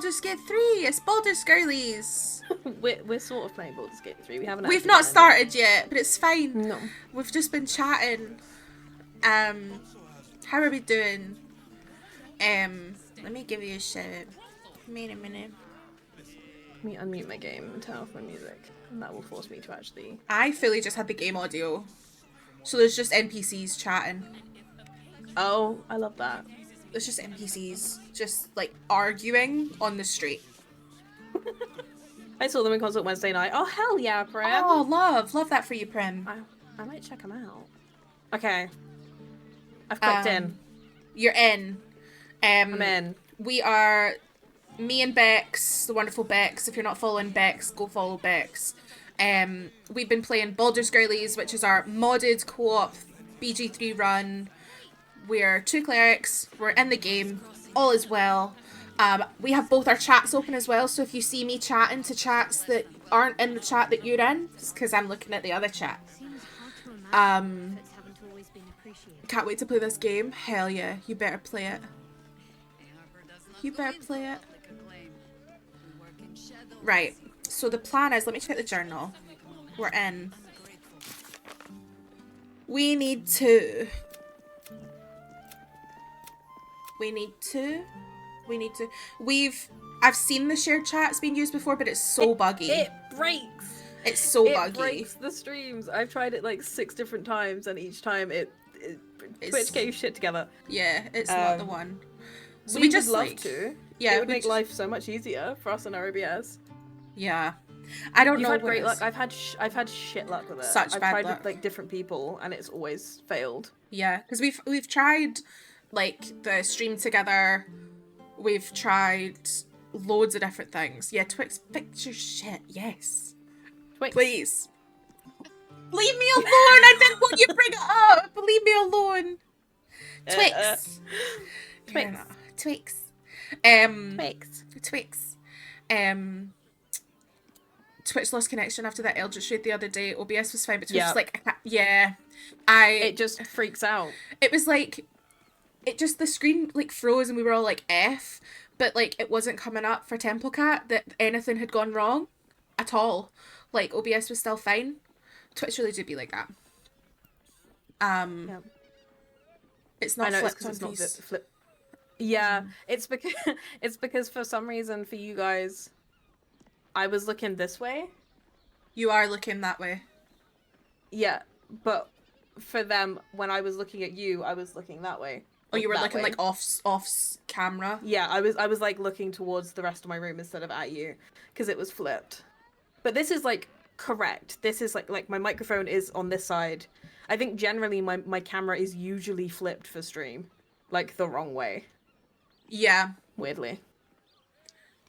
Baldur's Gate 3. It's Baldur's Girlies. We're sort of playing Baldur's Gate 3. We've not started yet, but it's fine. No. We've just been chatting. How are we doing? Let me give you a shout. Wait a minute. Let me unmute my game and turn off my music, and that will force me to actually... I fully just had the game audio. So there's just NPCs chatting. Oh, I love that. There's just NPCs just, like, arguing on the street. I saw them in concert Wednesday night. Oh, hell yeah, Prim. Oh, love that for you, Prim. I might check them out. Okay. I've clicked in. You're in. I'm in. We are... Me and Bex, the wonderful Bex. If you're not following Bex, go follow Bex. We've been playing Baldur's Girlies, which is our modded co-op BG3 run. We're 2 clerics. We're in the game. All is well. We have both our chats open as well, so if you see me chatting to chats that aren't in the chat that you're in, it's because I'm looking at the other chat. Can't wait to play this game. Hell yeah, you better play it. You better play it. Right, so the plan is, let me check the journal. We're in. We need to. I've seen the shared chats being used before, but it's so buggy. It breaks. It's so buggy. It breaks the streams. I've tried it like 6 different times, and each time Twitch gave shit together. Yeah, it's not the one. So we just love to. Yeah, it would make life so much easier for us in our OBS. Yeah, I don't know. You've had great luck. I've had shit luck with it. I've tried luck. With like different people, and it's always failed. Yeah, because we've tried like the stream together. We've tried loads of different things. Yeah, Twix, fix your shit. Yes, Twix. Please. Leave me alone. I didn't want you to bring it up. Leave me alone. Twix. Twix. Twix. Twix. Twitch lost connection after that Eldritch raid the other day. OBS was fine, but Twitch was like, it just freaks out. It was like, the screen like froze and we were all like F, but like it wasn't coming up for Templecat that anything had gone wrong at all. Like OBS was still fine. Twitch really do be like that. It's not flipped on these. Yeah, it's because for some reason for you guys, I was looking this way. You are looking that way. Yeah, but for them, when I was looking at you, I was looking that way. Oh, you were looking like off camera? Yeah, I was like looking towards the rest of my room instead of at you, because it was flipped. But this is like correct. This is like my microphone is on this side. I think generally my camera is usually flipped for stream, like the wrong way. Yeah. Weirdly.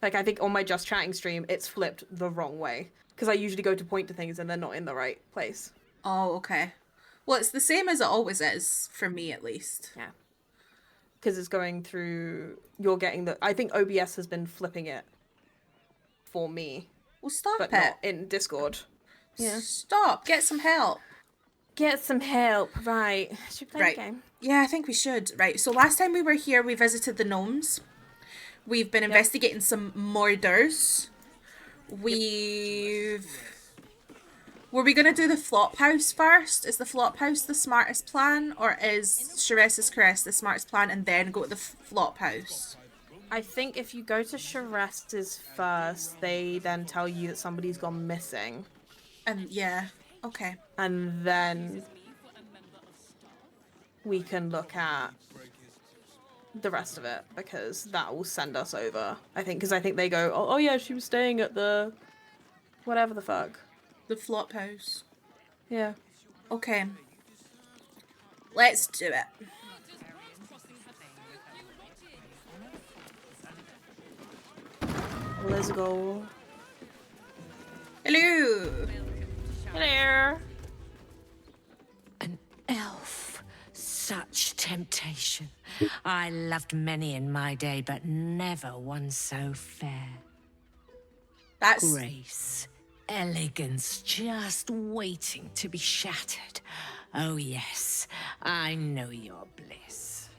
Like, I think on my Just Chatting stream, it's flipped the wrong way. Because I usually go to point to things and they're not in the right place. Oh, okay. Well, it's the same as it always is, for me at least. Yeah. Because it's going through... You're getting the... I think OBS has been flipping it for me. Well, stop but not in Discord. Yeah. Stop. Get some help. Get some help. Right. Should we play the game? Yeah, I think we should. Right. So last time we were here, we visited the gnomes. We've been investigating some murders. Were we going to do the flop house first? Is the flop house the smartest plan? Or is Sharesa's Caress the smartest plan and then go to the flop house? I think if you go to Sharesa's first, they then tell you that somebody's gone missing. And yeah, okay. And then we can look at the rest of it, because that will send us over. I think, because I think they go, oh yeah, she was staying at the whatever the fuck. The flop house. Yeah. Okay. Let's do it. Let's go. Hello. Hello. An elf. Such temptation. I loved many in my day, but never one so fair. That's... Grace. Elegance just waiting to be shattered. Oh yes, I know your bliss.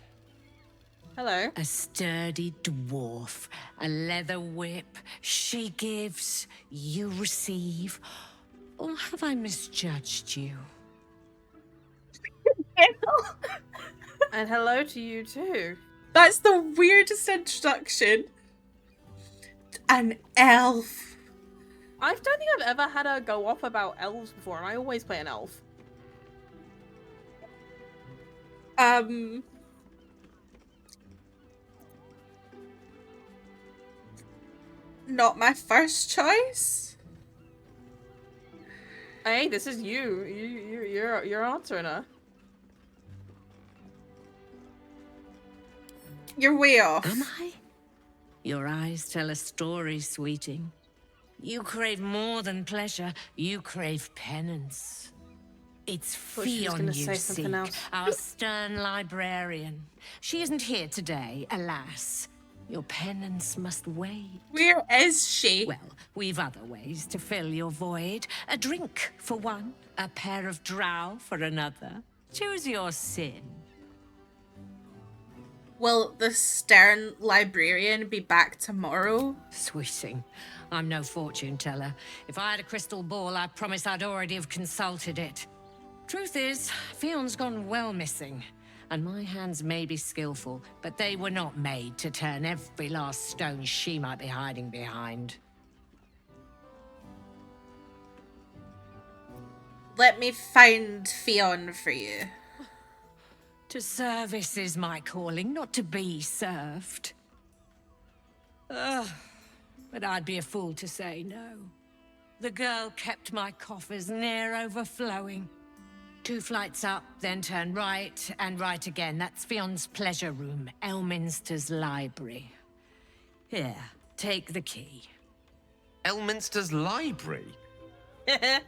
Hello. A sturdy dwarf, a leather whip. She gives, you receive. Or have I misjudged you? And hello to you too. That's the weirdest introduction. An elf. I don't think I've ever had her go off about elves before, and I always play an elf. Not my first choice. Hey, this is you. You're answering her. You're way off. Am I? Your eyes tell a story, sweeting. You crave more than pleasure. You crave penance. It's Thought she was Fionn gonna you say seek, something else. our stern librarian. She isn't here today, alas. Your penance must wait. Where is she? Well, we've other ways to fill your void. A drink for one, a pair of drow for another. Choose your sin. Will the stern librarian be back tomorrow? Sweeting, I'm no fortune teller. If I had a crystal ball, I promise I'd already have consulted it. Truth is, Fionn's gone well missing. And my hands may be skillful, but they were not made to turn every last stone she might be hiding behind. Let me find Fionn for you. To service is my calling, not to be served. Ugh, but I'd be a fool to say no. The girl kept my coffers near overflowing. 2 flights up, then turn right, and right again. That's Fionn's pleasure room, Elminster's library. Here, take the key. Elminster's library?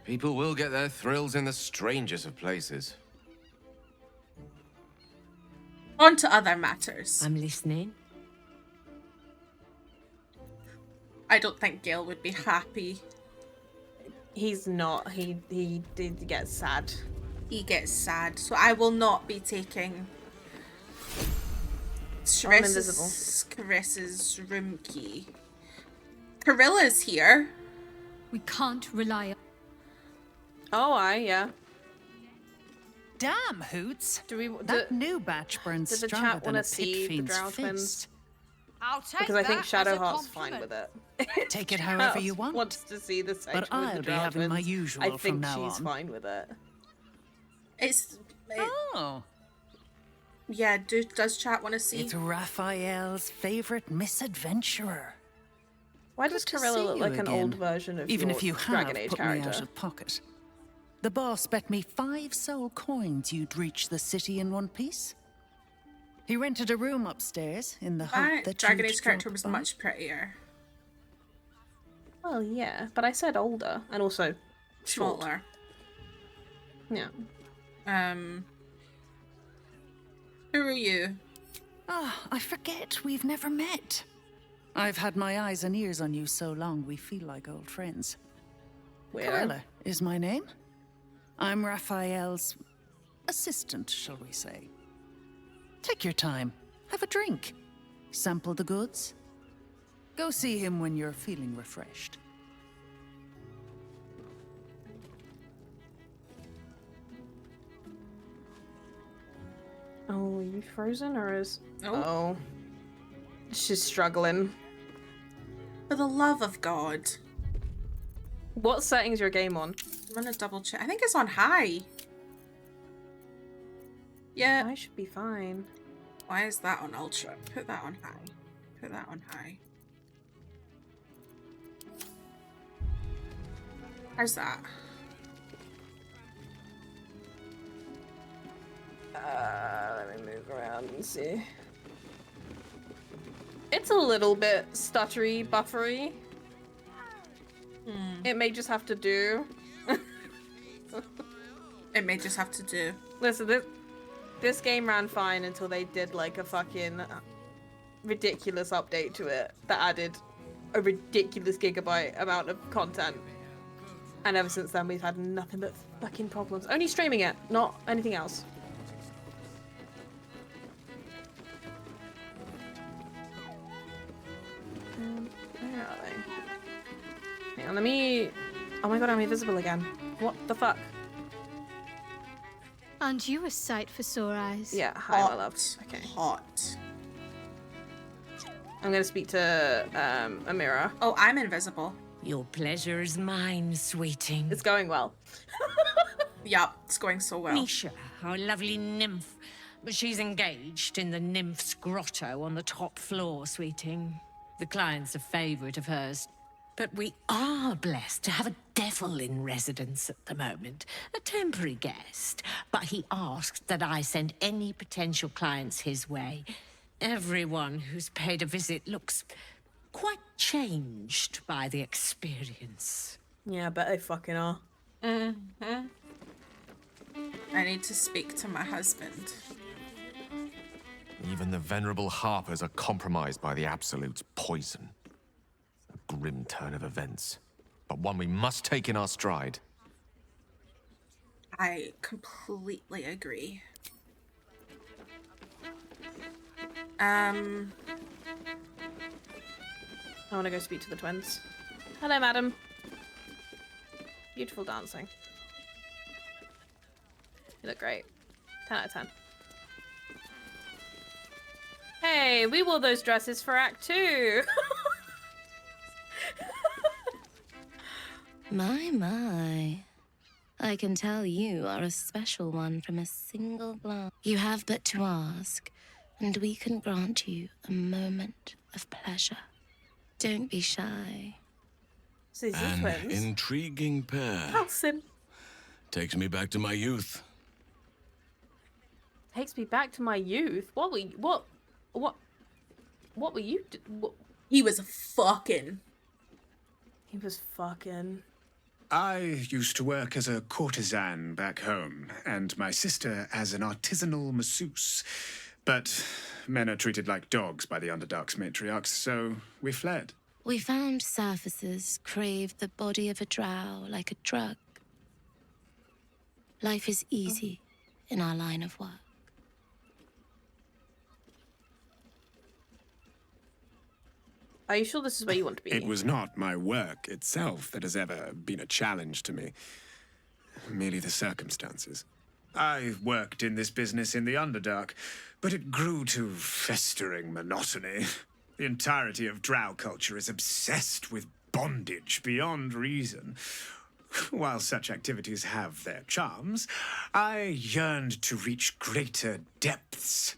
People will get their thrills in the strangest of places. On to other matters. I'm listening. I don't think Gale would be happy. He's not. He did get sad. He gets sad, so I will not be taking invisible. Carissa's room key. Carilla's here. We can't rely on... Oh, yeah. Damn, Hoots! Do we? That new batch burns does the stronger chat than wanna a see pit the fiend's Drow twins? fist. I'll take Because I think that as a Shadowheart's fine compliment. with it. Take it however you want. Wants to see the section But with the I'll be Drow having my twins. usual I from think now she's on. fine with it. Oh, Yeah, does chat want to see? it's Raphael's favorite misadventurer. Why does Good to Carilla see look you like an again, old version of even your if you have Dragon Age put me out character? of pocket. The boss bet me 5 soul coins you'd reach the city in one piece. He rented a room upstairs in the My hope that Dragon you'd Age character drop was by. much prettier. Well, yeah, but I said older and also short. Smaller. Yeah. Who are you? Ah, I forget we've never met. I've had my eyes and ears on you so long we feel like old friends. Weirdo. Carilla is my name. I'm Raphael's assistant, shall we say. Take your time. Have a drink. Sample the goods. Go see him when you're feeling refreshed. Oh, are you frozen or is... Oh. Oh. She's struggling. For the love of God. What setting's your game on? I'm gonna double check. I think it's on high. Yeah. I should be fine. Why is that on ultra? Put that on high. Put that on high. How's that? Let me move around and see. It's a little bit stuttery, buffery. It may just have to do. It may just have to do. Listen, this game ran fine until they did like a fucking ridiculous update to it that added a ridiculous gigabyte amount of content. And ever since then, we've had nothing but fucking problems. Only streaming it, not anything else. and let me... Oh my god, I'm invisible again. What the fuck? Aren't you a sight for sore eyes? Yeah, hi, my love. Okay. Hot. I'm gonna speak to Amira. Oh, I'm invisible. Your pleasure is mine, sweeting. It's going well. Yup, it's going so well. Misha, our lovely nymph. But she's engaged in the nymph's grotto on the top floor, sweeting. The client's a favorite of hers. But we are blessed to have a devil in residence at the moment. A temporary guest. But he asked that I send any potential clients his way. Everyone who's paid a visit looks quite changed by the experience. Yeah, I bet they fucking are. I need to speak to my husband. Even the venerable harpers are compromised by the Absolute's poison. A grim turn of events, but one we must take in our stride. I completely agree. I want to go speak to the twins. Hello, madam. Beautiful dancing. You look great. 10 out of 10. Hey, we wore those dresses for Act 2. My. I can tell you are a special one from a single glance. You have but to ask, and we can grant you a moment of pleasure. Don't be shy. So these are An twins. intriguing pair. Alison. Takes me back to my youth. Takes me back to my youth. What were you? He was fucking. He was fucking. I used to work as a courtesan back home, and my sister as an artisanal masseuse. But men are treated like dogs by the Underdark's matriarchs, so we fled. We found surfaces craved the body of a drow like a drug. Life is easy in our line of work. Are you sure this is where you want to be? It was not my work itself that has ever been a challenge to me, merely the circumstances. I worked in this business in the Underdark, but it grew to festering monotony. The entirety of drow culture is obsessed with bondage beyond reason. While such activities have their charms, I yearned to reach greater depths.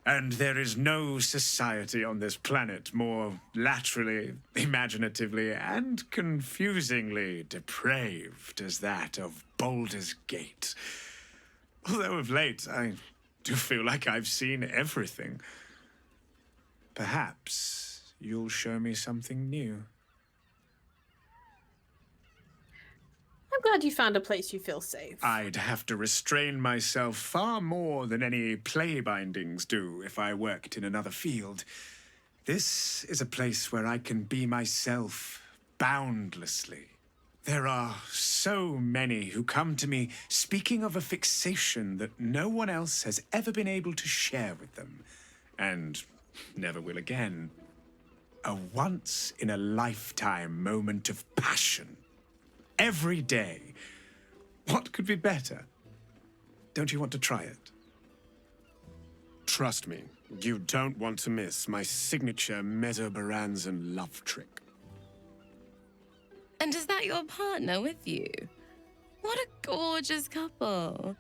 And there is no society on this planet more laterally, imaginatively, and confusingly depraved as that of Baldur's Gate. Although of late, I do feel like I've seen everything. Perhaps you'll show me something new. I'm glad you found a place you feel safe. I'd have to restrain myself far more than any play bindings do if I worked in another field. This is a place where I can be myself boundlessly. There are so many who come to me speaking of a fixation that no one else has ever been able to share with them, and never will again. A once-in-a-lifetime moment of passion. Every day. What could be better? Don't you want to try it? Trust me, you don't want to miss my signature Mesobaranzan love trick. And is that your partner with you? What a gorgeous couple.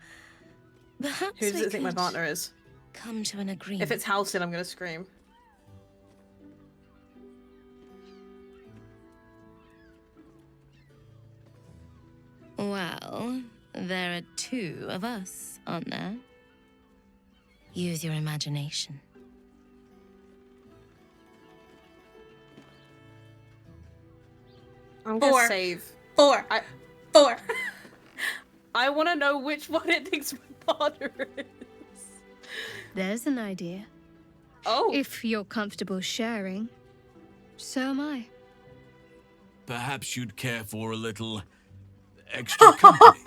Perhaps Who does we it think my could partner is? come to an agreement. If it's Halcyon, I'm gonna scream. Well, there are two of us, aren't there? Use your imagination. I'm gonna Four. save. Four. I- Four. I want to know which one it thinks my partner is. There's an idea. Oh. If you're comfortable sharing, so am I. Perhaps you'd care for a little extra company.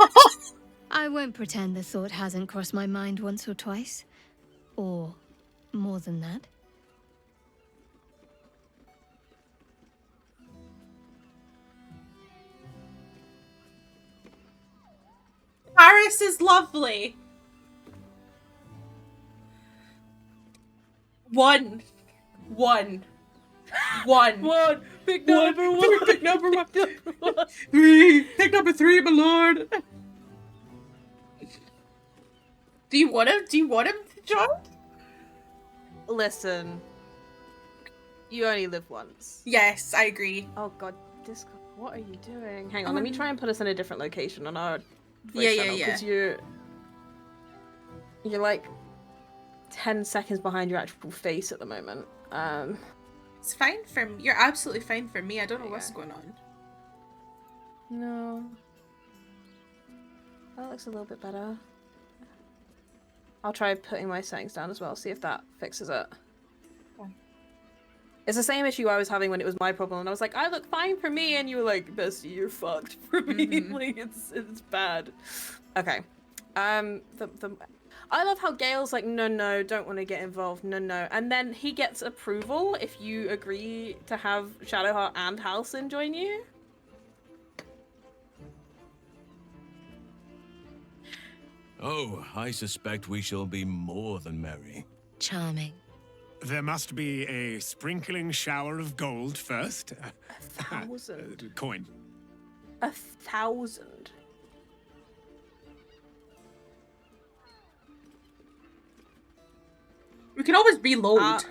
I won't pretend the thought hasn't crossed my mind once or twice. Or more than that. this is lovely. 1. Pick number one. Pick number 1. 3. Pick number 3, my lord. Do you want him, John? Listen. You only live once. Yes, I agree. Oh god, Discord, what are you doing? Hang on, let me try and put us in a different location on our voice channel, yeah. because you're like 10 seconds behind your actual face at the moment. It's fine for me. You're absolutely fine for me. I don't know what's going on. No. That looks a little bit better. I'll try putting my settings down as well, see if that fixes it. Okay. It's the same issue I was having when it was my problem, and I was like, I look fine for me, and you were like, Bestie, you're fucked for me. Like, it's bad. Okay. I love how Gale's like, no, don't want to get involved, no. And then he gets approval if you agree to have Shadowheart and Halcyon join you. Oh, I suspect we shall be more than merry. Charming. There must be a sprinkling shower of gold first. 1,000. Coin. 1,000. We can always reload.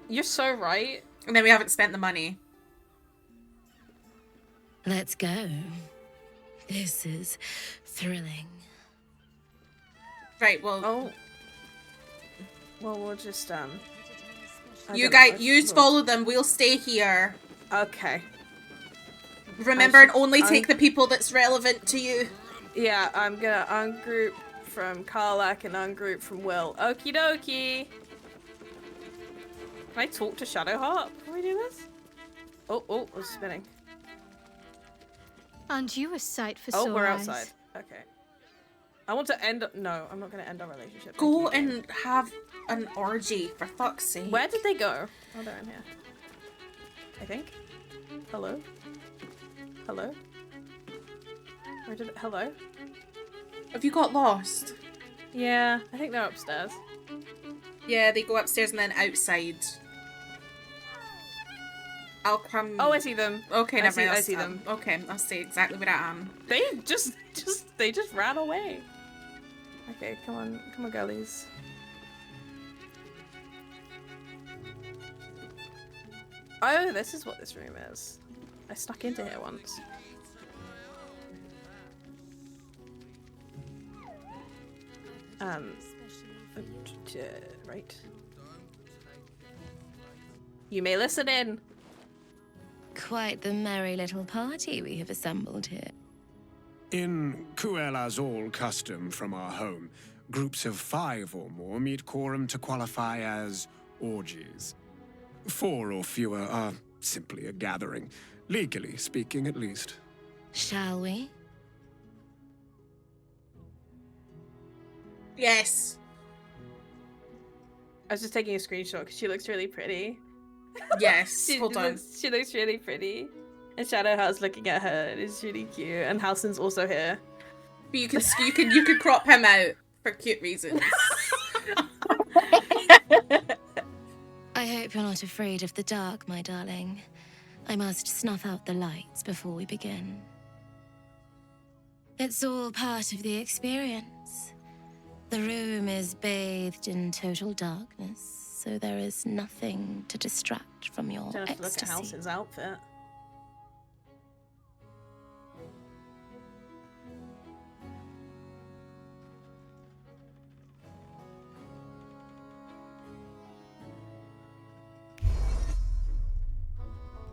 You're so right. And then we haven't spent the money. Let's go. This is thrilling. Right, well... Oh. Well, we'll just, You guys, you follow them, we'll stay here. Okay. Remember, and only take the people that's relevant to you. Yeah, I'm gonna ungroup from Karlak and ungroup from Will. Okie dokie! Can I talk to Shadowheart before we do this? Oh, I was spinning. Aren't you a sight for sore eyes? Oh, we're outside. Okay. I want to end... No, I'm not going to end our relationship. Go and have an orgy, for fuck's sake. Where did they go? Oh, they're in here. I think. Hello? Hello? Where did it... Hello? Have you got lost? Yeah, I think they're upstairs. Yeah, they go upstairs and then outside. I'll come... Oh, I see them. Okay, never mind. I see them. Okay, I'll stay exactly where I am. They just ran away. Okay, come on, girlies. Oh, this is what this room is. I snuck into here once. Right. You may listen in. Quite the merry little party we have assembled here. In Kuel-Azul custom from our home, groups of 5 or more meet quorum to qualify as orgies. 4 or fewer are simply a gathering, legally speaking at least. Shall we? Yes. I was just taking a screenshot because she looks really pretty. Yes, hold on. She looks really pretty. And Shadowheart's looking at her, and it's really cute. And Halcyon's also here. But you can crop him out for cute reasons. I hope you're not afraid of the dark, my darling. I must snuff out the lights before we begin. It's all part of the experience. The room is bathed in total darkness, so there is nothing to distract from your Don't have to look at ecstasy. Halcyon's outfit.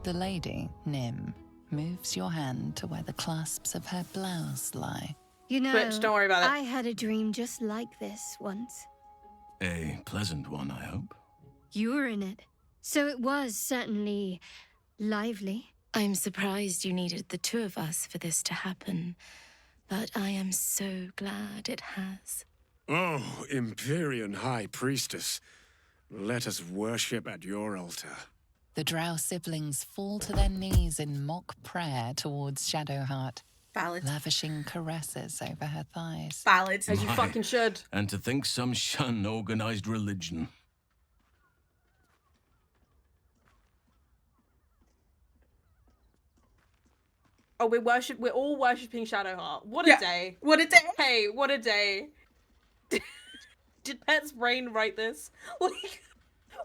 The lady, Nim, moves your hand to where the clasps of her blouse lie. You know, Twitch, don't worry about it. I had a dream just like this once. A pleasant one, I hope. You were in it. So it was certainly lively. I'm surprised you needed the two of us for this to happen, but I am so glad it has. Oh, Empyrean High Priestess, let us worship at your altar. The Drow siblings fall to their knees in mock prayer towards Shadowheart. Valid. lavishing caresses over her thighs. Valid. As you fucking should. And to think some shun organized religion. Oh, we're all worshipping Shadowheart. What a Yeah. day. What a day. Hey, what a day. Did Pet's brain write this? Like,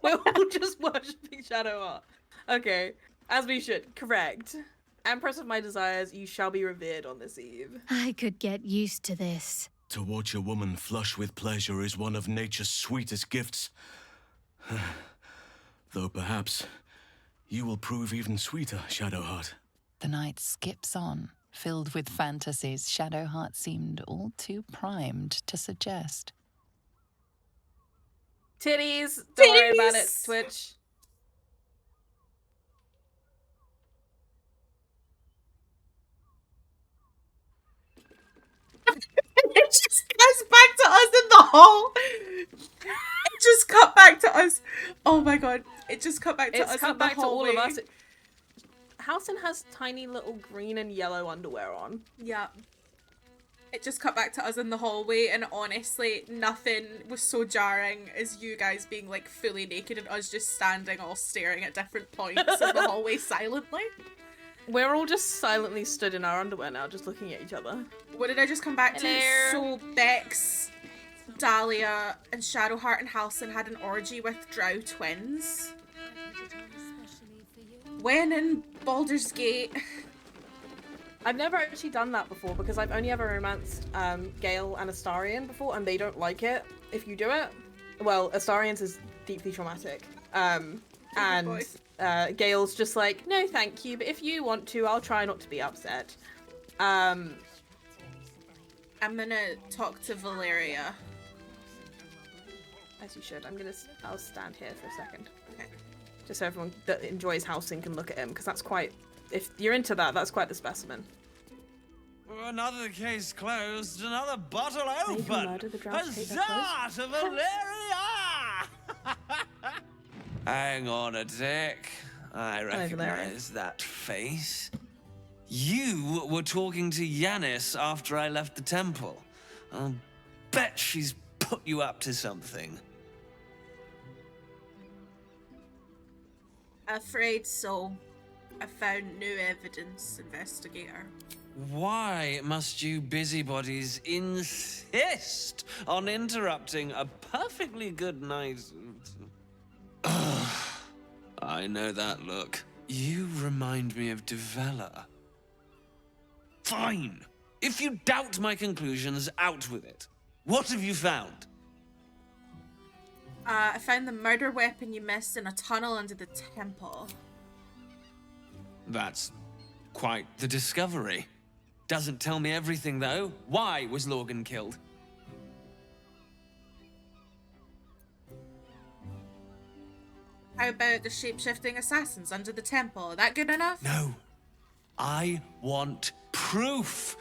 we're all just worshipping Shadowheart. Okay, as we should. Correct. Empress of my desires, you shall be revered on this eve. I could get used to this. To watch a woman flush with pleasure is one of nature's sweetest gifts. Though perhaps you will prove even sweeter, Shadowheart. The night skips on, filled with fantasies Shadowheart seemed all too primed to suggest. Titties! Don't worry about it, Titties! Twitch. It just goes back to us in the hall. It just cut back to us. Oh my god. It just cut back to It's us cut in the back to all hallway. of us. Halcyon has tiny little green and yellow underwear on. Yeah. It just cut back to us in the hallway, and honestly, nothing was so jarring as you guys being like fully naked and us just standing all staring at different points in the hallway silently. We're all just silently stood in our underwear now, just looking at each other. What did I just come back to? Hello. So Bex, Dahlia, and Shadowheart and Halcyon had an orgy with drow twins. When in Baldur's Gate. I've never actually done that before because I've only ever romanced Gale and Astarion before, and they don't like it if you do it. Well, Astarion's is deeply traumatic. And Gale's just like, no thank you, but if you want to, I'll try not to be upset. I'm gonna talk to Valeria. As you should. I'll stand here for a second. Okay. Just so everyone that enjoys housing can look at him, because that's quite... If you're into that, that's quite the specimen. Another case closed, another bottle Maybe open. murder the Drows, take their Huzzah to Valeria! Hang on a tick. I recognize that face. You were talking to Yanis after I left the temple. I'll bet she's put you up to something. Afraid so. I found new evidence, investigator. Why must you busybodies insist on interrupting a perfectly good night? I know that look. You remind me of Devella. Fine. If you doubt my conclusions, out with it. What have you found? I found the murder weapon you missed in a tunnel under the temple. That's quite the discovery. Doesn't tell me everything, though. Why was Lorgan killed? How about the shape-shifting assassins under the temple? That good enough? No. I want proof.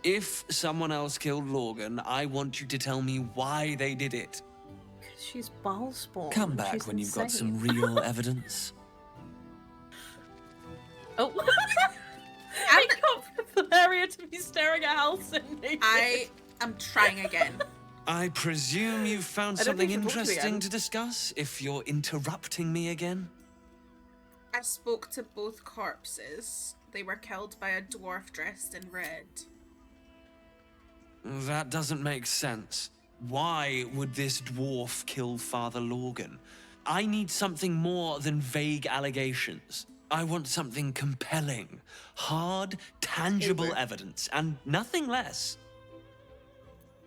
If someone else killed Lorgan, I want you to tell me why they did it. She's Ballspawn. Come back She's when you've got insane. some real evidence. Oh. I can't for Valeria to be staring at Halcyon naked. I am trying again. I presume you've found I don't something think she'll talk to you interesting again. to discuss if you're interrupting me again. I spoke to both corpses. They were killed by a dwarf dressed in red. That doesn't make sense. Why would this dwarf kill Father Lorgan? I need something more than vague allegations. I want something compelling, hard, tangible evidence, and nothing less.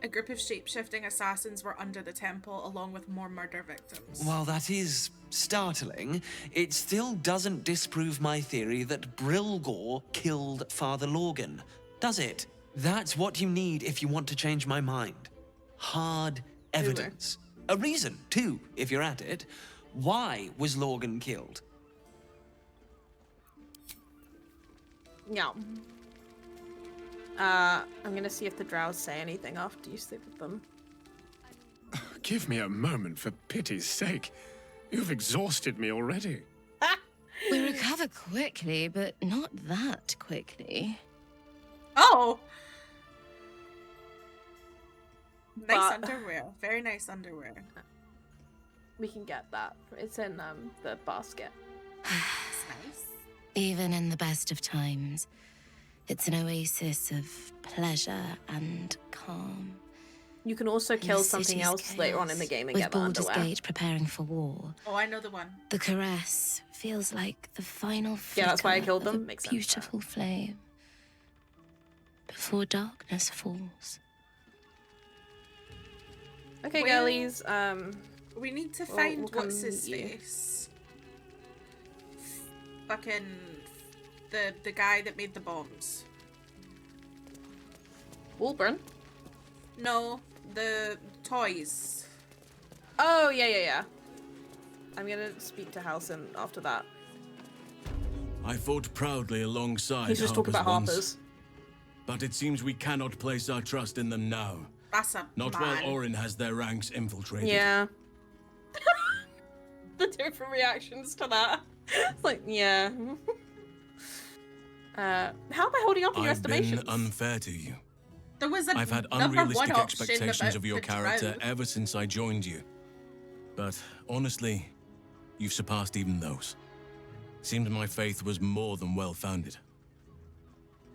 A group of shape-shifting assassins were under the temple along with more murder victims. While that is startling, it still doesn't disprove my theory that Brilgor killed Father Lorgan, does it? That's what you need if you want to change my mind. Hard evidence. A reason, too, if you're at it. Why was Lorgan killed? Yeah. I'm gonna see if the drows say anything after you sleep with them. Give me a moment, for pity's sake. You've exhausted me already. We recover quickly, but not that quickly. Oh! Nice But- underwear. Very nice underwear. We can get that. It's in the basket. It's nice. Even in the best of times, it's an oasis of pleasure and calm. You can also In the kill something city's else later on in the chaos, game and with get the Baldur's underwear. Gate preparing for war. Oh, I know the one. The caress feels like the final flicker Yeah, that's why I killed of them. a Makes sense now. beautiful flame before darkness falls. Okay, Well- girlies. We need to We'll- find we'll come what's his meet you. face. Fucking the guy that made the bombs. Woolburn. No, the toys. Oh yeah. I'm gonna speak to Halson after that. I fought proudly alongside He's just talking about once, Harpers. but it seems we cannot place our trust in them now. That's a Not man. while Orin has their ranks infiltrated. Yeah. The different reactions to that. It's like, yeah. How am I holding up in your I've been estimations? unfair to you. There was a I've had number one unrealistic option expectations about of your the character drow. ever since I joined you. But honestly, you've surpassed even those. Seemed my faith was more than well-founded.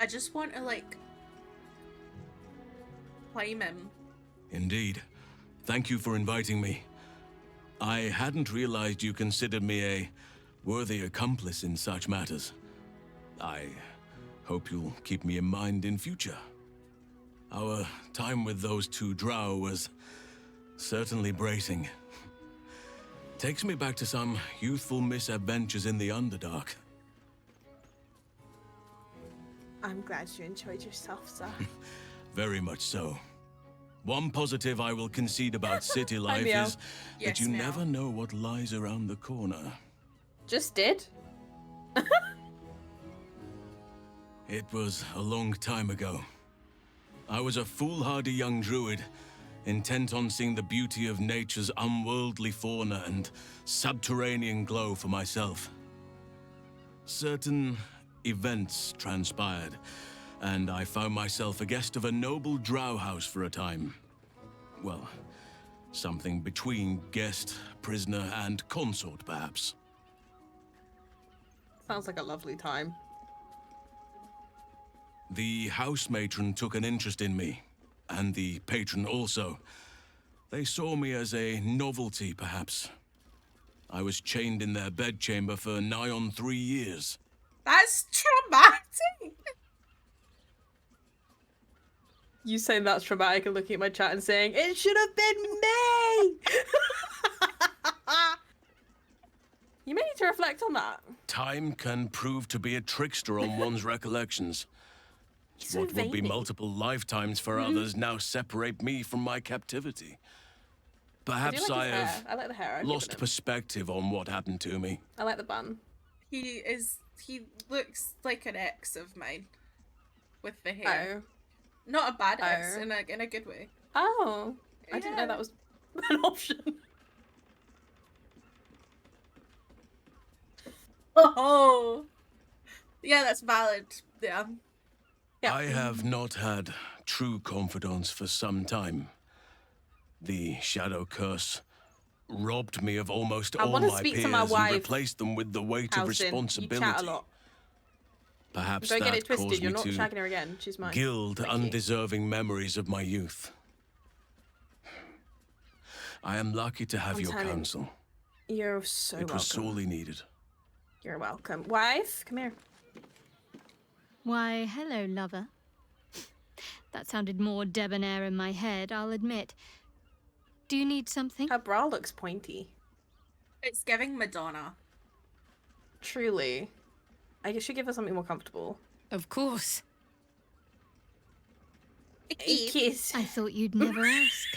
I just want to like claim him. Indeed. Thank you for inviting me. I hadn't realized you considered me a worthy accomplice in such matters. I hope you'll keep me in mind in future. Our time with those two drow was certainly bracing. Takes me back to some youthful misadventures in the Underdark. I'm glad you enjoyed yourself, sir. Very much so. One positive I will concede about city life Meow. is Yes, that you Meow. never know what lies around the corner. Just did. It was a long time ago. I was a foolhardy young druid, intent on seeing the beauty of nature's unworldly fauna and subterranean glow for myself. Certain events transpired, and I found myself a guest of a noble drow house for a time. Well, something between guest, prisoner, and consort, perhaps. Sounds like a lovely time. The house matron took an interest in me, and the patron also. They saw me as a novelty, perhaps. I was chained in their bedchamber for nigh on 3 years. That's traumatic. You saying that's traumatic and looking at my chat and saying, it should have been me! You may need to reflect on that. Time can prove to be a trickster on one's recollections. So What would be veiny. multiple lifetimes for others now separate me from my captivity. Perhaps I I do like his hair. have I like the hair. I've lost given him. perspective on what happened to me. I like the bun. He looks like an ex of mine with the hair. Oh. Not a bad ex Oh. in a good way. Oh. I didn't know Yeah. that was an option. Oh. Yeah, that's valid. Yeah. Yeah. I have not had true confidence for some time. The shadow curse robbed me of almost I all wanna my speak to peers my and wife, replaced them with the weight of Halcyon. responsibility. You chat a lot. Perhaps Don't that get it twisted. caused You're me not to shagging her again. She's mine. gild Thank you. undeserving memories of my youth. I am lucky to have I'm your telling you. counsel. You're so It welcome. was sorely needed. You're welcome. Wife, come here. Why, hello, lover. That sounded more debonair in my head, I'll admit. Do you need something? Her bra looks pointy. It's giving Madonna. Truly. I should give her something more comfortable. Of course. A A kiss. I thought you'd never ask.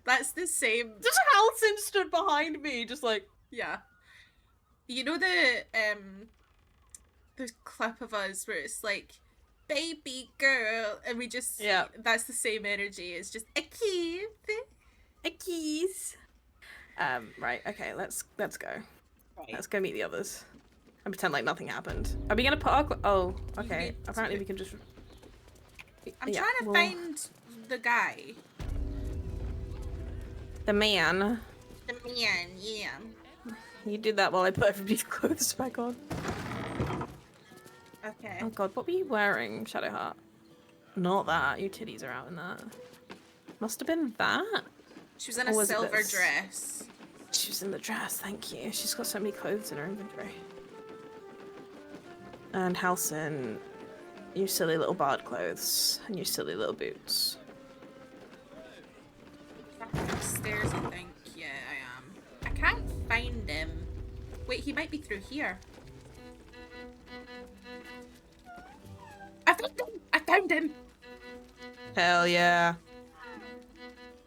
That's the same. Just Halcyon stood behind me, just like, Yeah. You know the clip of us where it's like, baby girl, and we just Yeah. that's the same energy. It's just a kiss. a kiss. Right, okay, let's go. Right. Let's go meet the others. And pretend like nothing happened. Are we gonna put our... Oh, okay. Apparently we can just... I'm trying to find the guy. The man. The man, yeah. You do that while I put everybody's clothes back on. Okay. Oh god, what were you wearing, Shadowheart? Not that. Your titties are out in that. Must have been that. She was in a silver dress. She was in the dress, thank you. She's got so many clothes in her inventory. And Halcyon, your silly little bard clothes and your silly little boots. Upstairs, I think. Yeah, I am. I can't find him. Wait, he might be through here. I found him! I found him! Hell yeah.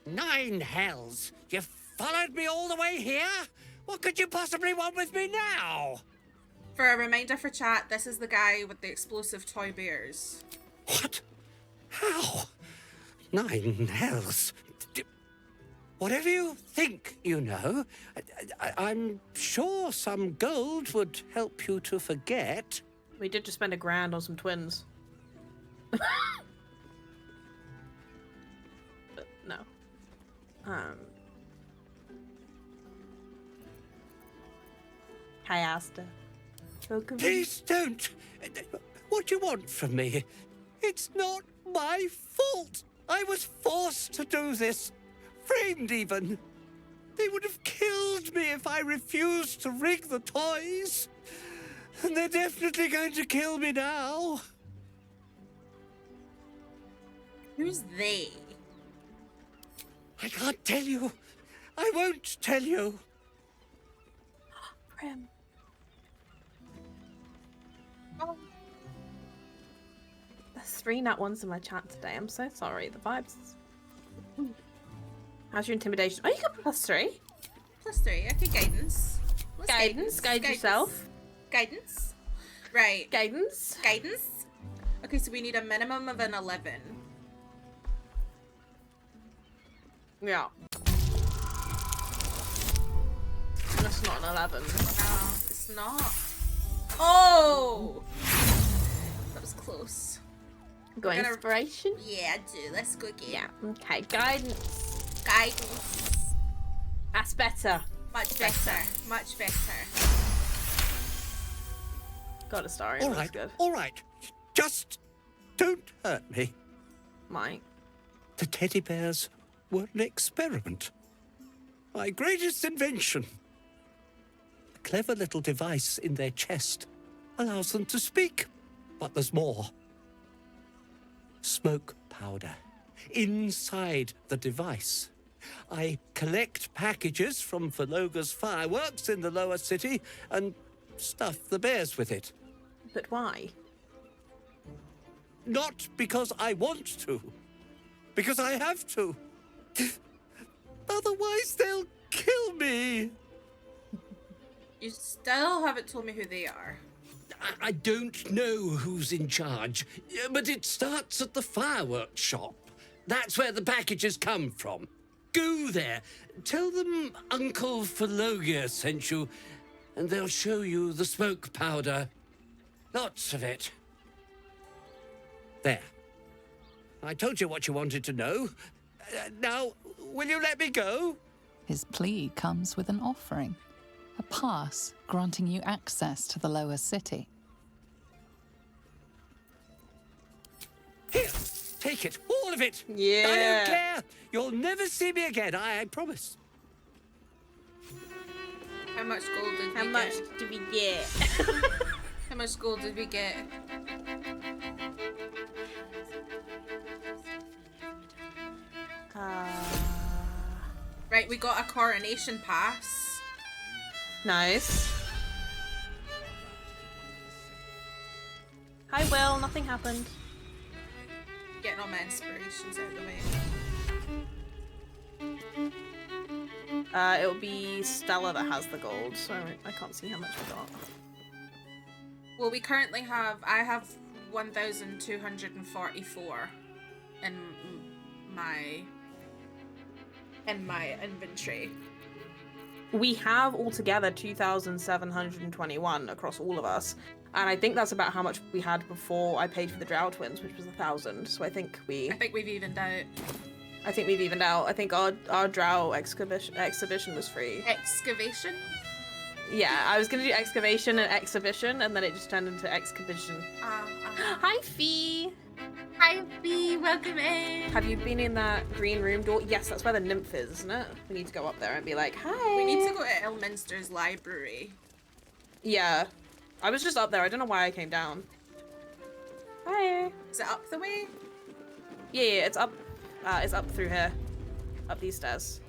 9 hells! You followed me all the way here? What could you possibly want with me now? For a reminder for chat, this is the guy with the explosive toy bears. What? How? 9 hells? Whatever you think you know, I'm sure some gold would help you to forget. We did just spend $1,000 on some twins. But no. Hi, Asta. Welcome. Please don't. What do you want from me? It's not my fault. I was forced to do this. Framed even. They would have killed me if I refused to rig the toys. And they're definitely going to kill me now. Who's they? I can't tell you. I won't tell you. Prim. Oh. There's 3 nat ones in my chat today. I'm so sorry. The vibes. How's your intimidation? Oh, you got +3. +3. Okay, guidance. What's Guidance. Guide yourself. Guidance. Right. Guidance. Guidance. Okay, so we need a minimum of an 11. Yeah. That's not an 11. No, it's not. Oh! That was close. Go inspiration? Yeah, do. Let's go again. Yeah. Okay. Guidance. Guidance. That's better. Much better. Much better. Got a star. All right. Good. All right. Just don't hurt me. Mike. The teddy bears were an experiment. My greatest invention. A clever little device in their chest allows them to speak. But there's more. Smoke powder. Inside the device. I collect packages from Verloga's fireworks in the lower city and stuff the bears with it. But why? Not because I want to. Because I have to. Otherwise, they'll kill me. You still haven't told me who they are. I don't know who's in charge, but it starts at the fireworks shop. That's where the packages come from. Go there. Tell them Uncle Verloga sent you, and they'll show you the smoke powder. Lots of it. There. I told you what you wanted to know. Now, will you let me go? His plea comes with an offering. A pass granting you access to the lower city. Here, take it. All of it. Yeah. I don't care. You'll never see me again, I promise. How much gold did we get? How much did we get? How much gold did we get? Right, we got a coronation pass. Nice. Hi, Will. Nothing happened. Getting all my inspirations out of the way. It'll be Stella that has the gold, so I can't see how much we got. Well, we currently have, I have 1,244 in my inventory. we have altogether 2,721 across all of us. And I think that's about how much we had before I paid for the Drow Twins, which was 1,000. So I think we've evened out. I think we've evened out. I think our Drow exhibition was free. Excavation? Yeah, I was gonna do excavation and exhibition, and then it just turned into exhibition. Hi, Fee. Hi, Fee. Welcome in. Have you been in that green room door? Yes, that's where the nymph is, isn't it? We need to go up there and be like, hi. We need to go to Elminster's library. Yeah. I was just up there. I don't know why I came down. Hi. Is it up the way? Yeah, it's up. It's up through here. Up these stairs.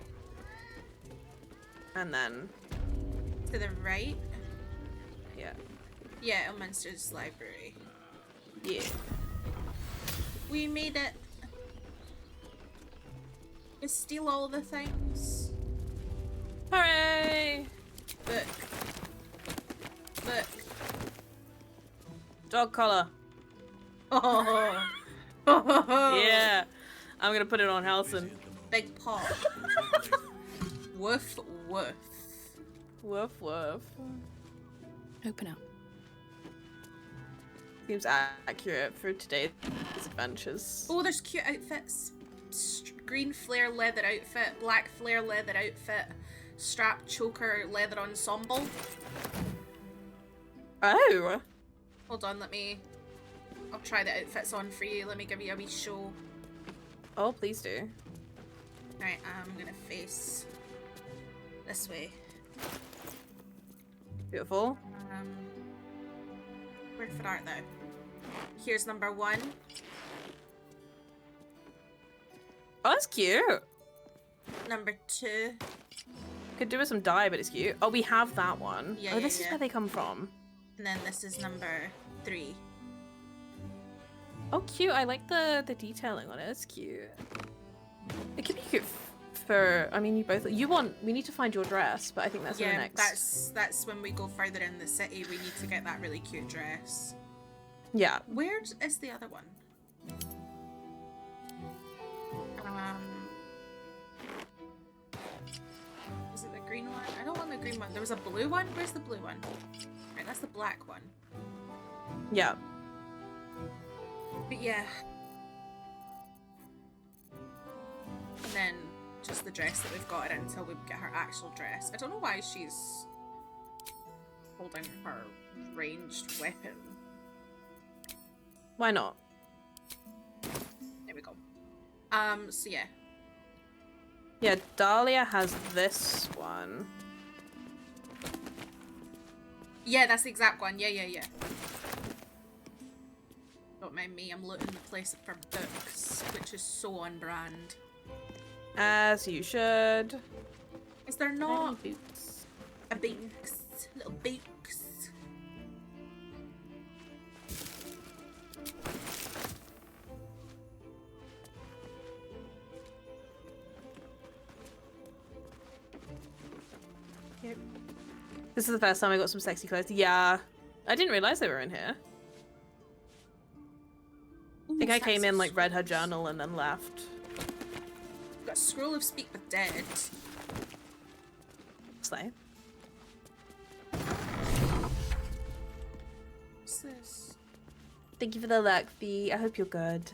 And then... to the right? Yeah. Yeah, Elminster's library. Yeah. We made it. We steal all the things. Hooray! Look. Look. Dog collar. Oh. Yeah. I'm gonna put it on Halson. Big paw. Woof, woof. Woof, woof. Open up. Seems accurate for today's adventures. Oh, there's cute outfits. Green flare leather outfit, black flare leather outfit, strap choker leather ensemble. Oh! Hold on, I'll try the outfits on for you. Let me give you a wee show. Oh, please do. Right, I'm gonna face this way. Beautiful. Where for art thou? Here's number 1. Oh, that's cute. Number 2. Could do with some dye, but it's cute. Oh, we have that one. Yeah, oh, this is where they come from. And then this is number 3. Oh, cute. I like the detailing on it. It's cute. It could be cute for... I mean, we need to find your dress, but I think that's in the next... that's when we go further in the city. We need to get that really cute dress. Yeah. Where is the other one? Is it the green one? I don't want the green one. There was a blue one. Where's the blue one? Right, that's the black one. Yeah. But yeah. And then just the dress that we've got her until we get her actual dress. I don't know why she's holding her ranged weapon. Why not? There we go. So yeah. Yeah, Dahlia has this one. Yeah, that's the exact one. Yeah. Don't mind me, I'm looting the place for books, which is so on brand. As you should. Is there not boots? A books? Little books? Yep. This is the first time I got some sexy clothes. Yeah. I didn't realize they were in here. I think I came in, like, read her journal and then left. Got a scroll of Speak with Dead. Slay. What's this? Thank you for the luck, Fee. I hope you're good.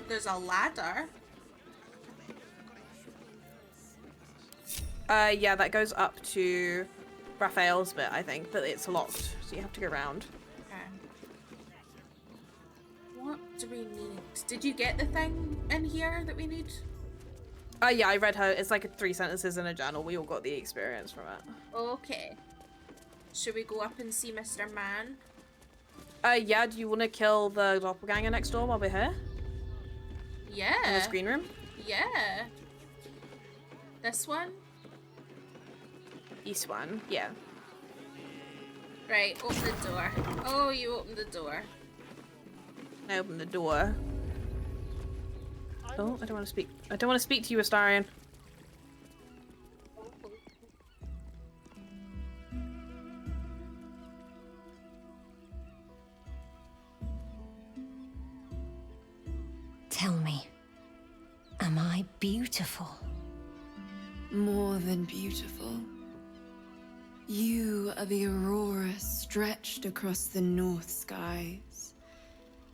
There's a ladder. Yeah, that goes up to Raphael's bit, I think, but it's locked, so you have to go around. Okay. What do we need? Did you get the thing in here that we need? Yeah, I read her. It's like 3 sentences in a journal. We all got the experience from it. Okay. Should we go up and see Mr. Man? Yeah, do you want to kill the doppelganger next door while we're here? Yeah. In the screen room? Yeah. This one? East one, yeah. Right, open the door. Oh, you opened the door. I opened the door. Oh, I don't want to speak. I don't want to speak to you, Astarion. Tell me, am I beautiful? beautiful. More than beautiful. You are the aurora stretched across the north skies.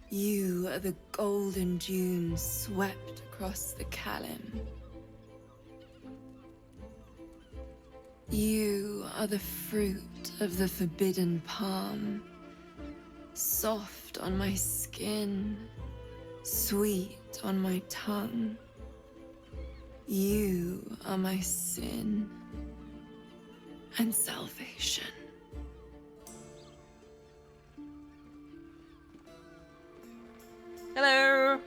You are the golden dunes swept across the Kalim. You are the fruit of the forbidden palm, soft on my skin, sweet on my tongue. You are my sin and salvation. Hello.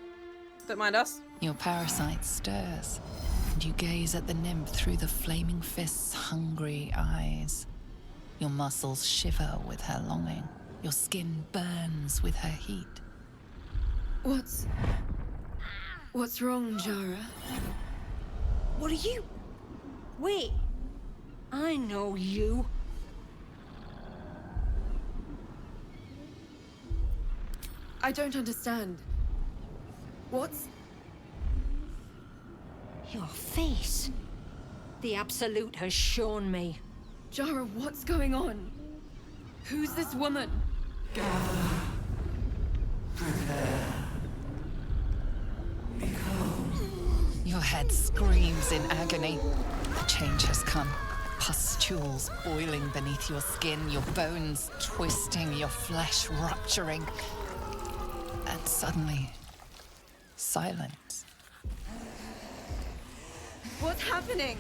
Don't mind us. Your parasite stirs, and you gaze at the nymph through the flaming fist's hungry eyes. Your muscles shiver with her longing. Your skin burns with her heat. What's wrong, Jara? What are you? Wait. I know you. I don't understand. What's... Your face. The Absolute has shown me. Jara, what's going on? Who's this woman? Your head screams in agony. Change has come. Pustules boiling beneath your skin, your bones twisting, your flesh rupturing. And suddenly, silence. What's happening?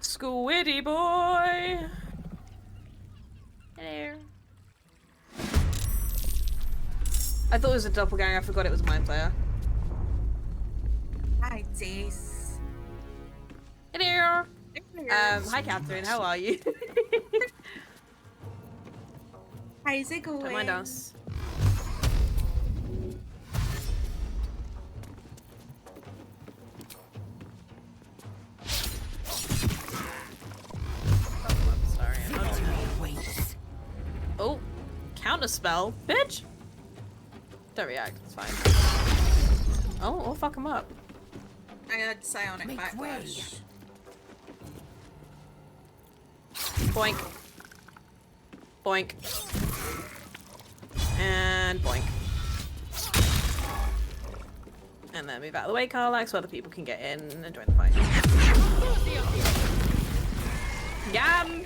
Squiddy boy. Hello. I thought it was a doppelganger. I forgot it was a mind player. Hi, Jace. Hello. Hi, Catherine. How are you? How's it going? Don't mind us. Oh, counter spell, bitch. Don't react. It's fine. Oh, we'll fuck him up. I had psionic backlash. Boink. Boink. And boink. And then move out of the way, Carlax, so other people can get in and join the fight. Yum!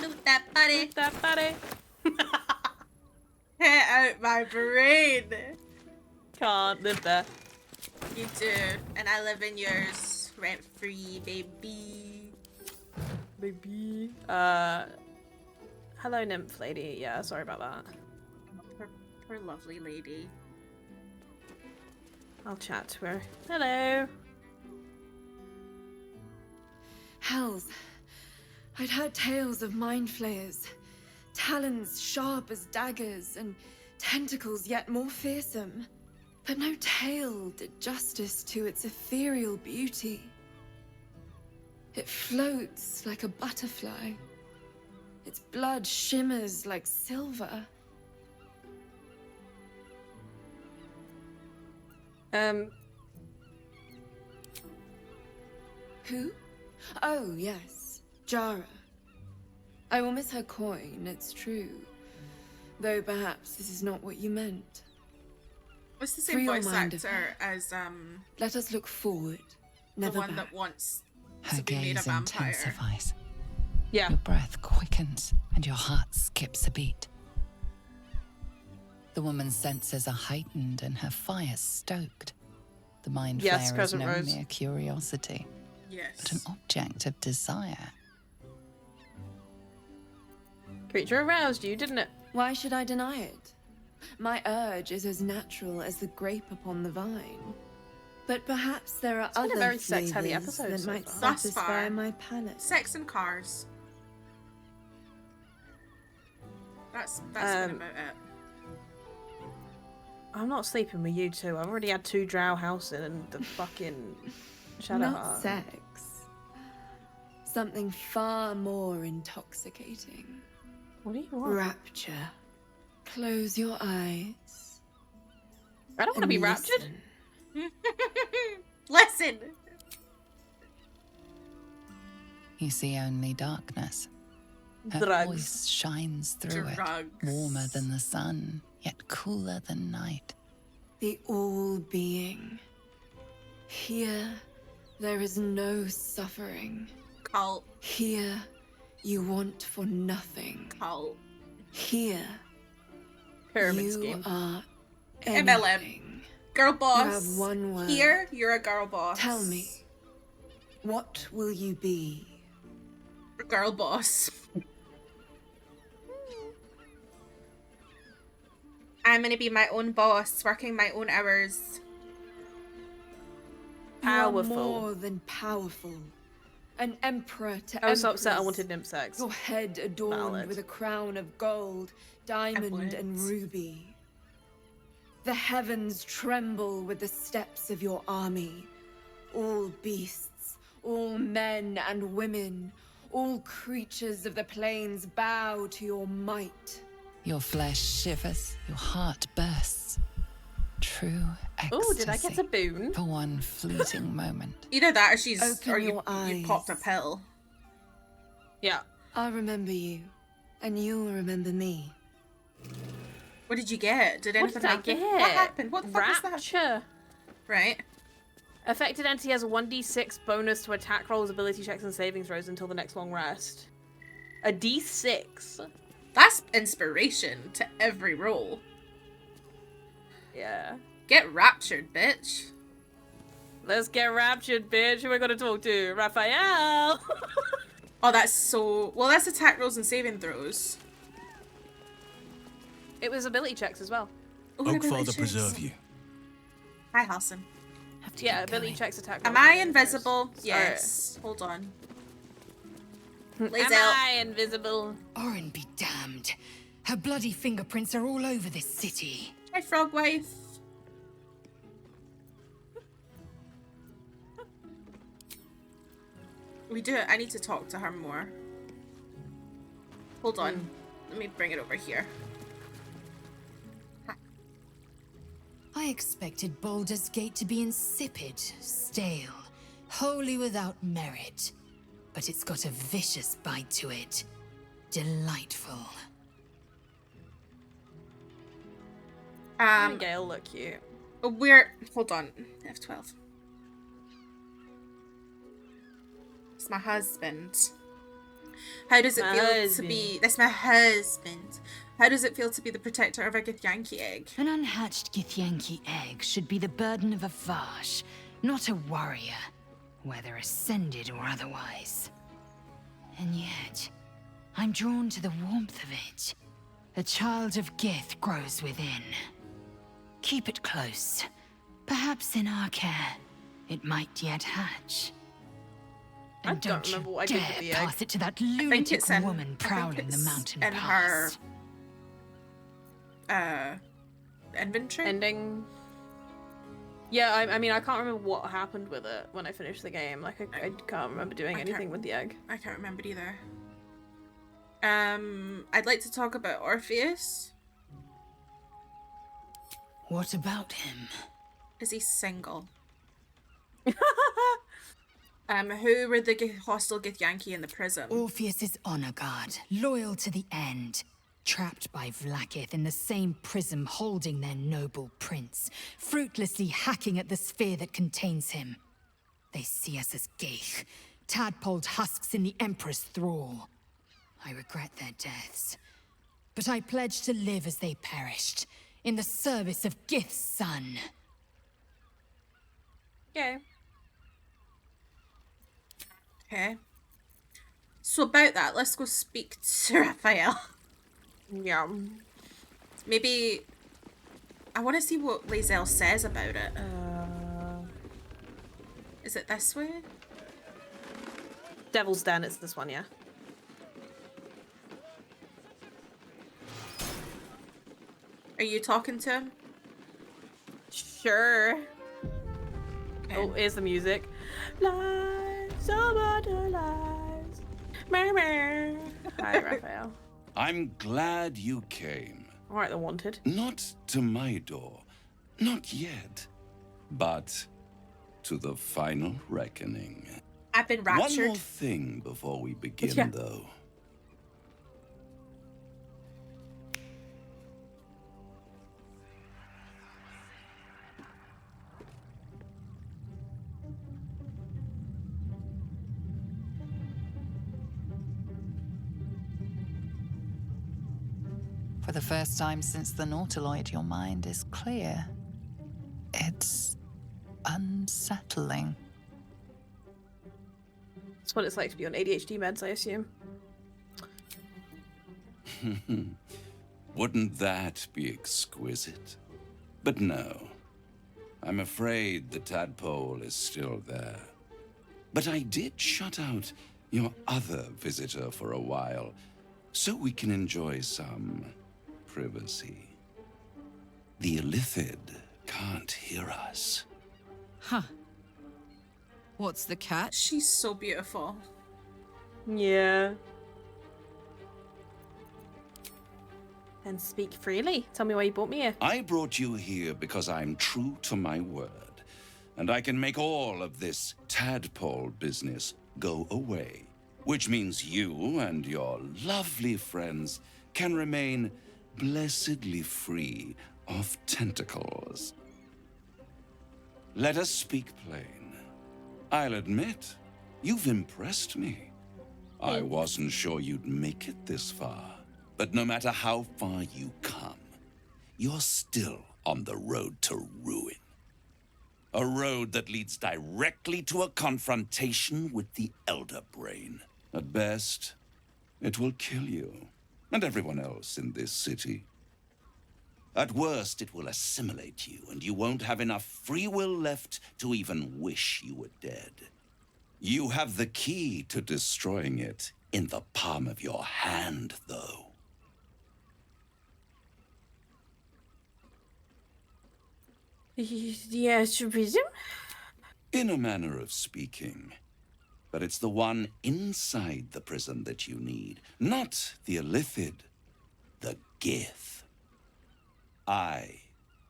Loot that buddy. Loot that buddy. Get out my brain. Can't live there. You do, and I live in yours, rent free, baby. Baby. Hello, nymph lady. Yeah, sorry about that. Poor lovely lady. I'll chat to her. Hello. Hells. I'd heard tales of mind flayers. Talons sharp as daggers and tentacles yet more fearsome. But no tale did justice to its ethereal beauty. It floats like a butterfly. Its blood shimmers like silver. Who? Oh, yes. Jara. I will miss her coin, it's true. Though perhaps this is not what you meant. It's the same Free your voice mind actor as Let us look forward, the never one back. that wants Her to be made a gaze vampire. intensifies. Yeah. Your breath quickens and your heart skips a beat. The woman's senses are heightened and her fire stoked. The mind Yes, flayer is Crescent no Rose. mere curiosity, Yes. but an object of desire. Creature aroused you, didn't it? Why should I deny it? My urge is as natural as the grape upon the vine. But perhaps there are been other a very sex-heavy flavors episode that so might far. Thus satisfy far. my palate. Sex and cars. That's been about it. I'm not sleeping with you two. I've already had 2 drow house and the fucking Shadowheart. Not sex. Something far more intoxicating. What do you want? Rapture. Close your eyes. I don't want to be raptured. Listen. You see only darkness. Her Drugs. voice shines through it, warmer than the sun, yet cooler than night. The all-being. Here, there is no suffering. Cult. Here, you want for nothing. Cult. Here, Pyramid you scheme. are MLM. anything. Girl You boss. have one word. Here, you're a girl boss. Tell me, what will you be? Girl boss. I'm gonna be my own boss, working my own hours. You are Powerful. more than powerful. An emperor to I was so upset I empress. wanted nymph sex. Your head adorned Valid. with a crown of gold, diamond, and ruby. The heavens tremble with the steps of your army. All beasts, all men and women, all creatures of the plains bow to your might. Your flesh shivers, your heart bursts. True ecstasy. Oh, did I get a boon? For one fleeting moment. Either that or she's Open or your you eyes. popped a pill. Yeah. I'll remember you, and you'll remember me. What did you get? Did What anything did I happen? get? What happened? What the fuck was that? Rapture. Right. Affected entity has a 1d6 bonus to attack rolls, ability checks, and saving throws until the next long rest. A d6. That's inspiration to every roll. Yeah. Get raptured, bitch. Let's get raptured, bitch. Who are we gonna talk to? Raphael. Oh, that's so... Well, that's attack rolls and saving throws. It was ability checks as well. Ooh, Oak ability Father checks. preserve you. Hi, Halson. Yeah, ability checks attack. Am rolls I and saving throws. invisible? Yes. Hold on. Am Lazel. I invisible? Orin be damned. Her bloody fingerprints are all over this city. Hi, frog wife. We do it. I need to talk to her more. Hold on. Let me bring it over here. I expected Baldur's Gate to be insipid, stale, wholly without merit. But it's got a vicious bite to it. Delightful. Gale look cute. We're... Hold on. F12. It's my husband. How does it feel to be... That's my husband. How does it feel to be the protector of a Githyanki egg? An unhatched Githyanki egg should be the burden of a Vash, not a warrior, whether ascended or otherwise. And yet, I'm drawn to the warmth of it. A child of Gith grows within. Keep it close. Perhaps in our care, it might yet hatch. And I don't remember what I did with the egg. pass it to that lunatic woman prowling the mountain in pass. her inventory. Ending. Yeah, I mean, I can't remember what happened with it when I finished the game. Like, I can't remember doing anything with the egg. I can't remember either. I'd like to talk about Orpheus. What about him? Is he single? Who were the hostile Githyanki in the prison? Orpheus is honor guard, loyal to the end. Trapped by Vlaakith in the same prism holding their noble prince, fruitlessly hacking at the sphere that contains him. They see us as Geich, tadpoled husks in the Emperor's thrall. I regret their deaths, but I pledge to live as they perished, in the service of Gith's son. Okay. Okay. So about that, let's go speak to Raphael. Yeah. Maybe... I want to see what Lazel says about it. Is it this way? Devil's Den, it's this one, yeah. Are you talking to him? Sure. Okay. Oh, here's the music. Lies, so much lies. Hi, Raphael. I'm glad you came. All right, the wanted. Not to my door. Not yet. But to the final reckoning. I've been One raptured. more thing before we begin, Yeah. though. For the first time since the Nautiloid, your mind is clear. It's unsettling. That's what it's like to be on ADHD meds, I assume. Wouldn't that be exquisite? But no. I'm afraid the tadpole is still there. But I did shut out your other visitor for a while, so we can enjoy some privacy. The Illithid can't hear us. Huh. What's the catch? She's so beautiful. Yeah. Then speak freely. Tell me why you brought me here. I brought you here because I'm true to my word, and I can make all of this tadpole business go away, which means you and your lovely friends can remain blessedly free of tentacles. Let us speak plain. I'll admit, you've impressed me. I wasn't sure you'd make it this far, but no matter how far you come, you're still on the road to ruin. A road that leads directly to a confrontation with the Elder Brain. At best, it will kill you and everyone else in this city. At worst, it will assimilate you, and you won't have enough free will left to even wish you were dead. You have the key to destroying it in the palm of your hand, though. Yes, you presume? In a manner of speaking. But it's the one inside the prison that you need, not the Illithid, the Gith. I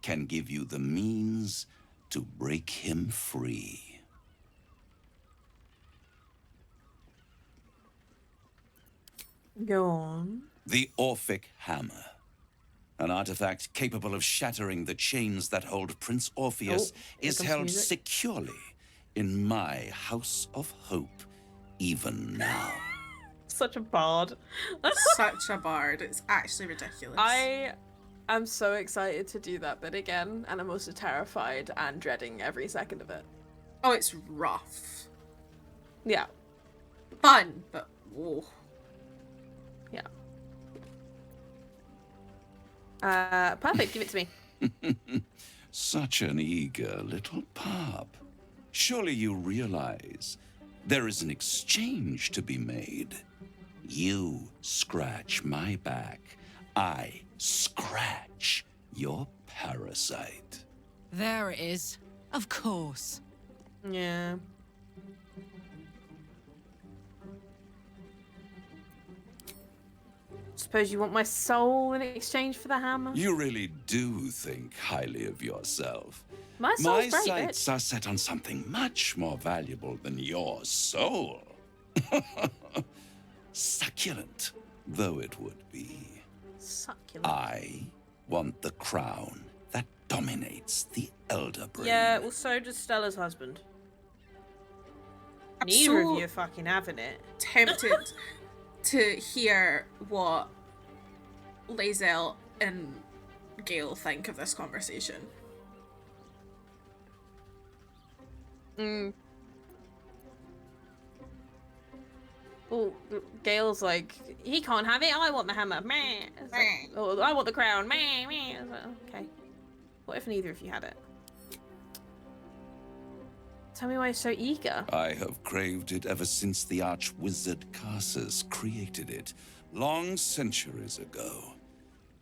can give you the means to break him free. Go on. The Orphic Hammer. An artifact capable of shattering the chains that hold Prince Orpheus is held music. securely in my House of Hope, even now. Such a bard. Such a bard. It's actually ridiculous. I am so excited to do that bit again, and I'm also terrified and dreading every second of it. Oh, it's rough. Yeah. Fun, but whoa. Yeah. Perfect. Give it to me. Such an eager little pup. Surely you realize there is an exchange to be made. You scratch my back, I scratch your parasite. There it is. Of course. Yeah. Suppose you want my soul in exchange for the hammer? You really do think highly of yourself. My soul's My great, sights bitch. are set on something much more valuable than your soul. Succulent, though it would be. Succulent. I want the crown that dominates the Elder Brain. Yeah, well, so does Stella's husband. I'm Neither so of you are fucking having it. tempted to hear what Lae'zel and Gale think of this conversation. Well, Gale's like, he can't have it. I want the hammer. Meh. It's like, oh, I want the crown. Meh, meh. It's like, okay. What if neither of you had it? Tell me why you're so eager. I have craved it ever since the arch-wizard Carsus created it, long centuries ago,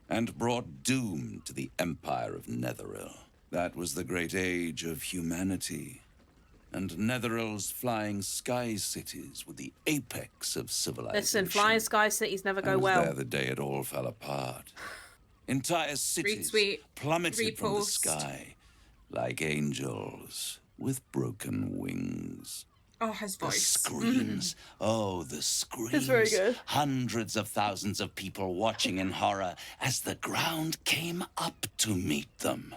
and brought doom to the Empire of Netheril. That was the great age of humanity. And Netherill's flying sky cities were the apex of civilization. Listen, flying sky cities never go I was well. there the day it all fell apart. Entire cities Retweet. plummeted from the Repost. sky like angels with broken wings. Oh, his The voice. screams. Oh, the screams. It's very good. Hundreds of thousands of people watching in horror as the ground came up to meet them.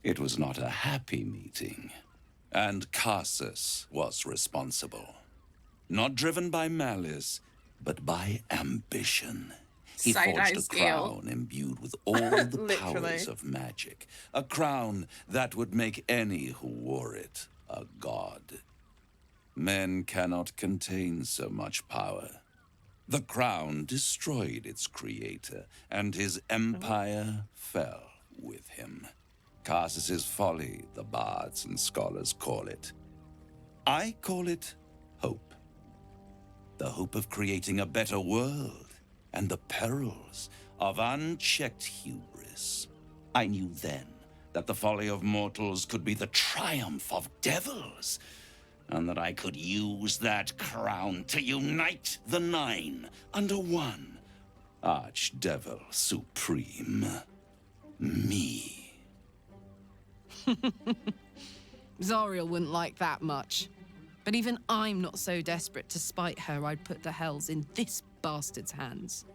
It was not a happy meeting. And Carsus was responsible. Not driven by malice, but by ambition. He forged Side-eye a scale. crown imbued with all the Literally. powers of magic. A crown that would make any who wore it a god. Men cannot contain so much power. The crown destroyed its creator, and his empire fell with him. Carsus's folly, the bards and scholars call it. I call it hope. The hope of creating a better world, and the perils of unchecked hubris. I knew then that the folly of mortals could be the triumph of devils, and that I could use that crown to unite the Nine under one Archdevil Supreme. Me. Zariel wouldn't like that much. But even I'm not so desperate to spite her I'd put the hells in this bastard's hands.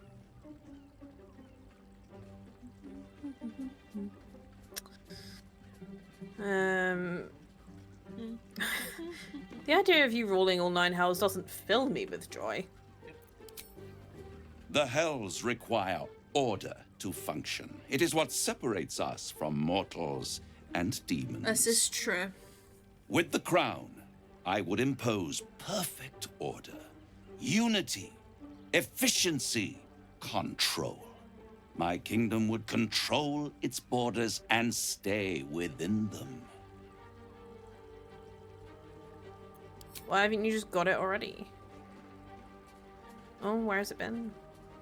The idea of you ruling all 9 hells doesn't fill me with joy. The hells require order to function. It is what separates us from mortals and demons. This is true. With the crown, I would impose perfect order, unity, efficiency, control. My kingdom would control its borders and stay within them. Why haven't you just got it already? Oh, where has it been?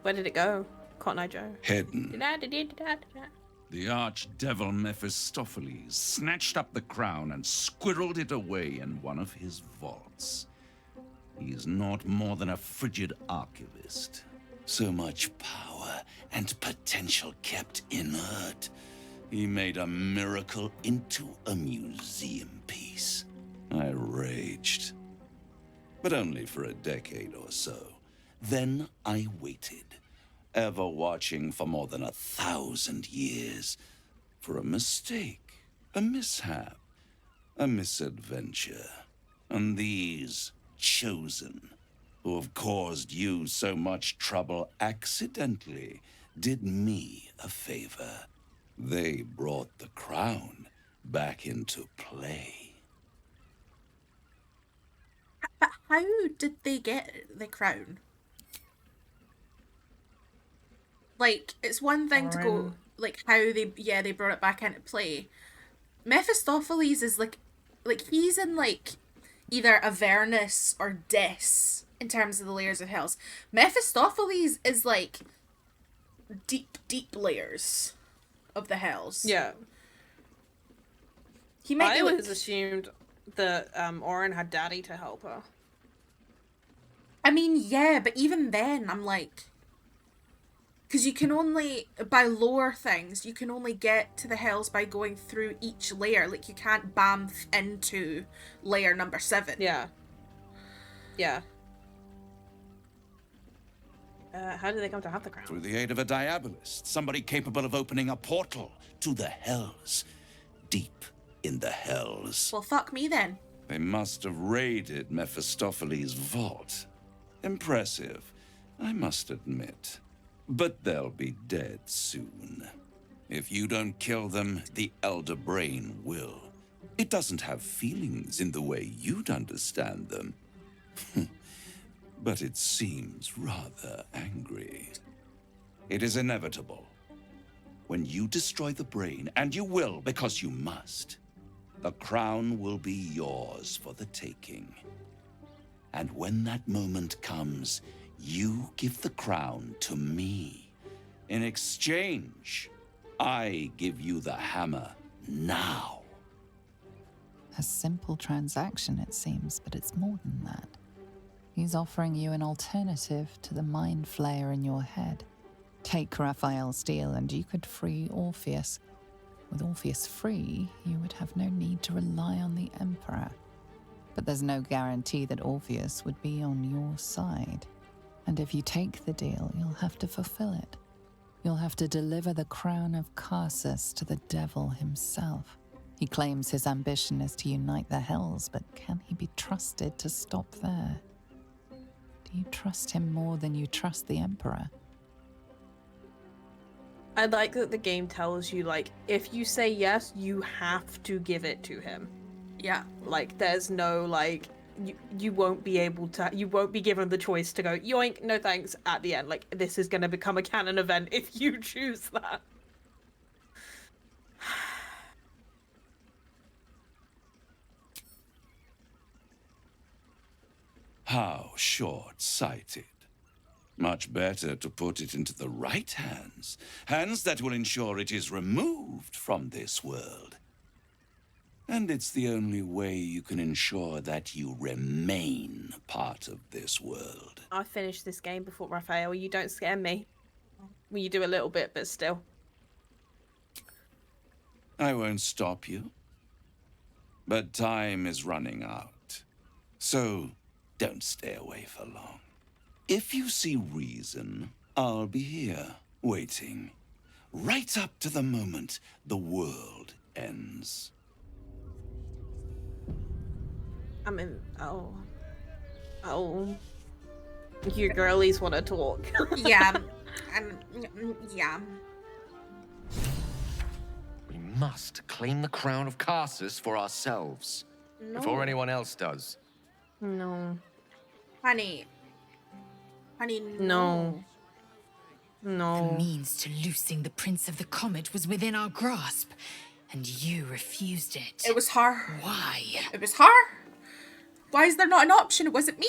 Where did it go? Cotton Eye Joe. Hidden. The archdevil Mephistopheles snatched up the crown and squirreled it away in one of his vaults. He is not more than a frigid archivist. So much power and potential kept inert. He made a miracle into a museum piece. I raged. But only for a decade or so. Then I waited, ever watching for more than 1,000 years, for a mistake, a mishap, a misadventure. And these chosen, who have caused you so much trouble accidentally, did me a favor. They brought the crown back into play. How did they get the crown? Like, it's one thing to go, like, how they brought it back into play. Mephistopheles is like he's in, like, either Avernus or Dis in terms of the layers of hells. Mephistopheles is, like, deep, deep layers of the hells. Yeah. He might I be, always assumed that Orin had Daddy to help her. I mean, yeah, but even then, I'm like... Because you can only, by lore things, you can only get to the hells by going through each layer. Like, you can't bamf into layer number 7. Yeah. Yeah. How did they come to have the crown? Through the aid of a diabolist, somebody capable of opening a portal to the hells. Deep in the hells. Well, fuck me then. They must have raided Mephistopheles' vault. Impressive, I must admit. But they'll be dead soon. If you don't kill them, the Elder Brain will. It doesn't have feelings in the way you'd understand them. But it seems rather angry. It is inevitable. When you destroy the brain, and you will because you must, the crown will be yours for the taking. And when that moment comes, you give the crown to me. In exchange, I give you the hammer now. A simple transaction, it seems, but it's more than that. He's offering you an alternative to the mind flayer in your head. Take Raphael's deal and you could free Orpheus. With Orpheus free, you would have no need to rely on the Emperor. But there's no guarantee that Orpheus would be on your side. And if you take the deal, you'll have to fulfill it. You'll have to deliver the crown of Carsus to the devil himself. He claims his ambition is to unite the Hells, but can he be trusted to stop there? Do you trust him more than you trust the Emperor? I like that the game tells you, like, if you say yes, you have to give it to him. Yeah. Like, there's no, like, you won't be able to, you won't be given the choice to go, yoink, no thanks, at the end. Like, this is going to become a canon event if you choose that. How short-sighted. Much better to put it into the right hands. Hands that will ensure it is removed from this world. And it's the only way you can ensure that you remain part of this world. I finished this game before Raphael. You don't scare me. Well, you do a little bit, but still. I won't stop you. But time is running out. So, don't stay away for long. If you see reason, I'll be here, waiting. Right up to the moment the world ends. I mean, oh. You girlies want to talk. Yeah. Yeah. We must claim the crown of Carsus for ourselves. No. Before anyone else does. No. Honey, no. No. The means to loosing the Prince of the Comet was within our grasp, and you refused it. It was her. Why? It was her. Why is there not an option? It wasn't me.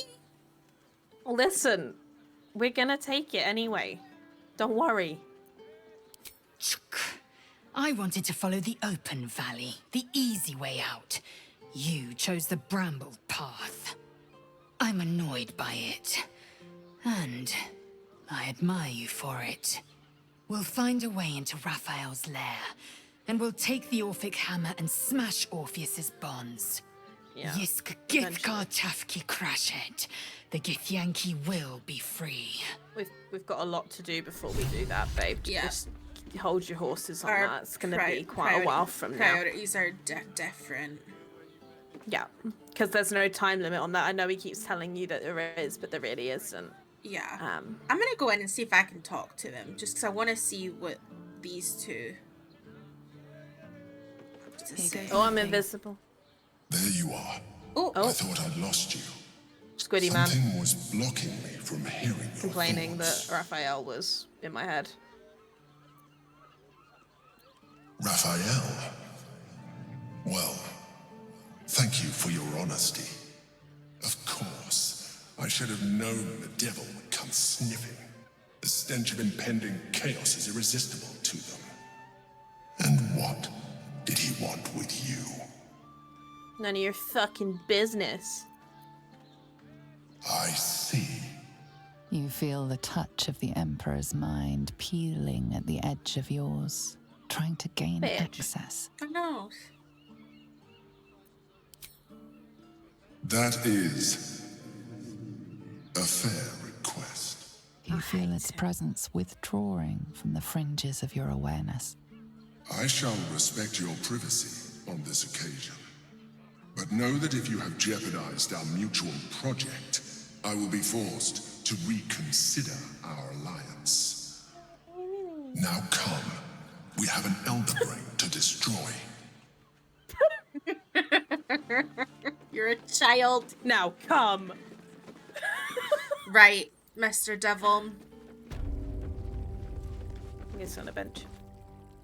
Listen, we're gonna take it anyway. Don't worry. I wanted to follow the open valley, the easy way out. You chose the brambled path. I'm annoyed by it. And I admire you for it. We'll find a way into Raphael's lair, and we'll take the Orphic hammer and smash Orpheus's bonds. Yeah. Yisk Githkar Tafki Crashet. The Githyanki will be free. We've got a lot to do before we do that, babe. Yeah. Just hold your horses on Our that. It's gonna be quite a while from now. Priorities are different. Yeah, because there's no time limit on that. I know he keeps telling you that there is, but there really isn't. Yeah. Um, I'm gonna go in and see if I can talk to them, just because I want to see what these two have to say. Oh, I'm invisible. There you are. Oh. I thought I'd lost you. Squiddy man. Something was blocking me from hearing your Complaining thoughts. that Raphael was in my head. Raphael? Well, thank you for your honesty. Of course, I should have known the devil would come sniffing. The stench of impending chaos is irresistible to them. And what did he want with you? None of your fucking business. I see. You feel the touch of the Emperor's mind peeling at the edge of yours, trying to gain access. I know. That is a fair request. You feel its presence withdrawing from the fringes of your awareness. I shall respect your privacy on this occasion. But know that if you have jeopardized our mutual project, I will be forced to reconsider our alliance. Now come. We have an elder brain to destroy. You're a child. Now come. Right, Mr. Devil. He's on a bench.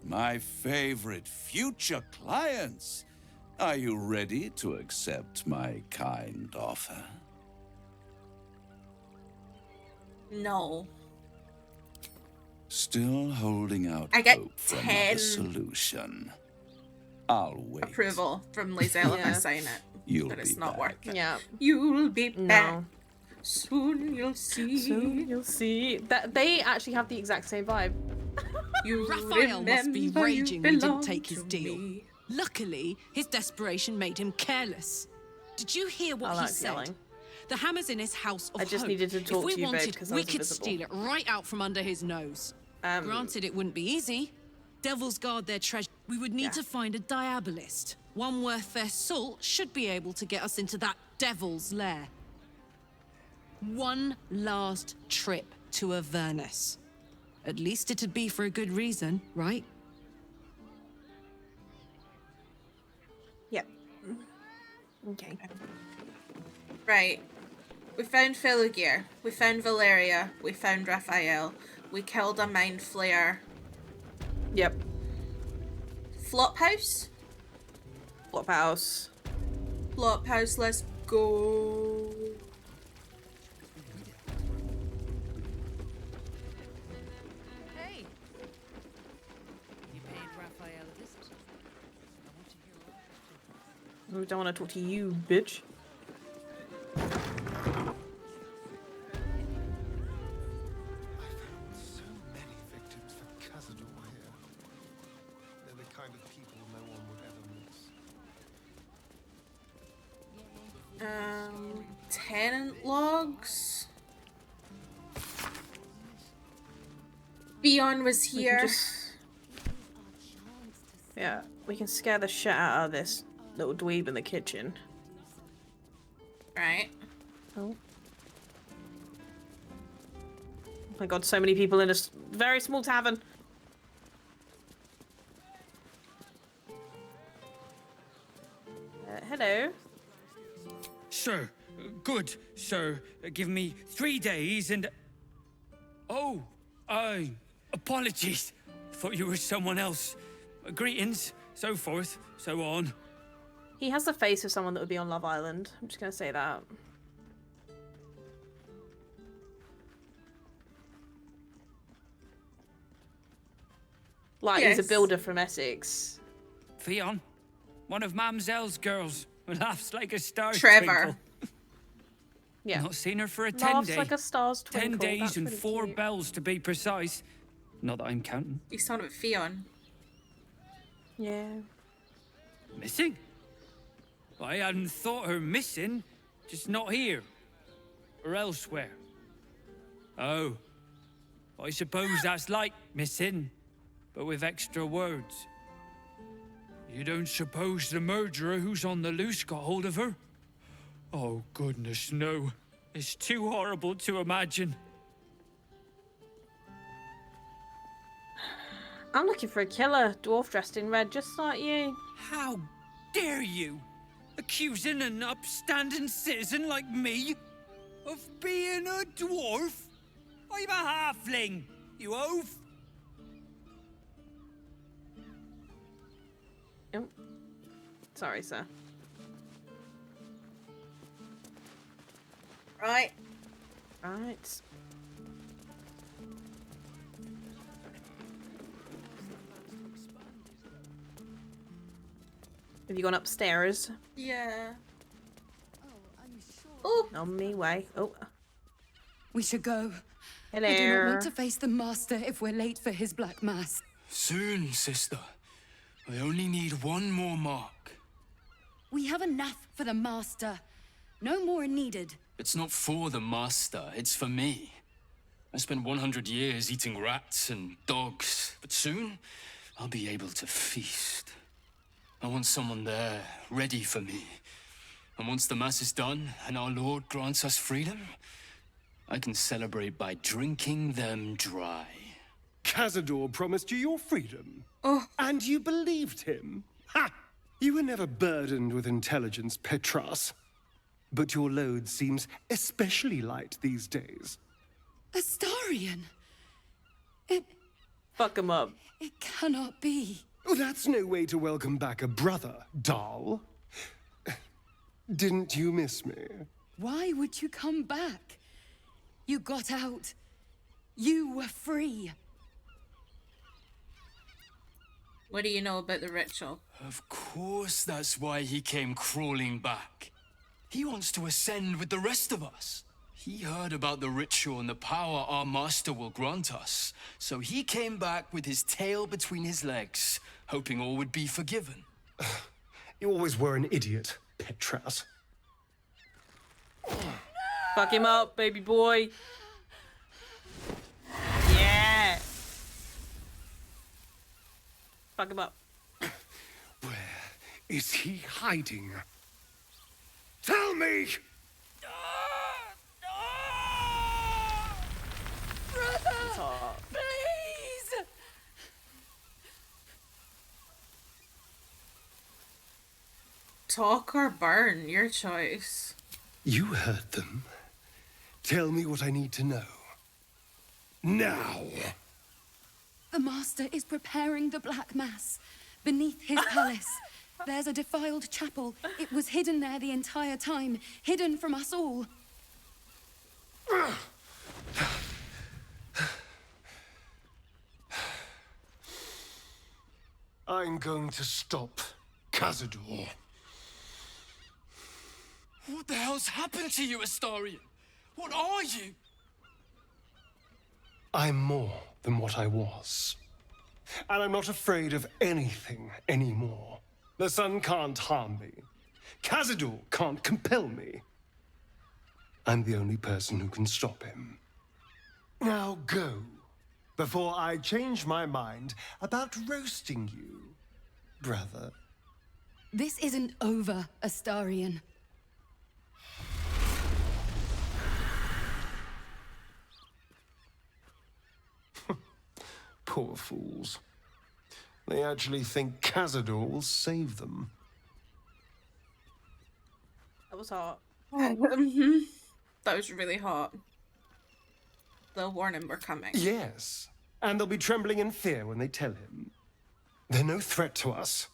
My favorite future clients. Are you ready to accept my kind offer? No. Still holding out I get hope for 10. another solution. I'll wait. approval from Lizelle if I sign it. You'll But it's be not back. worth it. Yeah. You'll be No. back. Soon you'll see. Soon you'll see. That they actually have the exact same vibe. You Raphael must be remember you raging we didn't belong take his to deal. me. Luckily, his desperation made him careless. Did you hear what I he like said? yelling. The hammer's in his house of I just hope. needed to talk if we to you, babe, wanted, because I we was could invisible. steal it right out from under his nose. Granted, it wouldn't be easy. Devils guard their treasure. We would need to find a diabolist. One worth their salt should be able to get us into that devil's lair. One last trip to Avernus. At least it'd be for a good reason, right? Yep. Okay. Right. We found Felagir. We found Valeria. We found Raphael. We killed a mind flayer. Yep. Flophouse? Flophouse. Flophouse, let's go. Hey. You paid Raphael a visit. I want to hear I don't want to talk to you, bitch. Victims for Cazador here. They're the kind of people no one would ever miss. Tenant logs. Bjorn was here. Yeah, we can scare the shit out of this little dweeb in the kitchen. Right. Oh. Oh my god, so many people in a very small tavern. Hello. Sir, good, sir. Give me 3 days and... Oh, apologies. Thought you were someone else. Greetings, so forth, so on. He has the face of someone that would be on Love Island. I'm just gonna say that. Like, he's a builder from Essex. Fionn, one of Mamselle's girls, who laughs like a star Trevor. twinkle. Yeah. Not seen her for a Laughs 10 day. like a star's 10 twinkle. days That's and really 4 cute. bells to be precise. Not that I'm counting. He's talking about Fionn. Yeah. Missing? I hadn't thought her missing, just not here. Or elsewhere. Oh. I suppose that's like missing, but with extra words. You don't suppose the murderer who's on the loose got hold of her? Oh, goodness, no. It's too horrible to imagine. I'm looking for a killer, dwarf dressed in red, just like you. How dare you? Accusing an upstanding citizen like me of being a dwarf? I'm a halfling, you oaf. Oh. Sorry, sir. Right. Right. Have you gone upstairs? Yeah. Oh, on me way. Oh. We should go. Hello. I do not want to face the master if we're late for his black mass. Soon, sister. I only need one more mark. We have enough for the master. No more are needed. It's not for the master, it's for me. I spent 100 years eating rats and dogs, but soon I'll be able to feast. I want someone there, ready for me. And once the mass is done and our Lord grants us freedom, I can celebrate by drinking them dry. Cazador promised you your freedom. And you believed him? Ha! You were never burdened with intelligence, Petras. But your load seems especially light these days. Astarion! Fuck him up. It cannot be. Oh, that's no way to welcome back a brother, doll. Didn't you miss me? Why would you come back? You got out. You were free. What do you know about the ritual? Of course that's why he came crawling back. He wants to ascend with the rest of us. He heard about the ritual and the power our master will grant us. So he came back with his tail between his legs, hoping all would be forgiven. You always were an idiot, Petras. Fuck him up, baby boy. Yeah. Fuck him up. Where is he hiding? Tell me! Brother! Please! Talk or burn, your choice. You heard them. Tell me what I need to know. Now! The Master is preparing the Black Mass beneath his palace. There's a defiled chapel. It was hidden there the entire time, hidden from us all. I'm going to stop Cazador. What the hell's happened to you, Astarion? What are you? I'm more than what I was. And I'm not afraid of anything anymore. The sun can't harm me. Cazador can't compel me. I'm the only person who can stop him. Now go, before I change my mind about roasting you, brother. This isn't over, Astarion. Poor fools. They actually think Cazador will save them. That was hot. That was really hot. They'll warn him we're coming. Yes, and they'll be trembling in fear when they tell him. They're no threat to us.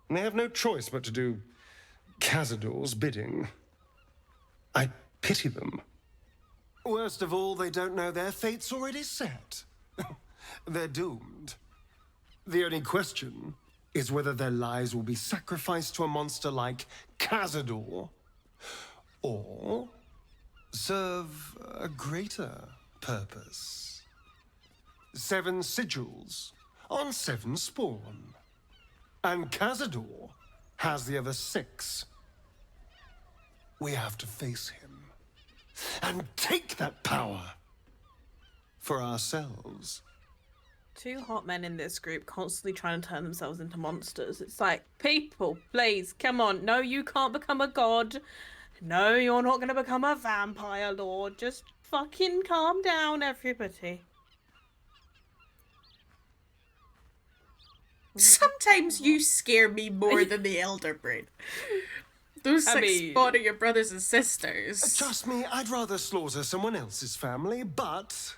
And they have no choice but to do Cazador's bidding. I pity them. Worst of all, they don't know their fate's already set. They're doomed. The only question is whether their lives will be sacrificed to a monster like Cazador, or serve a greater purpose. 7 sigils on 7 spawn. And Cazador has the other 6. We have to face him and take that power for ourselves. 2 hot men in this group constantly trying to turn themselves into monsters. It's like, people, please, come on. No, you can't become a god. No, you're not going to become a vampire lord. Just fucking calm down, everybody. Sometimes you scare me more than the Elder Brain. Those 6 spawn are your brothers and sisters. Trust me, I'd rather slaughter someone else's family, but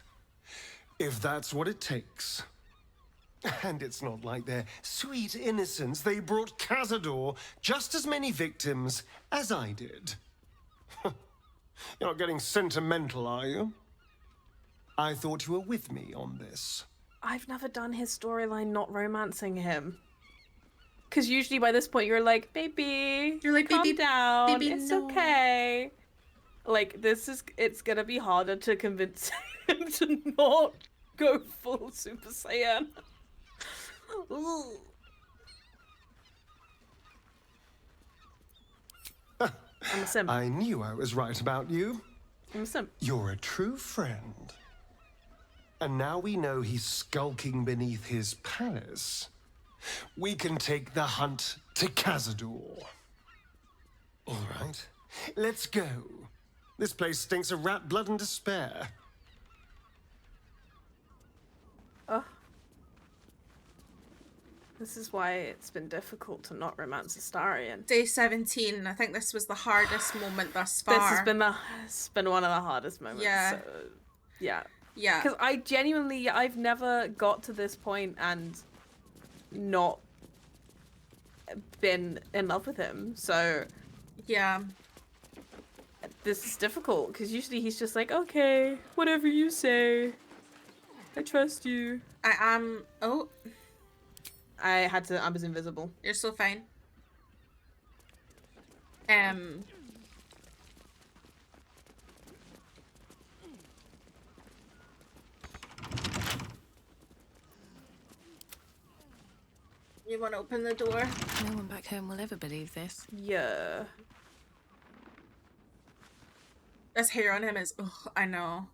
if that's what it takes. And it's not like their sweet innocence. They brought Cazador just as many victims as I did. You're not getting sentimental, are you? I thought you were with me on this. I've never done his storyline not romancing him. Because usually by this point you're like, baby, you're like, calm baby, down, baby, it's no. okay. Like, it's gonna be harder to convince him to not go full Super Saiyan. I'm a simp. I knew I was right about you. I'm a simp. You're a true friend. And now we know he's skulking beneath his palace. We can take the hunt to Cazador. All right, let's go. This place stinks of rat blood and despair. Oh. This is why it's been difficult to not romance Astarion. Day 17. I think this was the hardest moment thus far. It's been one of the hardest moments. Yeah. So, yeah. Yeah. Because I've never got to this point and not been in love with him. So yeah, this is difficult because usually he's just like, okay, whatever you say, I trust you. I am. Oh, I was invisible. You're so fine. You want to open the door? No one back home will ever believe this. Yeah. This hair on him is, ugh, I know.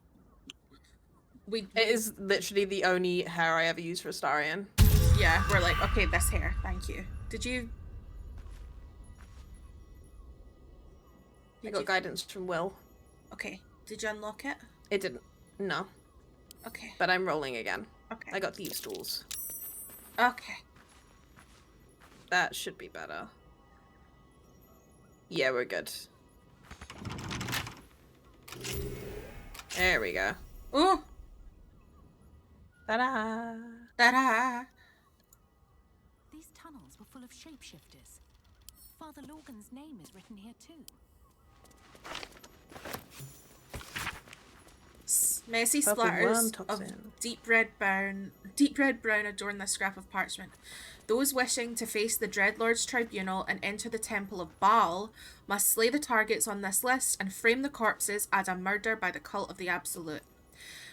It is literally the only hair I ever use for Astarion. Yeah, we're like, okay, this hair, thank you. Did you? You got guidance from Will. Okay, did you unlock it? It didn't. No. Okay. But I'm rolling again. Okay. I got thieves' tools. Okay. That should be better. Yeah, we're good. There we go. Ooh! Ta-da! Ta-da! These tunnels were full of shapeshifters. Father Lorgan's name is written here too. Messy splatters of deep red brown adorn the scrap of parchment. Those wishing to face the Dreadlord's tribunal and enter the temple of Baal must slay the targets on this list and frame the corpses as a murder by the cult of the Absolute.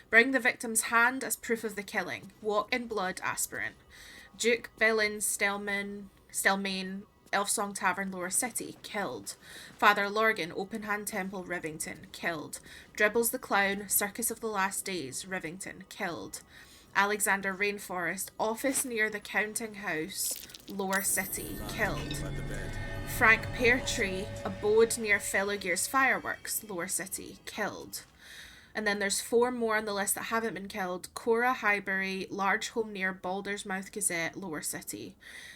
Bring the victim's hand as proof of the killing. Walk in blood, aspirant. Duke Belin Stelmain, Elfsong Tavern, Lower City, killed. Father Lorgan, Open Hand Temple, Rivington, killed. Dribbles the Clown, Circus of the Last Days, Rivington, killed. Alexander Rainforest, Office near the Counting House, Lower City, killed. Frank Peartree, Abode near Fellowgear's Fireworks, Lower City, killed. And then there's 4 more on the list that haven't been killed. Cora Highbury, Large Home near Baldur's Mouth Gazette, Lower City.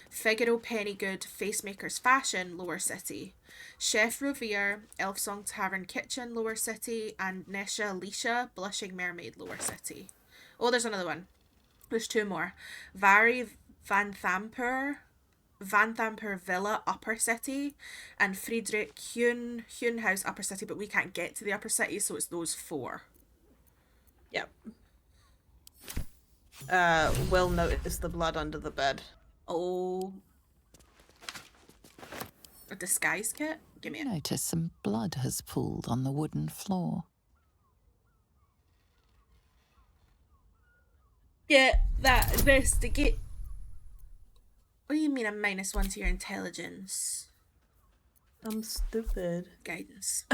Figaro Pennygood, Facemaker's Fashion, Lower City. Chef Revere, Elfsong Tavern Kitchen, Lower City. And Nesha Alicia, Blushing Mermaid, Lower City. Oh, there's another one. There's 2 more. Vari Van Thamper Villa, Upper City, and Friedrich Hune House, Upper City, but we can't get to the Upper City, so it's those 4. Yep. Will notice the blood under the bed. Oh. A disguise kit? Give me it. Notice some blood has pooled on the wooden floor. Get that investigate. What do you mean I'm -1 to your intelligence? I'm stupid. Guidance.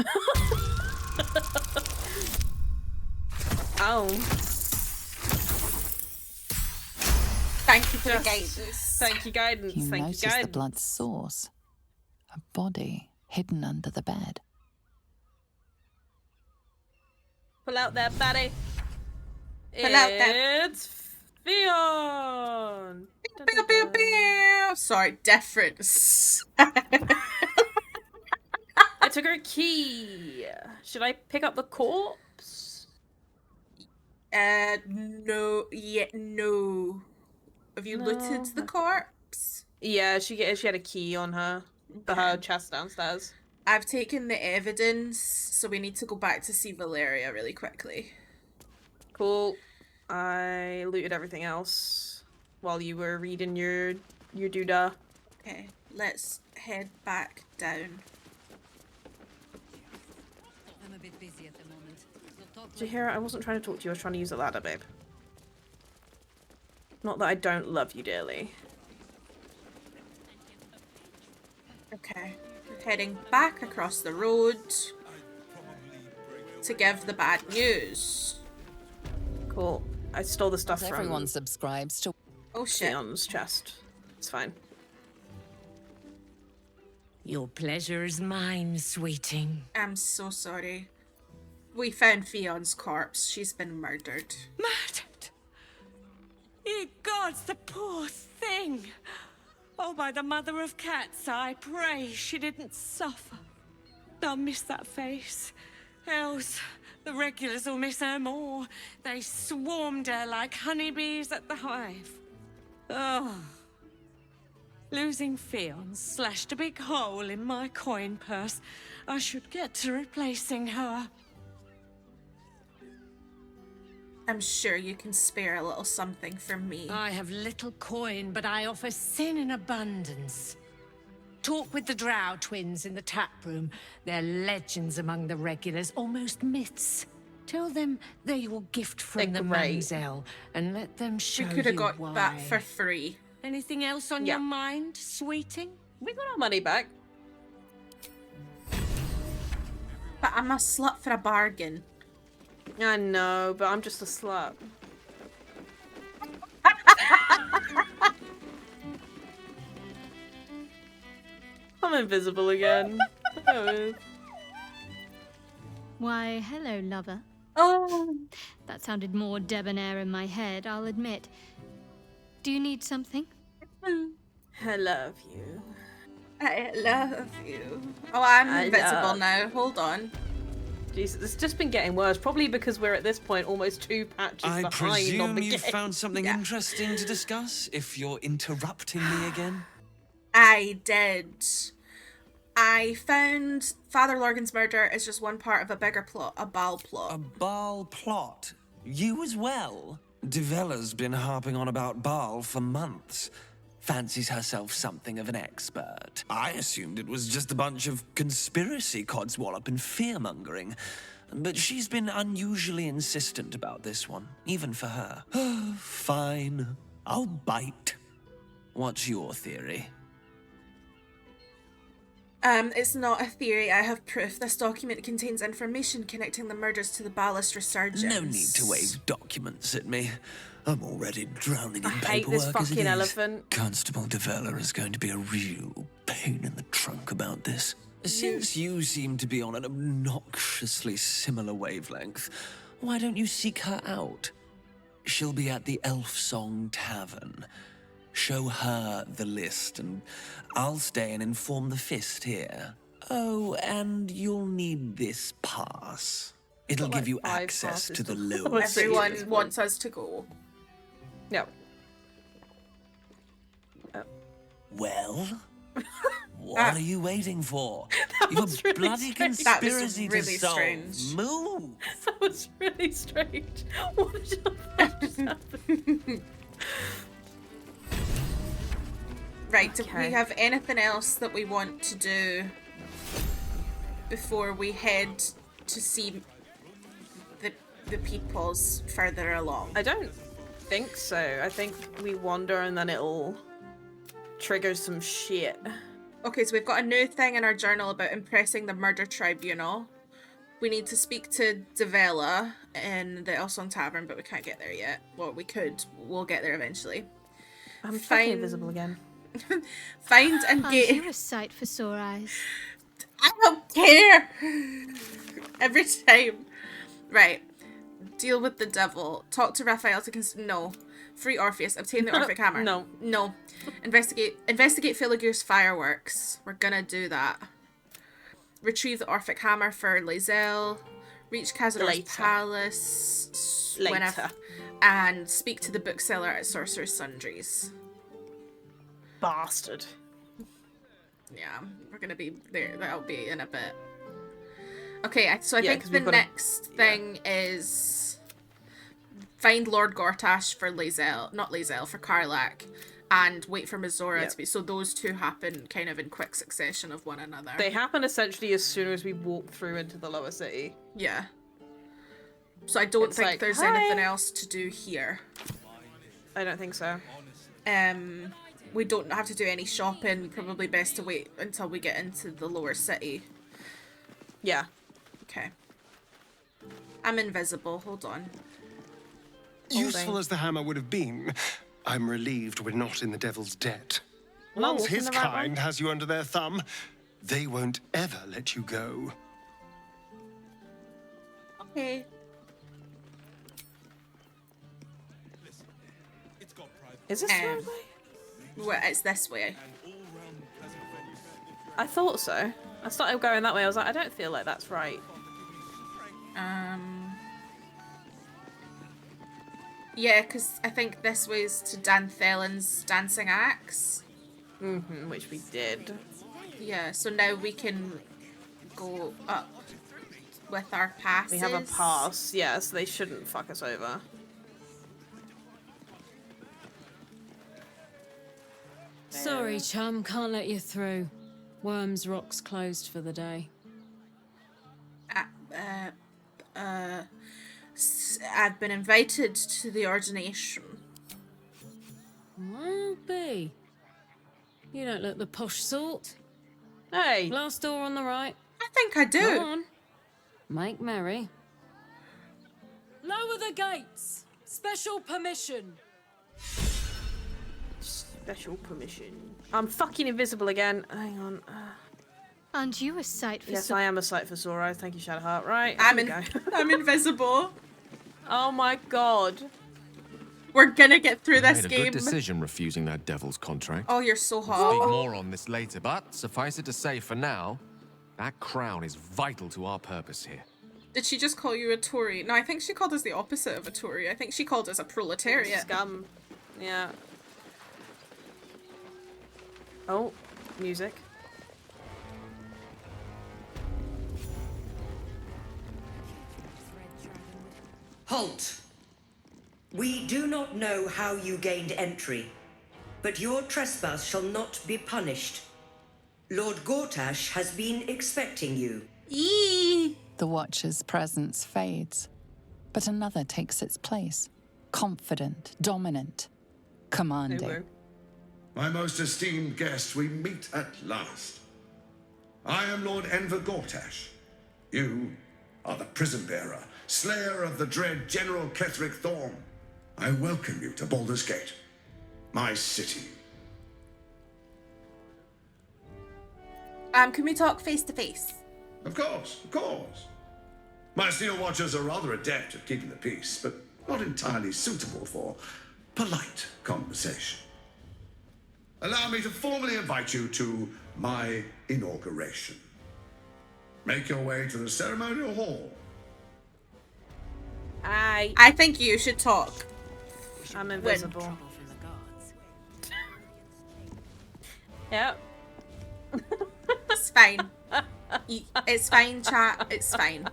Ow. Thank you for the guidance. Thank you, guidance. You Thank notice you, guidance. the blood's source. A body hidden under the bed. Pull out that body. Pull out that. It's Fion. Pew, pew, pew. Sorry, difference. I took her key. Should I pick up the corpse? No. Yeah, no. Have you looted the corpse? Yeah, she had a key on her. For her chest downstairs. I've taken the evidence, so we need to go back to see Valeria really quickly. Cool. I looted everything else while you were reading your doodah. Okay, let's head back down. I'm a bit busy at the moment. Did you hear it? I wasn't trying to talk to you, I was trying to use the ladder, babe. Not that I don't love you dearly. Okay, we're heading back across the road to give the bad news. Cool. I stole the stuff from Everyone subscribes to... Oh shit. Fion's chest. It's fine. Your pleasure is mine, sweeting. I'm so sorry. We found Fion's corpse. She's been murdered. Murdered? Ye gods, the poor thing! Oh, by the mother of cats, I pray she didn't suffer. I'll miss that face. Else, the regulars will miss her more. They swarmed her like honeybees at the hive. Oh. Losing Fion slashed a big hole in my coin purse. I should get to replacing her. I'm sure you can spare a little something from me. I have little coin, but I offer sin in abundance. Talk with the Drow twins in the tap room. They're legends among the regulars, almost myths. Tell them they're your gift from the Manzel, and let them show you why. We could have got that for free. Anything else on your mind, sweeting? We got our money back. But I'm a slut for a bargain. I know, but I'm just a slut. I'm invisible again. Why, hello, lover. Oh. That sounded more debonair in my head, I'll admit. Do you need something? I love you. I love you. Oh, I'm invisible now. Hold on. Jesus, it's just been getting worse. Probably because we're at this point almost 2 patches behind on the presume game. you found something interesting to discuss, if you're interrupting me again? I did. I found Father Lorgan's murder is just one part of a bigger plot, a Baal plot. A Baal plot? You as well? Devella's been harping on about Baal for months. Fancies herself something of an expert. I assumed it was just a bunch of conspiracy codswallop and fear-mongering. But she's been unusually insistent about this one, even for her. Fine. I'll bite. What's your theory? It's not a theory. I have proof. This document contains information connecting the murders to the Baalist resurgence. No need to wave documents at me. I'm already drowning in paperwork. I hate this fucking elephant. Constable Devella is going to be a real pain in the trunk about this. Since you seem to be on an obnoxiously similar wavelength, why don't you seek her out? She'll be at the Elf Song Tavern. Show her the list, and I'll stay and inform the Fist here. Oh, and you'll need this pass. It'll give you access to the lower Everyone wants us to go. No. Well, what are you waiting for? You've a bloody conspiracy to solve. Strange. Move! That was really strange. What the fuck just happened? Right, do we have anything else that we want to do before we head to see the peoples further along? I don't think so. I think we wander and then it'll trigger some shit. Okay, so we've got a new thing in our journal about impressing the murder tribunal. We need to speak to Devella in the Elsong Tavern, but we can't get there yet. Well, we could. We'll get there eventually. I'm fucking invisible again. Find and get. You're a sight for sore eyes. I don't care. Every time. Right. Deal with the devil. Talk to Raphael to no. Free Orpheus. Obtain the Orphic Hammer. No. No. Investigate Filigre's fireworks. We're gonna do that. Retrieve the Orphic Hammer for Lae'zel. Reach Cazador's palace. Later. And speak to the bookseller at Sorcerer's Sundries. Bastard. Yeah, we're gonna be there. That'll be in a bit. Okay, so I think the next thing is find Lord Gortash for Lae'zel, not Lae'zel, for Karlach, and wait for Mizora to be. So those two happen kind of in quick succession of one another. They happen essentially as soon as we walk through into the lower city. Yeah. So I don't think there's anything else to do here. I don't think so. We don't have to do any shopping. Probably best to wait until we get into the lower city. Yeah. Okay. I'm invisible. Hold on. Useful as the hammer would have been, I'm relieved we're not in the devil's debt. Well, Once his kind has you under their thumb, they won't ever let you go. Okay. Is this the right way? Well, it's this way. I thought so. I started going that way. I was like, I don't feel like that's right. Yeah, because I think this was to Dan Thelen's dancing axe. Which we did. Yeah, so now we can go up with our passes. We have a pass, yeah, so they shouldn't fuck us over. Sorry, chum, can't let you through. Worms Rock's closed for the day. I've been invited to the ordination. Well, be. You don't look the posh sort. Hey. Last door on the right. I think I do. Come on. Make merry. Lower the gates. Special permission. Special permission. I'm fucking invisible again. Hang on. Aren't you a sight for Yes, I am a sight for sore eyes. Thank you, Shadowheart. Right, I'm I'm invisible. Oh my god. We're gonna get through this Made a game. good decision refusing that devil's contract. Oh, you're so Speak hot. more on this later, but suffice it to say, for now, that crown is vital to our purpose here. Did she just call you a Tory? No, I think she called us the opposite of a Tory. I think she called us a proletariat. Scum. Yeah. Oh, music. Halt! We do not know how you gained entry, but your trespass shall not be punished. Lord Gortash has been expecting you. The Watcher's presence fades, but another takes its place. Confident, dominant, commanding. My most esteemed guest, we meet at last. I am Lord Enver Gortash. You are the prison bearer, slayer of the dread General Ketheric Thorm. I welcome you to Baldur's Gate, my city. Can we talk face to face? Of course, of course. My Steel Watchers are rather adept at keeping the peace, but not entirely suitable for polite conversation. Allow me to formally invite you to my inauguration. Make your way to the ceremonial hall. I think you should talk. I'm invisible. Yep. It's fine. It's fine, chat. It's fine.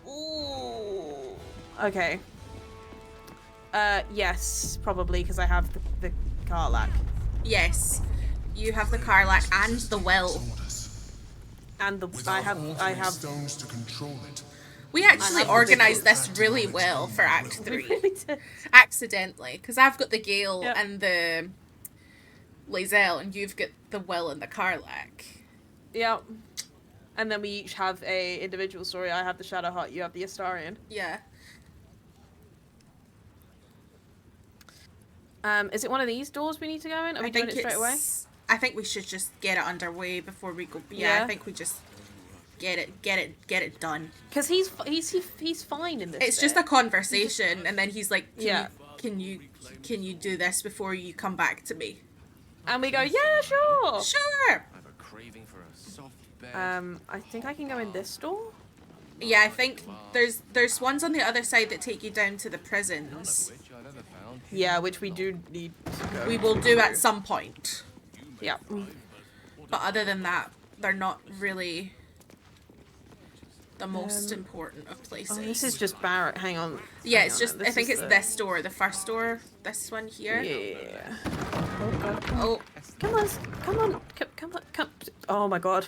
Ooh. Okay. Yes, probably, because I have the Karlach. Yes. You have the Karlach and the will. And the I have stones to control it. We actually organised this really well for Act 3. Accidentally. Because I've got the Gale and the Lae'zel, and you've got the Will and the Karlach. Yep. And then we each have a individual story. I have the Shadowheart, you have the Astarion. Yeah. Is it one of these doors we need to go in? Are we doing it straight away? I think we should just get it underway before we go. Yeah, I think we just get it done. Because he's fine in this. It's just a conversation, and then he's like, can you do this before you come back to me? And we go, yeah, sure. Sure. I have a craving for a soft bed. I think I can go in this door. Yeah, I think there's ones on the other side that take you down to the prisons. Yeah, which we do need to go. We will do at some point. Yeah. But other than that, they're not really the most important of places. Oh, this is just Barrett. Hang on. Yeah, it's just. I think it's this door, the first door. This one here. Yeah. Oh. Come on. Oh my god.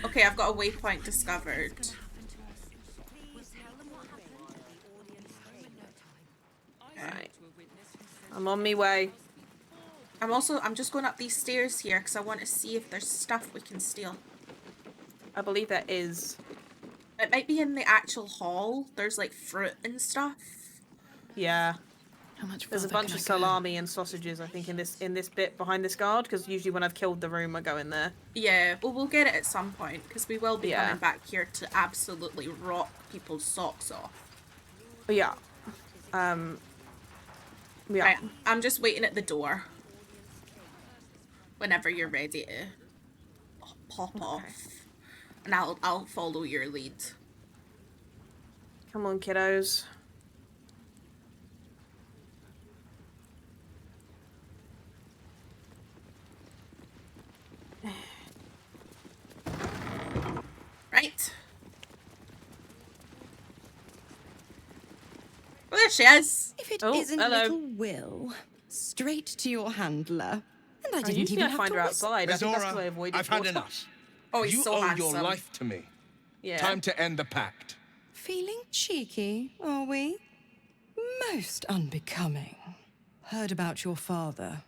Okay, I've got a waypoint discovered. Right. I'm on my way. I'm just going up these stairs here because I want to see if there's stuff we can steal. I believe there is. It might be in the actual hall. There's like fruit and stuff. Yeah. How much There's a bunch of salami and sausages, I think, in this bit behind this guard, because usually when I've killed the room, I go in there. Yeah, well, we'll get it at some point, because we will be coming back here to absolutely rock people's socks off. Yeah. Yeah. Right, I'm just waiting at the door. Whenever you're ready to pop off. And I'll follow your lead. Come on, kiddos. Right. Woo! there she is. If it Oh, not hello. little Will, straight to your handler. And I didn't usually even I have find to her whistle. outside. I think that's because I avoided I've had water. enough. Oh, he's you so owe handsome. your life to me. Yeah. Time to end the pact. Feeling cheeky, are we? Most unbecoming. Heard about your father.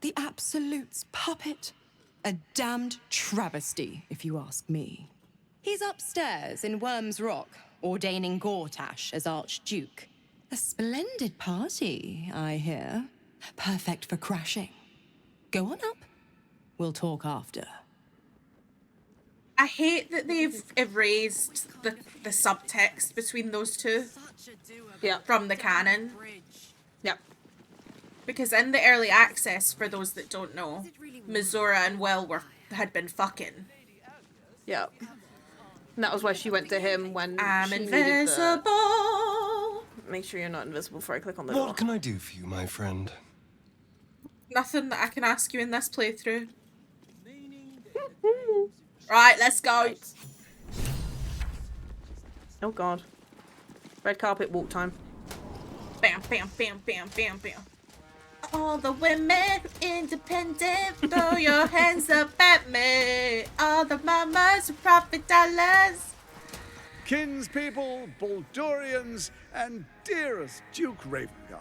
The Absolute's puppet. A damned travesty, if you ask me. He's upstairs in Worm's Rock, ordaining Gortash as Archduke. A splendid party, I hear. Perfect for crashing. Go on up. We'll talk after. I hate that they've erased the subtext between those two. Yeah. From the canon. Yep. Because in the early access, for those that don't know, Mizora and Will had been fucking. Yep. And that was why she went to him when I'm she invisible. Make sure you're not invisible before I click on the door. What can I do for you, my friend? Nothing that I can ask you in this playthrough. Right, let's go. Oh god. Red carpet walk time. Bam, bam, bam, bam, bam, bam. All the women independent, throw your hands up at me. All the mamas who profit dollars. Kinspeople, Baldurians, and dearest Duke Ravengard,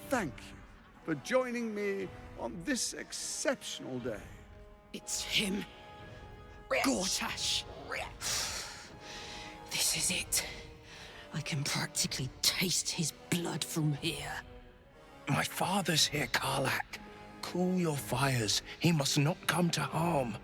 thank you for joining me on this exceptional day. It's him. Gortash. This is it. I can practically taste his blood from here. My father's here, Karlach. Cool your fires. He must not come to harm.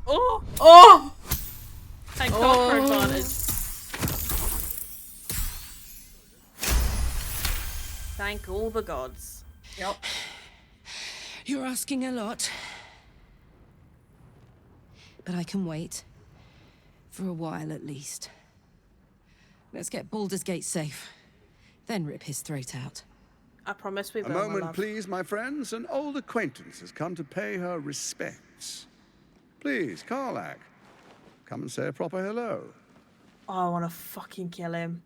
Oh! Oh! Thank God for advantage. Thank all the gods. Yep. You're asking a lot. But I can wait. For a while, at least. Let's get Baldur's Gate safe. Then rip his throat out. I promise we will, A my moment, love. please, my friends. An old acquaintance has come to pay her respects. Please, Karlach, come and say a proper hello. Oh, I want to fucking kill him.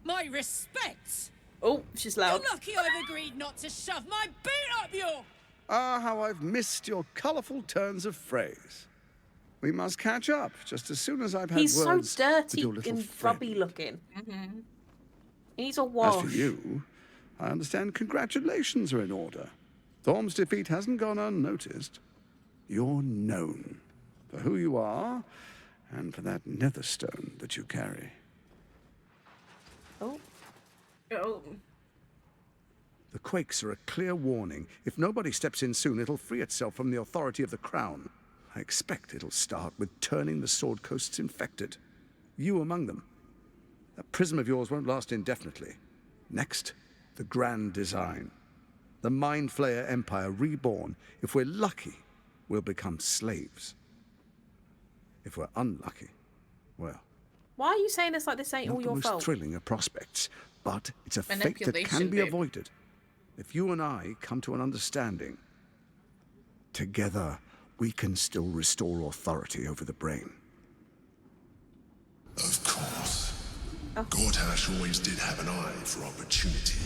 My respects. Oh, she's loud. You're lucky I've agreed not to shove my boot up your... Ah, how I've missed your colourful turns of phrase. We must catch up just as soon as I've had He's so words dirty with your little and friend. grubby looking. He needs a As wash. for you, I understand congratulations are in order. Thorm's defeat hasn't gone unnoticed. You're known for who you are and for that netherstone that you carry. Oh. Oh. The quakes are a clear warning. If nobody steps in soon, it'll free itself from the authority of the crown. I expect it'll start with turning the Sword Coasts infected. You among them. That prism of yours won't last indefinitely. Next, the grand design. The Mind Flayer Empire reborn. If we're lucky, we'll become slaves. If we're unlucky, well, Why are you saying this like this ain't all not the your most fault? thrilling of prospects, but it's a fate that can Manipulation, be babe. avoided. If you and I come to an understanding, together we can still restore authority over the brain. Of course. Gortash always did have an eye for opportunity.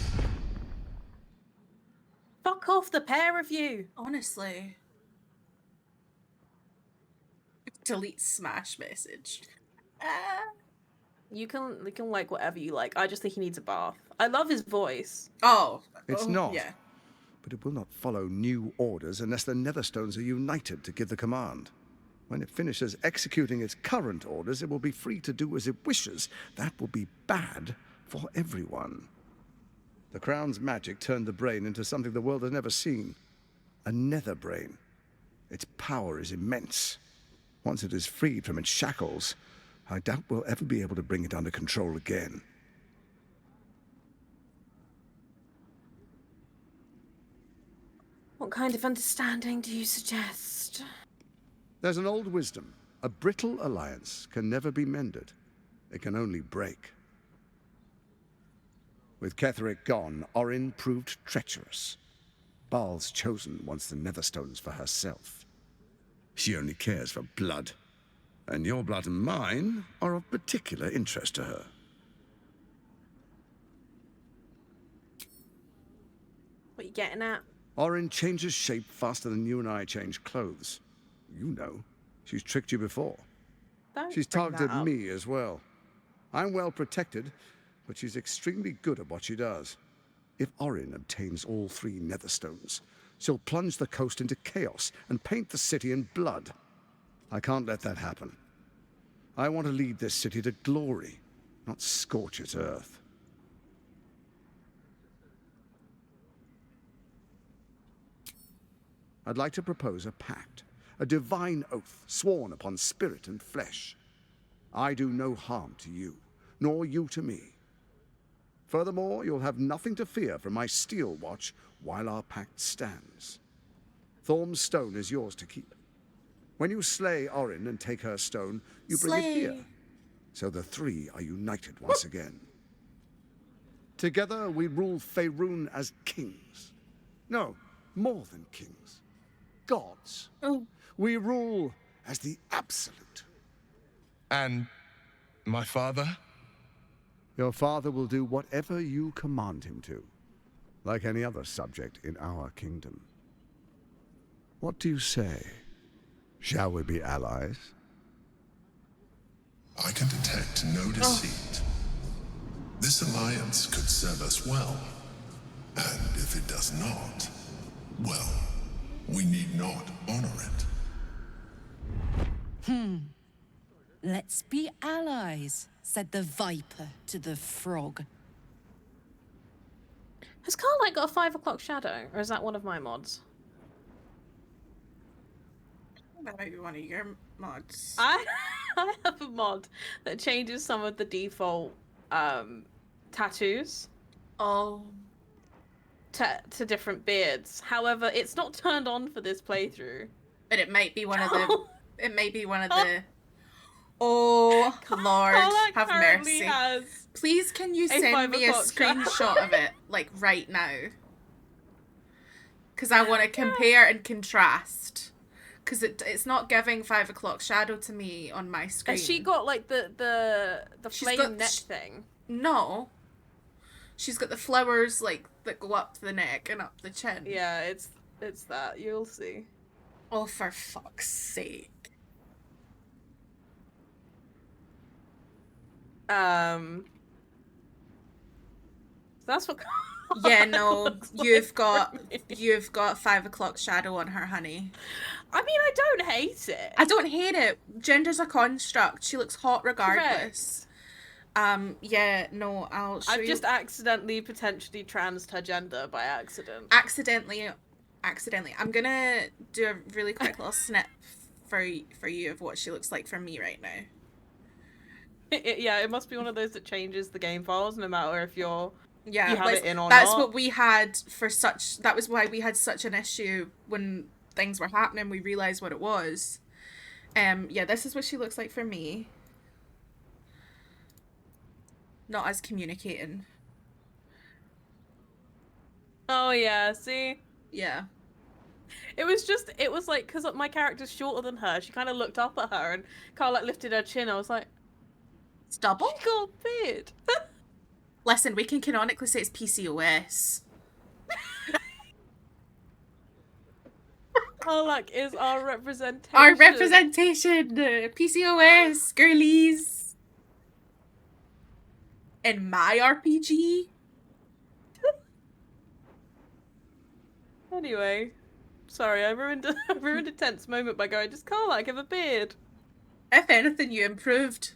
Fuck off, the pair of you. Honestly. Delete smash message. You can like whatever you like. I just think he needs a bath. I love his voice. Oh. It's oh, not. Yeah. But it will not follow new orders unless the Netherstones are united to give the command. When it finishes executing its current orders, it will be free to do as it wishes. That will be bad for everyone. The Crown's magic turned the brain into something the world has never seen. A nether brain. Its power is immense. Once it is freed from its shackles, I doubt we'll ever be able to bring it under control again. What kind of understanding do you suggest? There's an old wisdom. A brittle alliance can never be mended. It can only break. With Ketheric gone, Orin proved treacherous. Baal's chosen wants the Netherstones for herself. She only cares for blood. And your blood and mine are of particular interest to her. What are you getting at? Orin changes shape faster than you and I change clothes. You know. She's tricked you before. She's targeted me as well. I'm well protected, but she's extremely good at what she does. If Orin obtains all 3 Netherstones, she'll plunge the coast into chaos and paint the city in blood. I can't let that happen. I want to lead this city to glory, not scorch its earth. I'd like to propose a pact, a divine oath sworn upon spirit and flesh. I do no harm to you, nor you to me. Furthermore, you'll have nothing to fear from my steel watch while our pact stands. Thorm's stone is yours to keep. When you slay Orin and take her stone, you bring it here. So the 3 are united once again. Together we rule Faerun as kings. No, more than kings. Gods. We rule as the absolute. And my father? Your father will do whatever you command him to, like any other subject in our kingdom. What do you say? Shall we be allies? I can detect no deceit. This alliance could serve us well. And if it does not, well, we need not honor it. Let's be allies, said the viper to the frog. Has Carlite got a 5 o'clock shadow, or is that one of my mods? That might be one of your mods. I have a mod that changes some of the default tattoos. To different beards. However, it's not turned on for this playthrough. But it might be one of the. It may be one of the. Oh Lord, have mercy! Please, can you send me a screenshot of it, like right now? Because I want to compare and contrast. Because it's not giving 5 o'clock shadow to me on my screen. Has she got like the flame neck thing? No. She's got the flowers like that go up the neck and up the chin. Yeah, it's that. You'll see. Oh, for fuck's sake. That's what. Yeah, no, you've got 5 o'clock shadow on her, honey. I mean, I don't hate it. I don't hate it. Gender's a construct. She looks hot regardless. Correct. Yeah, no, I've just accidentally potentially transed her gender by accident. Accidentally. I'm gonna do a really quick little snip for you of what she looks like for me right now. Yeah, it must be one of those that changes the game files no matter if you Yeah, have it in or that's not. what we had that was why we had such an issue when things were happening. We realized what it was. Yeah, this is what she looks like for me. Not as communicating. Oh yeah, see? Yeah. It was like, because my character's shorter than her, she kind of looked up at her and kind of like lifted her chin. I was like, it's double? She got a beard. Listen, we can canonically say it's PCOS. Karlach is our representation. Our representation! PCOS, girlies. In my RPG? Anyway, sorry, I ruined a tense moment by going, just Karlach have a beard. If anything, you improved.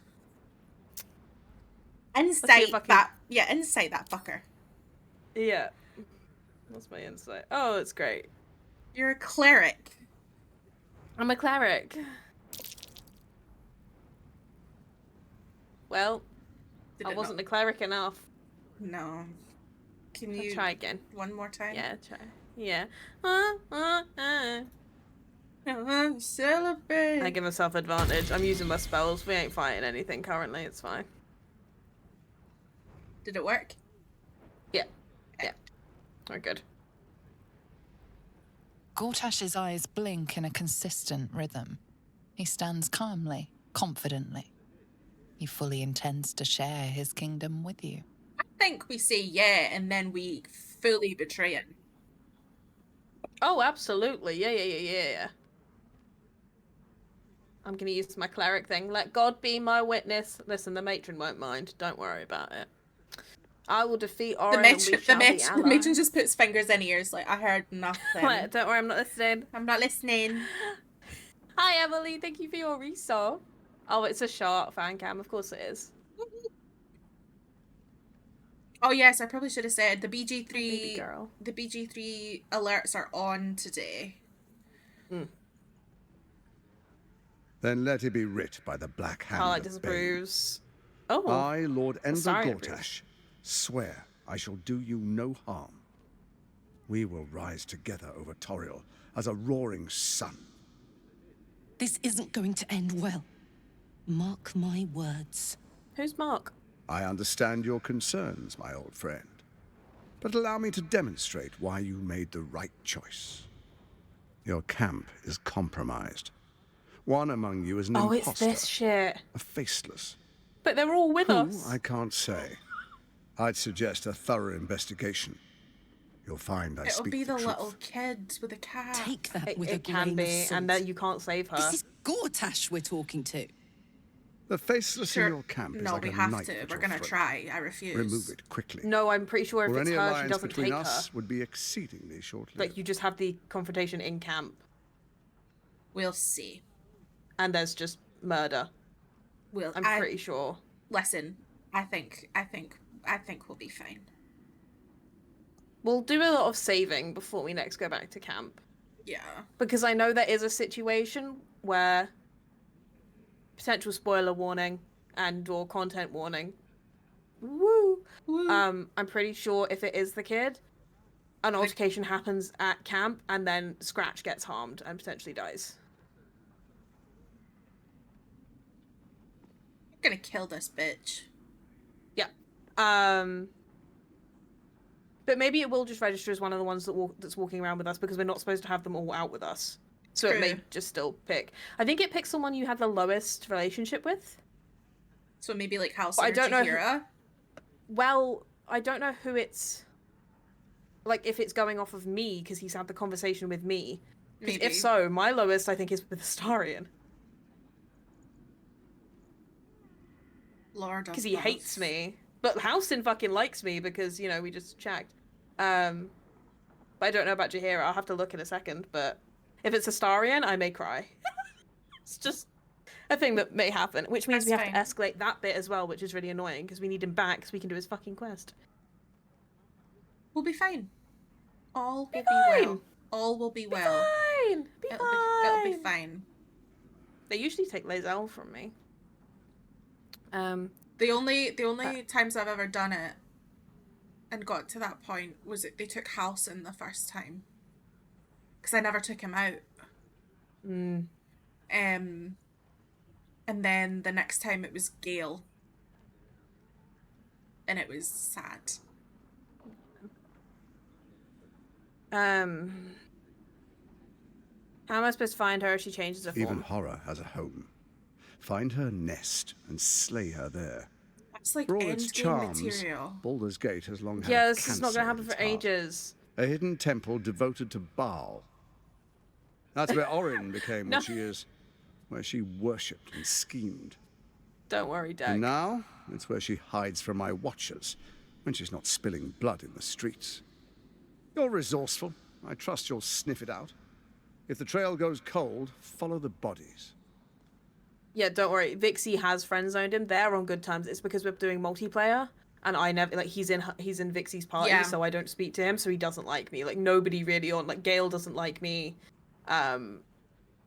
Insight that. Yeah, insight that fucker. Yeah. That's my insight. Oh, it's great. You're a cleric. I'm a cleric. Well, I wasn't a cleric enough. No. Can you try again? One more time? Yeah, try. Yeah. Celebrate. I give myself advantage. I'm using my spells. We ain't fighting anything currently. It's fine. Did it work? Yeah. Yeah. We're good. Gortash's eyes blink in a consistent rhythm. He stands calmly, confidently. He fully intends to share his kingdom with you. I think we say yeah, and then we fully betray it. Oh, absolutely. Yeah. I'm gonna use my cleric thing. Let God be my witness. Listen, the matron won't mind. Don't worry about it. I will defeat Orin and we shall be allies. The matron just puts fingers in ears like, I heard nothing. Like, don't worry, I'm not listening. I'm not listening. Hi, Emily. Thank you for your resub. Oh, it's a short fan cam. Of course it is. Oh yes, I probably should have said the BG3. Baby girl. The BG3 alerts are on today. Then let it be writ by the black hand Carla of disapproves. Bane. Oh. I, Lord Enver Astarion Gortash, swear I shall do you no harm. We will rise together over Toriel as a roaring sun. This isn't going to end well. Mark my words. Who's Mark? I understand your concerns, my old friend. But allow me to demonstrate why you made the right choice. Your camp is compromised. One among you is an imposter. It's this shit. A faceless. But they're all with us. I can't say. I'd suggest a thorough investigation. You'll find I It'll speak be the truth. little kid with a cat. Take that with a It can grain be, of salt. and then you can't save her. This is Gortash we're talking to. The faceless Sure. in your camp is No, like we a have knife to. at We're your gonna throat. try. I refuse. Remove it quickly. No, I'm pretty sure if or it's any her, she alliance doesn't between take us her. would be exceedingly short-lived. Like, you just have the confrontation in camp. We'll see. And there's just murder. I'm I'm pretty sure. Listen, I think we'll be fine. We'll do a lot of saving before we next go back to camp. Yeah. Because I know there is a situation where potential spoiler warning and or content warning. Woo! I'm pretty sure if it is the kid, an altercation happens at camp and then Scratch gets harmed and potentially dies. I'm gonna kill this bitch. Yeah. But maybe it will just register as one of the ones that's walking around with us because we're not supposed to have them all out with us. So it may just still pick. I think it picks someone you have the lowest relationship with. So maybe like House I don't know. Jahira? Well, I don't know who it's. Like, if it's going off of me because he's had the conversation with me. Maybe. If so, my lowest I think is with Astarion. Lord of Because he love. hates me. But Houston fucking likes me because, you know, we just checked. But I don't know about Jahira. I'll have to look in a second. But if it's Astarion, I may cry. It's just a thing that may happen. Which means we have to escalate that bit as well, which is really annoying because we need him back so we can do his fucking quest. We'll be fine. All will be well. All will be well. Fine. It'll be fine. They usually take Lae'zel from me. The only times I've ever done it and got to that point was they took Halcyon the first time. Because I never took him out. And then the next time it was Gale. And it was sad. How am I supposed to find her if she changes her form? Even horror has a home. Find her nest and slay her there. That's like For all its endgame charms, material. Baldur's Gate has long had Yeah, this is not cancer going to happen in for its heart. ages. A hidden temple devoted to Baal. That's where Orin became what she is. Where she worshipped and schemed. Don't worry, Doug. And now, it's where she hides from my watchers, when she's not spilling blood in the streets. You're resourceful. I trust you'll sniff it out. If the trail goes cold, follow the bodies. Yeah, don't worry. Vixie has friend-zoned him. They're on good terms. It's because we're doing multiplayer, and I never like he's in Vixie's party, Yeah. so I don't speak to him, so he doesn't like me. Like nobody really on like Gale doesn't like me.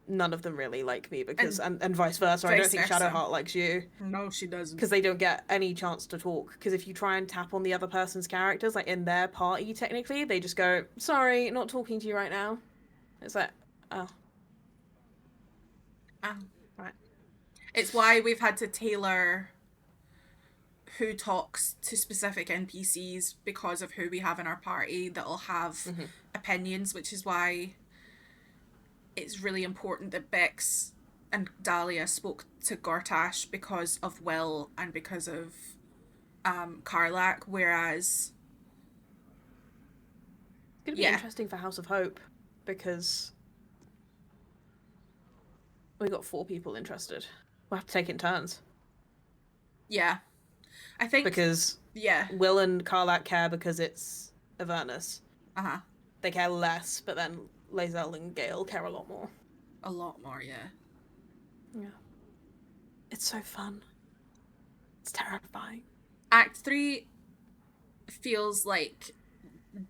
none of them really like me because and vice versa. I don't think Shadowheart likes you. No, she doesn't. Because they don't get any chance to talk. Because if you try and tap on the other person's characters, like in their party, technically, they just go, "Sorry, not talking to you right now." It's like, oh. Right. It's why we've had to tailor who talks to specific NPCs because of who we have in our party that'll have opinions, which is why it's really important that Bex and Dahlia spoke to Gortash because of Will and because of Karlak, whereas it's gonna be interesting for House of Hope because we got 4 people interested. We'll have to take it in turns. Yeah. I think because Will and Karlak care because it's Avernus. They care less, but then Lae'zel and Gale care a lot more. A lot more, yeah. Yeah. It's so fun. It's terrifying. Act 3 feels like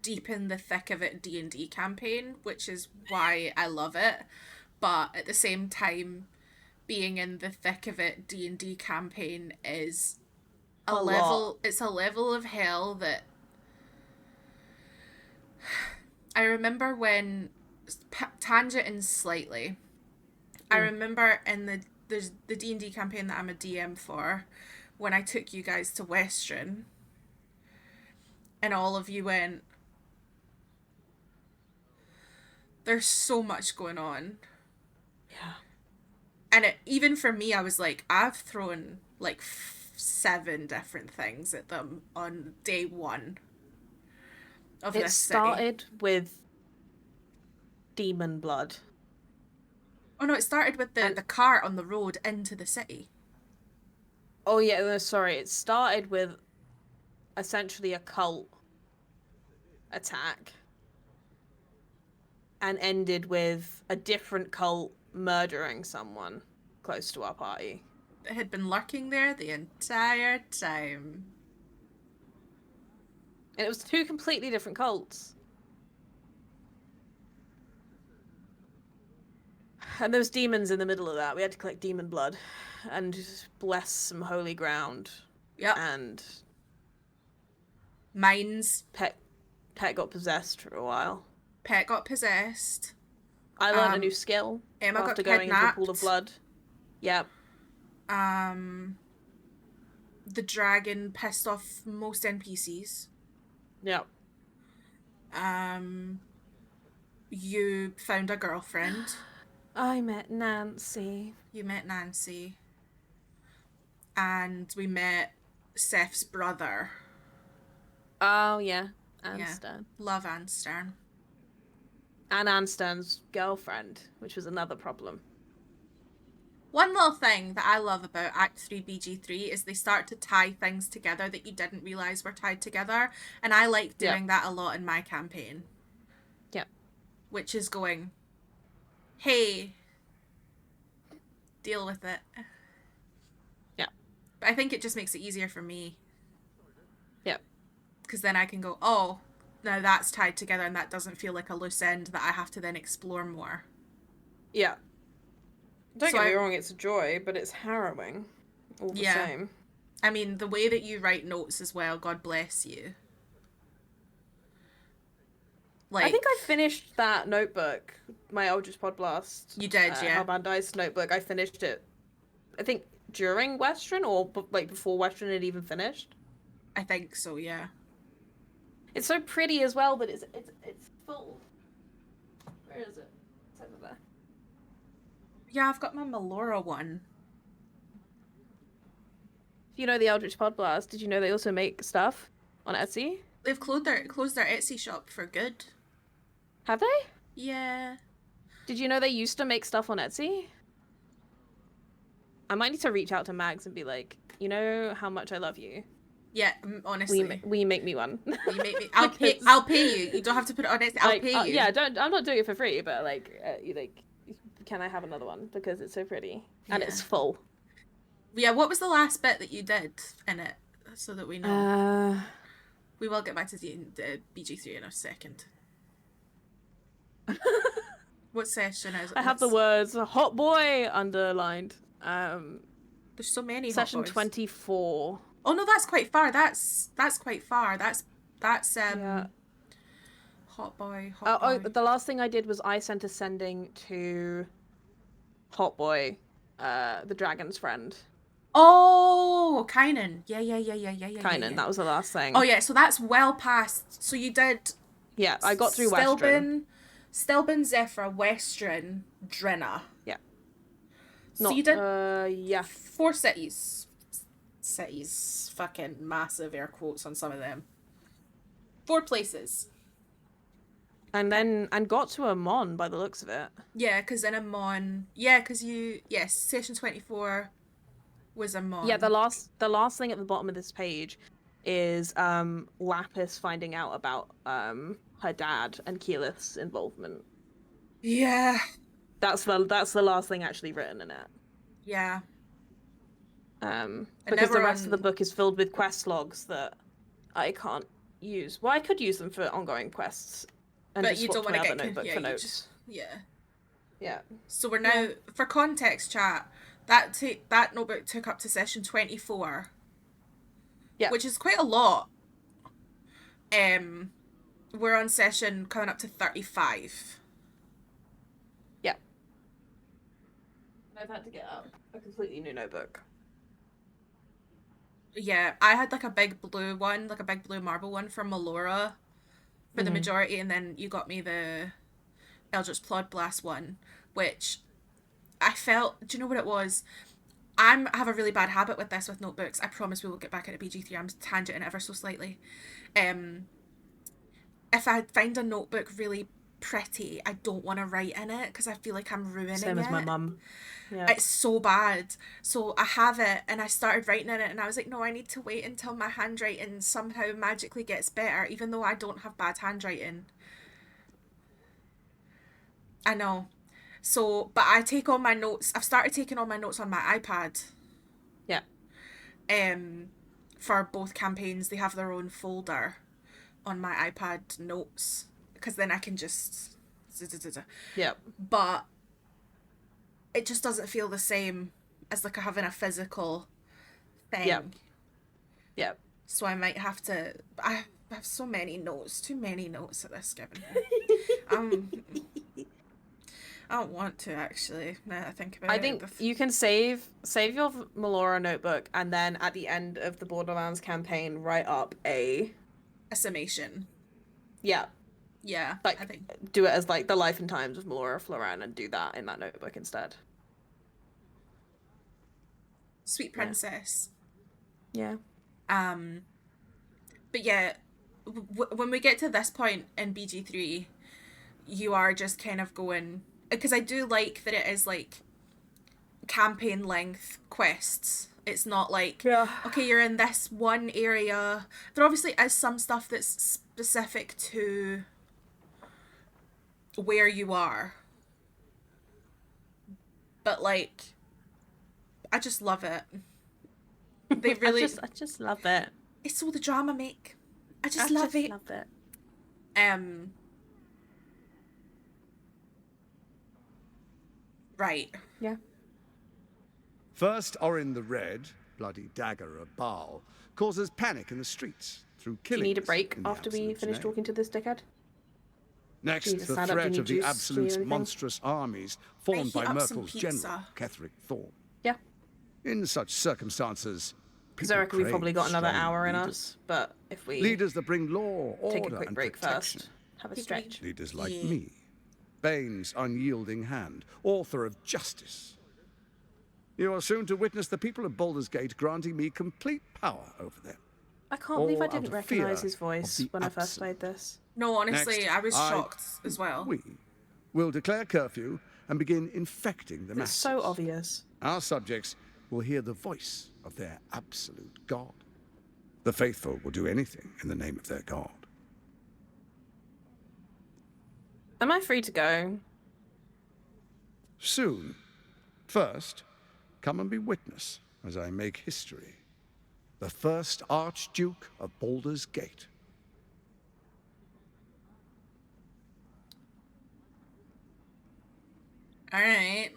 deep in the thick of it D&D campaign, which is why I love it. But at the same time, being in the thick of it D&D campaign is a level. It's a level of hell that I remember when tangent slightly. I remember in there's the D&D campaign that I'm a DM for, when I took you guys to Western, and all of you went, "There's so much going on." Yeah. And even for me, I was like, I've thrown like 7 different things at them on day 1 of this city. It started with demon blood. Oh no, it started with the cart on the road into the city. Oh yeah, no, sorry. It started with essentially a cult attack and ended with a different cult murdering someone close to our party. It had been lurking there the entire time. And it was 2 completely different cults. And there was demons in the middle of that. We had to collect demon blood and bless some holy ground. Yeah. And mines. Pet got possessed for a while. Pet got possessed. I learned a new skill Emma after got going kidnapped. into a pool of blood. Yep. The dragon pissed off most NPCs. Yep. You found a girlfriend. I met Nancy. You met Nancy. And we met Seth's brother. Oh, yeah. Anstern. Yeah. Love Anstern. And Anstern's girlfriend, which was another problem. One little thing that I love about Act 3 BG3 is they start to tie things together that you didn't realise were tied together. And I like doing that a lot in my campaign. Yep. Which is going, hey, deal with it. Yeah. But I think it just makes it easier for me. Yep. Because then I can go, oh, now that's tied together and that doesn't feel like a loose end that I have to then explore more. Yeah. Don't get me wrong, it's a joy, but it's harrowing all the same. I mean, the way that you write notes as well, God bless you. Like, I think I finished that notebook, my Eldritch Pod Blast. You did, yeah. Hellbound Dice notebook. I finished it, I think, during Western or like before Western had even finished. I think so, yeah. It's so pretty as well, but it's full. Where is it? It's over there. Yeah, I've got my Melora one. If you know the Eldritch Pod Blast, did you know they also make stuff on Etsy? They've closed their Etsy shop for good. Have they? Yeah. Did you know they used to make stuff on Etsy? I might need to reach out to Mags and be like, you know how much I love you. Yeah, honestly. Will you make me one? Will you make me? I'll pay you. You don't have to put it on Etsy. I'll pay you. Yeah, I'm not doing it for free, but can I have another one because it's so pretty and it's full. Yeah, what was the last bit that you did in it, so that we know? We will get back to the BG3 in a second. What session is it? I have the words hot boy underlined. There's so many session hot boys. 24. Oh no, that's quite far. That's quite far. That's Yeah. hot boy. Oh, the last thing I did was I sent a sending to hot boy, the dragon's friend. Oh, Kynan. Yeah. Kynan, that was the last thing. Oh yeah, so that's well past. So you did. Yeah, I got through Western. Stelben, Zephyr, Western, Drenna. Yeah. So you did. Yeah. 4 cities. Cities. Fucking massive air quotes on some of them. 4 places. And got to Amon by the looks of it. Yeah, because in Amon. Yeah, because session 24 was Amon. Yeah, the last thing at the bottom of this page is Lapis finding out about her dad and Keyleth's involvement. Yeah. That's the last thing actually written in it. Yeah. Because the rest of the book is filled with quest logs that I can't use. Well, I could use them for ongoing quests. And But just you don't want to get notebook for you notes. Yeah. So we're now, for context, chat, that notebook took up to session 24. Yeah. Which is quite a lot. We're on session coming up to 35. Yeah. I've had to get out a completely new notebook. Yeah, I had like a big blue one, like a big blue marble one from Melora for the majority, and then you got me the Eldritch Plod Blast one, which I felt, do you know what it was? I have a really bad habit with this with notebooks. I promise we will get back into BG3. I'm tangenting ever so slightly. If I find a notebook really pretty, I don't want to write in it because I feel like I'm ruining it. Same as my mum. Yeah. It's so bad. So I have it and I started writing in it and I was like, no, I need to wait until my handwriting somehow magically gets better, even though I don't have bad handwriting. I know. So, but I take all my notes. I've started taking all my notes on my iPad. Yeah. For both campaigns, they have their own folder on my iPad notes because then I can just. Yeah. But it just doesn't feel the same as like having a physical thing. Yep. Yep. So I might have to. I have so many notes, too many notes at this given. I don't want to actually. Now that I think about it. I think you can save your Melora notebook, and then at the end of the Borderlands campaign, write up a summation. Yeah. Yeah. Like, I think do it as like the life and times of Melora Floran, and do that in that notebook instead. Sweet Princess. Yeah. But yeah, when we get to this point in BG3, you are just kind of going, because I do like that it is like campaign length quests. It's not like, okay, you're in this one area. There obviously is some stuff that's specific to where you are. But like, I just love it. They really... I just love it. It's all the drama make. I just love it. Love it. Right. Yeah. First, Orin the Red, bloody dagger of Baal, causes panic in the streets through Do you killing. need a break after we finish talking to this dickhead? Next, Do you need to the stand up? Do you threat need of the juice? Do you need Absolute's anything? monstrous armies formed heat by up some Merkel's pizza. general, Ketheric Thorn. Yeah. In such circumstances, Because I reckon we've crave probably got another strong hour in leaders. us, but if we Leaders that bring law, order, take a quick and break protection. first, have a stretch. Leaders like me, Bane's unyielding hand, author of justice. You are soon to witness the people of Baldur's Gate granting me complete power over them. I can't believe I All out didn't of recognise fear his voice of the when I first played this. No, honestly, Next, I was shocked as well. We will declare curfew and begin infecting the It's masses. so obvious. Our subjects will hear the voice of their absolute God. The faithful will do anything in the name of their God. Am I free to go? Soon. First, come and be witness as I make history. The first Archduke of Baldur's Gate. Alright.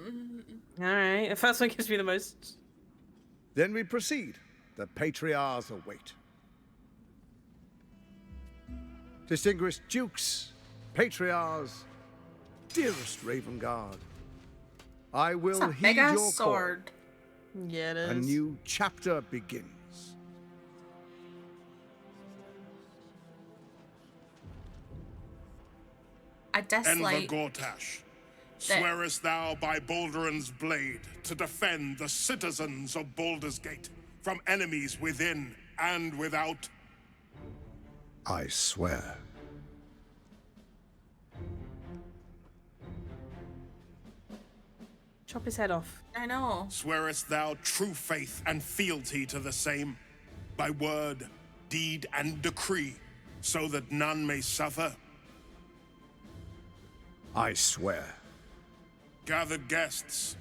Alright, the first one gives me the most. Then we proceed. The patriarchs await. Distinguished dukes, patriarchs, dearest Raven Guard, I will heed your call. Sword. Yeah, it is. A new chapter begins. I dislike Enver Gortash, swearest thou by Balduran's blade to defend the citizens of Baldur's Gate from enemies within and without? I swear. Chop his head off. I know. Swearest thou true faith and fealty to the same, by word, deed, and decree, so that none may suffer? I swear. Gathered guests,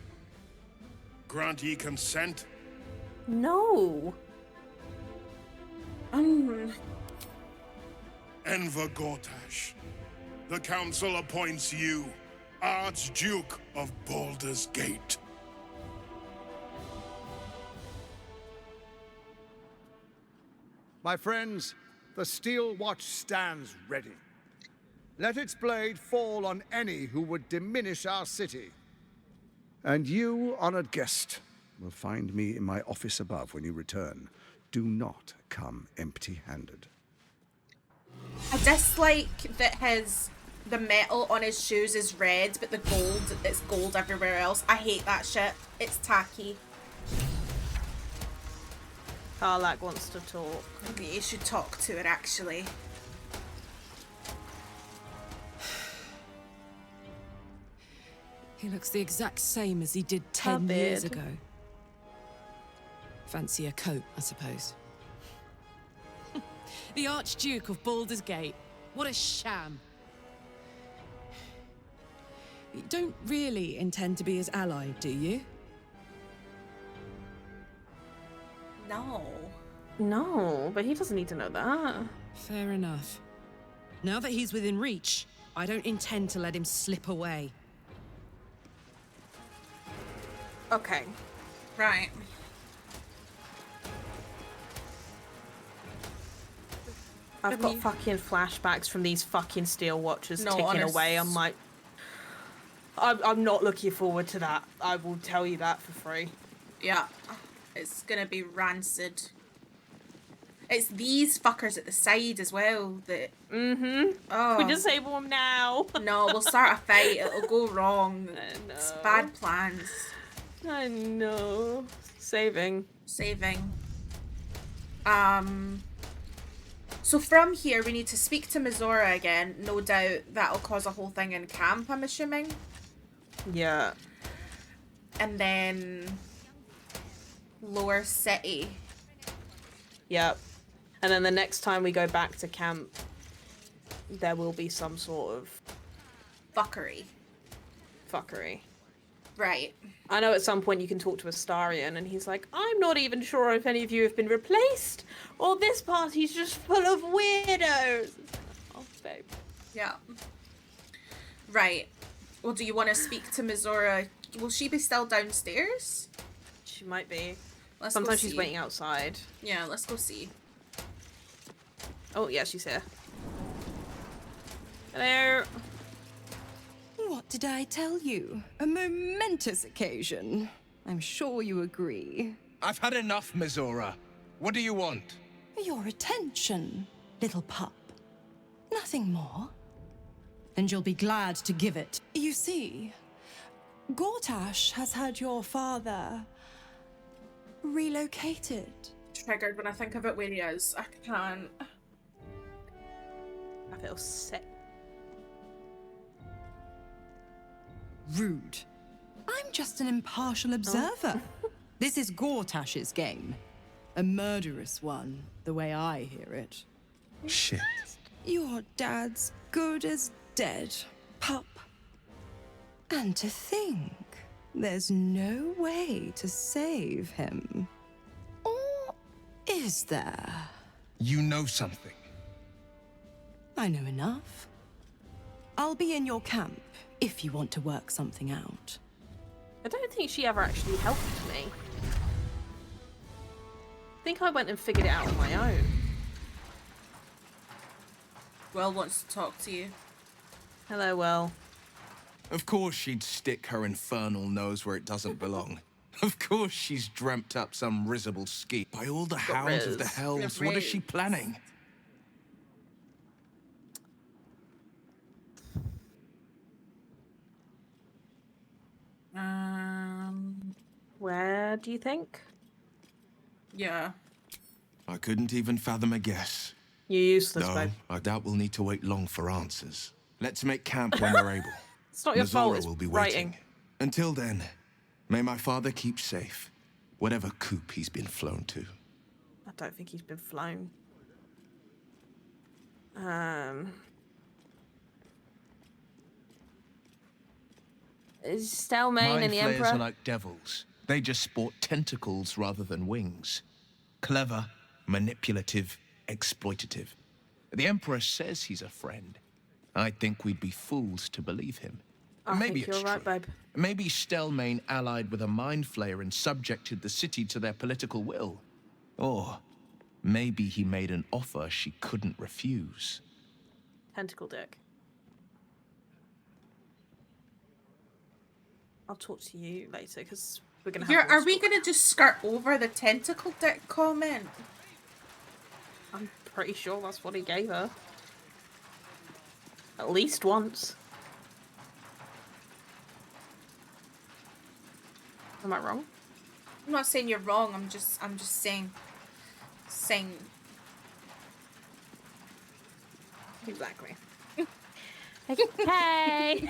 grant ye consent? No. Enver Gortash, the council appoints you Archduke of Baldur's Gate. My friends, the Steel Watch stands ready. Let its blade fall on any who would diminish our city. And you, honored guest, will find me in my office above when you return. Do not come empty-handed. I dislike that the metal on his shoes is red, but it's gold everywhere else. I hate that shit. It's tacky. Karlach wants to talk. Maybe you should talk to it, actually. He looks the exact same as he did 10 years ago. Fancy a coat, I suppose. The Archduke of Baldur's Gate. What a sham. You don't really intend to be his ally, do you? No. No, but he doesn't need to know that. Fair enough. Now that he's within reach, I don't intend to let him slip away. Okay. Right. I've got fucking flashbacks from these fucking steel watches ticking away. I'm like, I'm not looking forward to that. I will tell you that for free. Yeah. It's gonna be rancid. It's these fuckers at the side as well that... Oh. We disable them now. No, we'll start a fight. It'll go wrong. It's bad plans. I know. Saving. So from here, we need to speak to Mizora again. No doubt that'll cause a whole thing in camp, I'm assuming. Yeah. And then... Lower City. Yep. And then the next time we go back to camp, there will be some sort of... Fuckery. Right. I know at some point you can talk to Astarion and he's like, I'm not even sure if any of you have been replaced, or this party's just full of weirdos. Oh, babe. Yeah. Right. Well, do you want to speak to Mizora? Will she be still downstairs? She might be. Let's Sometimes go she's see. waiting outside. Yeah, let's go see. Oh, yeah, she's here. Hello. What did I tell you? A momentous occasion. I'm sure you agree. I've had enough, Mizora. What do you want? Your attention, little pup. Nothing more. And you'll be glad to give it. You see, Gortash has had your father relocated. Triggered when I think of it where he is. I can't. I feel sick. Rude. I'm just an impartial observer. This is Gortash's game. A murderous one, the way I hear it. Shit. Your dad's good as dead, pup. And to think, there's no way to save him. Or is there? You know something. I know enough. I'll be in your camp if you want to work something out. I don't think she ever actually helped me. I think I went and figured it out on my own. Will wants to talk to you. Hello, Will. Of course she'd stick her infernal nose where it doesn't belong. Of course she's dreamt up some risible scheme. By all the hounds of the hells, what is she planning? Where do you think? Yeah. I couldn't even fathom a guess. You're useless, No, babe. I doubt we'll need to wait long for answers. Let's make camp when we're able. It's not your fault, it's will be writing. waiting. Until then, may my father keep safe, whatever coop he's been flown to. I don't think he's been flown. Is Stelmane and the Mind flayers Emperor? are like devils. They just sport tentacles rather than wings. Clever, manipulative, exploitative. The Emperor says he's a friend. I think we'd be fools to believe him. Maybe think you're it's right, true. babe. Maybe Stelmane allied with a mind flayer and subjected the city to their political will. Or maybe he made an offer she couldn't refuse. Tentacle dick. I'll talk to you later because we're gonna have. Are we gonna just skirt over the tentacle dick comment? I'm pretty sure that's what he gave her. At least once. Am I wrong? I'm not saying you're wrong. I'm just saying. Exactly. Okay.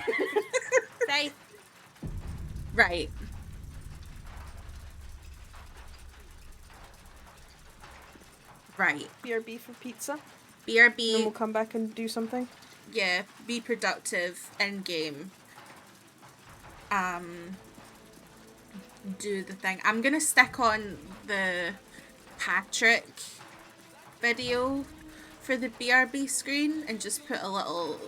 Say. Right. Right. BRB for pizza. BRB. Then we'll come back and do something. Yeah. Be productive in game. Do the thing. I'm gonna stick on the Patrick video for the BRB screen and just put a little,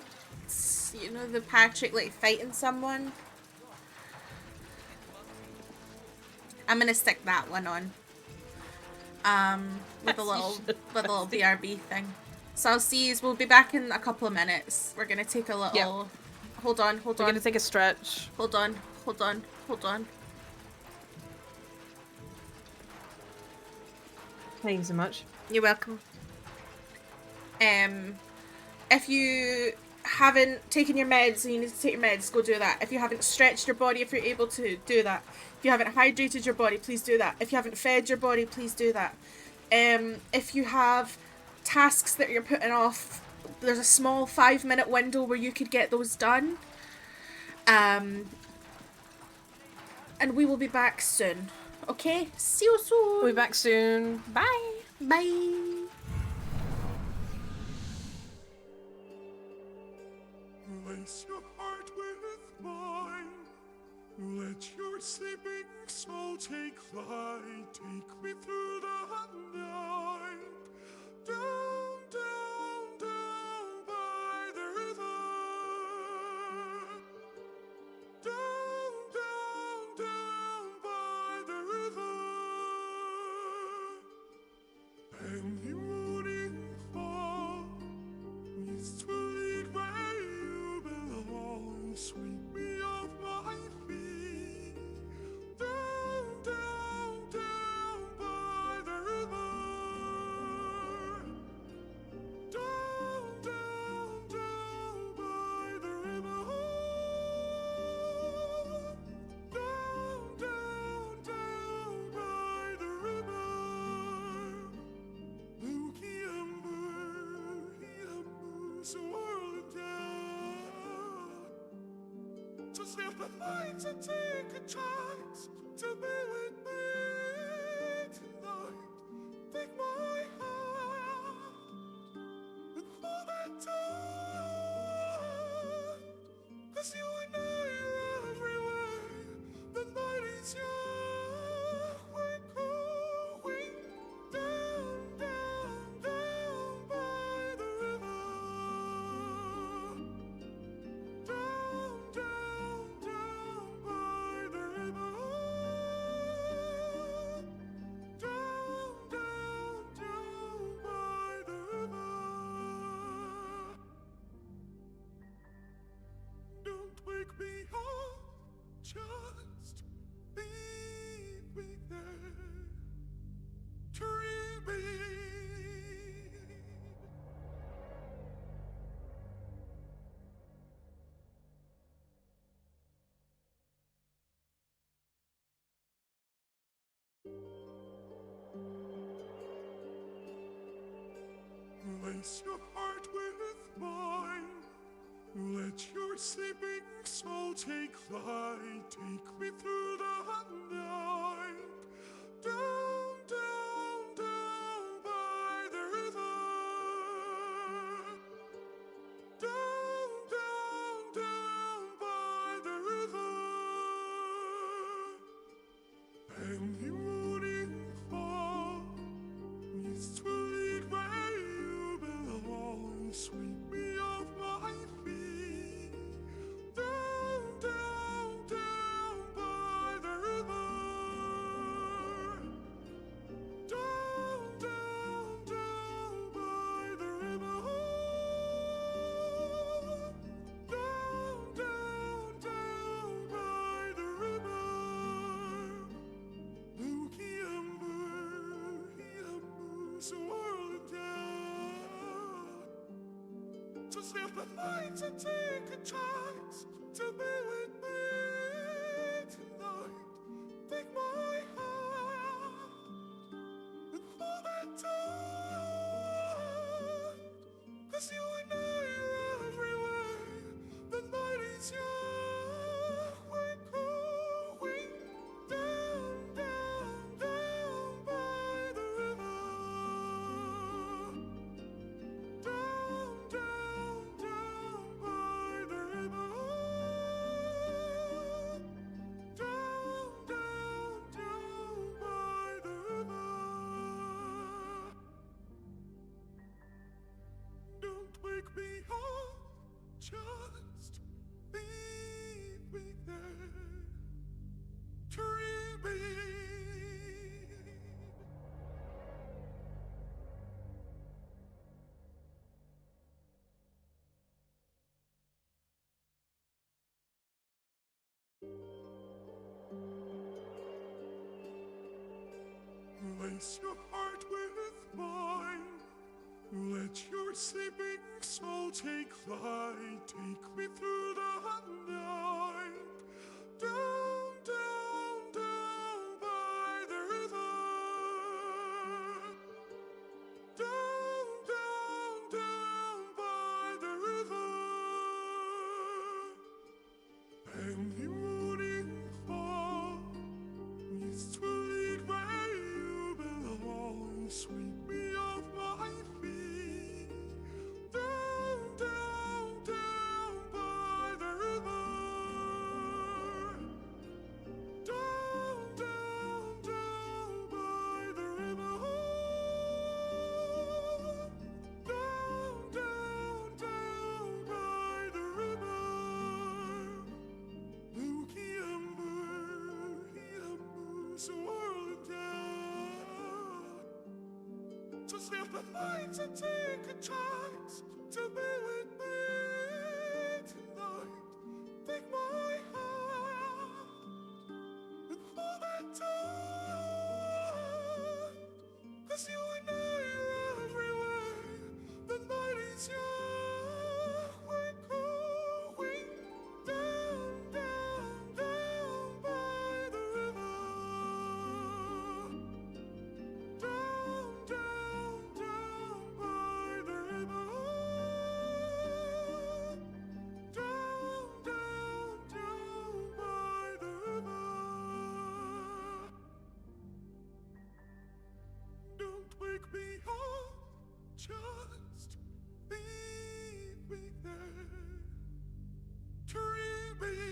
you know, the Patrick like fighting someone. I'm gonna stick that one on. With a little BRB thing. So I'll see you. We'll be back in a couple of minutes. We're gonna take a little. Yep. Hold on. We're gonna take a stretch. Hold on. Thank you so much. You're welcome. If you haven't taken your meds and you need to take your meds, go do that. If you haven't stretched your body, if you're able to, do that. If you haven't hydrated your body, please do that. If you haven't fed your body, please do that. If you have tasks that you're putting off, there's a small 5-minute window where you could get those done. And we will be back soon. Okay? See you soon. We'll be back soon. Bye. Bye. Place your heart with mine. Let your sleeping soul take flight. Take me through the night. Down, down, down by the river. Down, down, down by the river. And the morning fog needs to lead where you belong. Sweep me off my feet. Down, down, down by the river. Down, down, down by the river. Down, down, down by the river. Looky amber, so whirl down. To slip the lights and take a chance to be with me tonight. Take my hand and hold it tight. 'Cause you and I are everywhere. The night is young. We're going down, down, down by the river. Down, down, down by the river. Just leave me there, dreaming. Lace your heart with mine. Let your sleeping soul take flight. Take me through the night. Down, down, down by the river. Down, down, down by the river. And the morning fall needs to lead where you belong. Sweep me off my feet. Down, down, down by the river. Down, down, down by the river. Down, down, down by the river. Looky amber, swirling down. To slip the lights and take a chance to be with me tonight. Take my hand and hold it tight. 'Cause you and I are everywhere. The night is young. We're going down, down, down by the river. Down, down, down by the river. Down, down, down by the river. Don't wake me up, just leave me there, dreaming. Lace your heart with mine. Let your sleeping soul take flight. Take me through the night. Down, down, down by the river. Down, down, down by the river. And the morning fall needs to lead where you belong. Sweep me off my feet. Down, down, down by the river. Down, down, down by the river. Down, down, down by the river. Looky amber, swirling down. To slip the lights and take a chance to be with me tonight. Take my hand and hold it tight. 'Cause you and I are everywhere. The night is young. We're going down, down, down by the river. Down, down, down by the river. Down, down, down by the river. Don't wake me up, just leave me there, dreaming.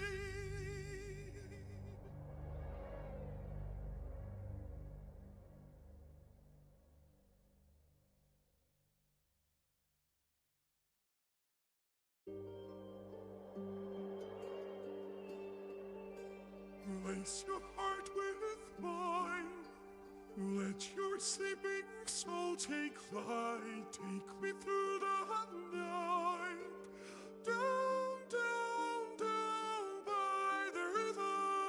Lace your heart with mine. Let your sleeping soul take flight. Take me through the night. Down, down, down by the river.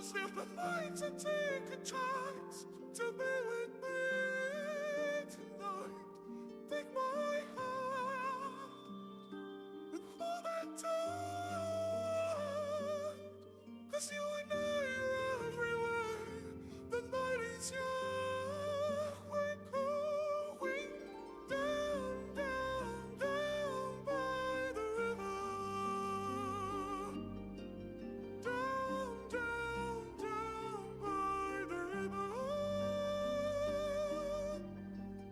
Slip the night to take a chance to be with me tonight. Take my hand and hold it tight. 'Cause you and I are everywhere. The night is young. We're going down, down, down by the river. Down, down, down by the river.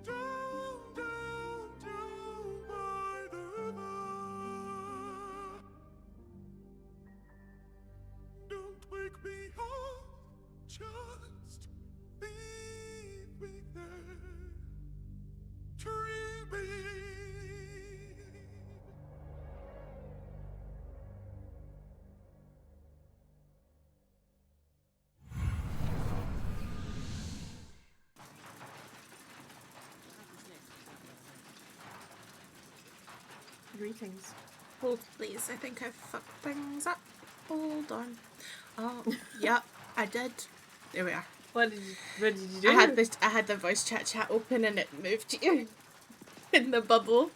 Down, down, down by the river. Don't wake me up, just leave me there, dreaming. Greetings. Hold please, I think I fucked things up. Hold on. Oh, yep, I did. There we are. What did you do? I had the voice chat open and it moved you in the bubble.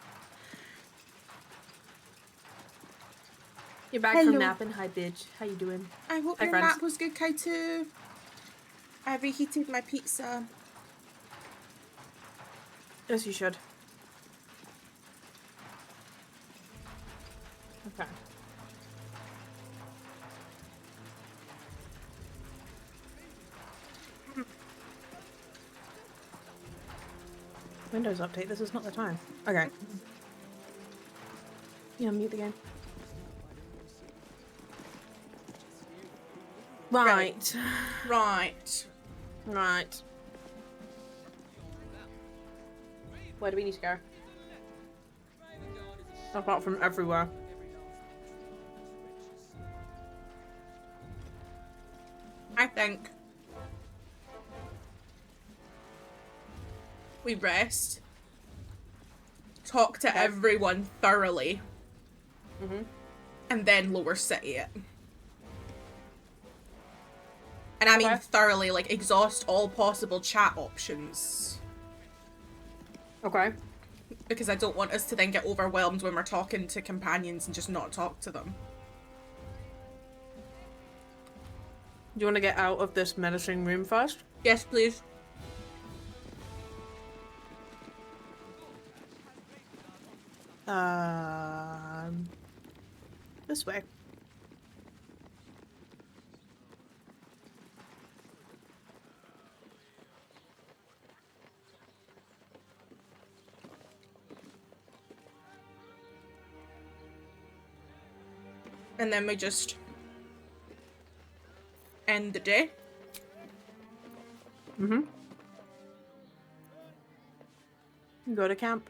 You're back Hello. from napping. Hi, bitch. How you doing? I hope Hi, your friends. nap was good, Kaitu. I reheated my pizza. Yes, you should. Okay. Windows update. This is not the time. Okay. Yeah, mute the game. Right. Right. Right. Where do we need to go? Apart from everywhere. I think we rest, talk to everyone thoroughly, and then lower city it. And I mean thoroughly, like exhaust all possible chat options. Okay. Because I don't want us to then get overwhelmed when we're talking to companions and just not talk to them. Do you want to get out of this menacing room first? Yes, please. This way. And then we just end the day. Go to camp.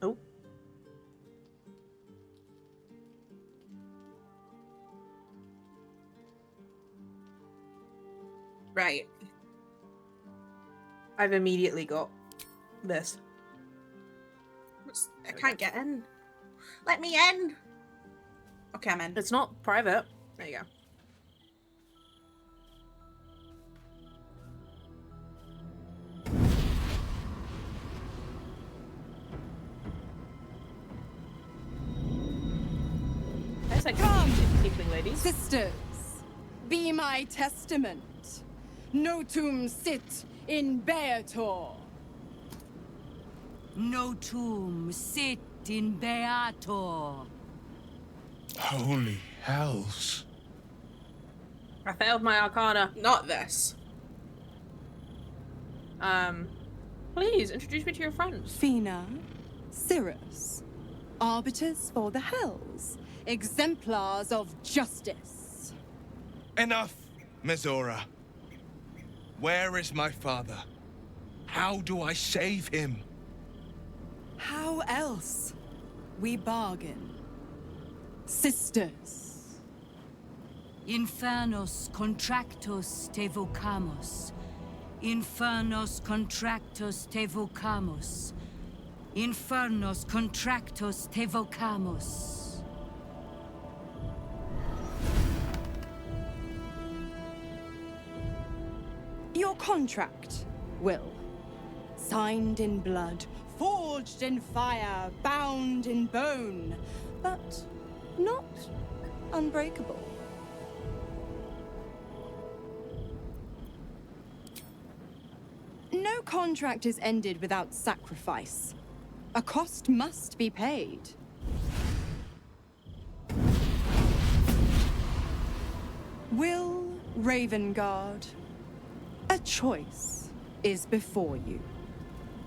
Oh. Right. I've immediately got this. I can't get in. Let me in. Okay, I'm in. It's not private. There you go. Come, tiefling ladies. Sisters, be my testament. Notum sit in Beator. Notum sit in Beator. Holy hells. I failed my Arcana. Not this. Please introduce me to your friends. Fina, Cirrus, arbiters for the hells, exemplars of justice. Enough, Mizora. Where is my father? How do I save him? How else? We bargain. Sisters. Infernos contractus te vocamos. Infernos contractus te vocamos. Infernos contractus te vocamos. Your contract, Will. Signed in blood, forged in fire, bound in bone, but not unbreakable. No contract is ended without sacrifice. A cost must be paid. Will Ravengard, a choice is before you.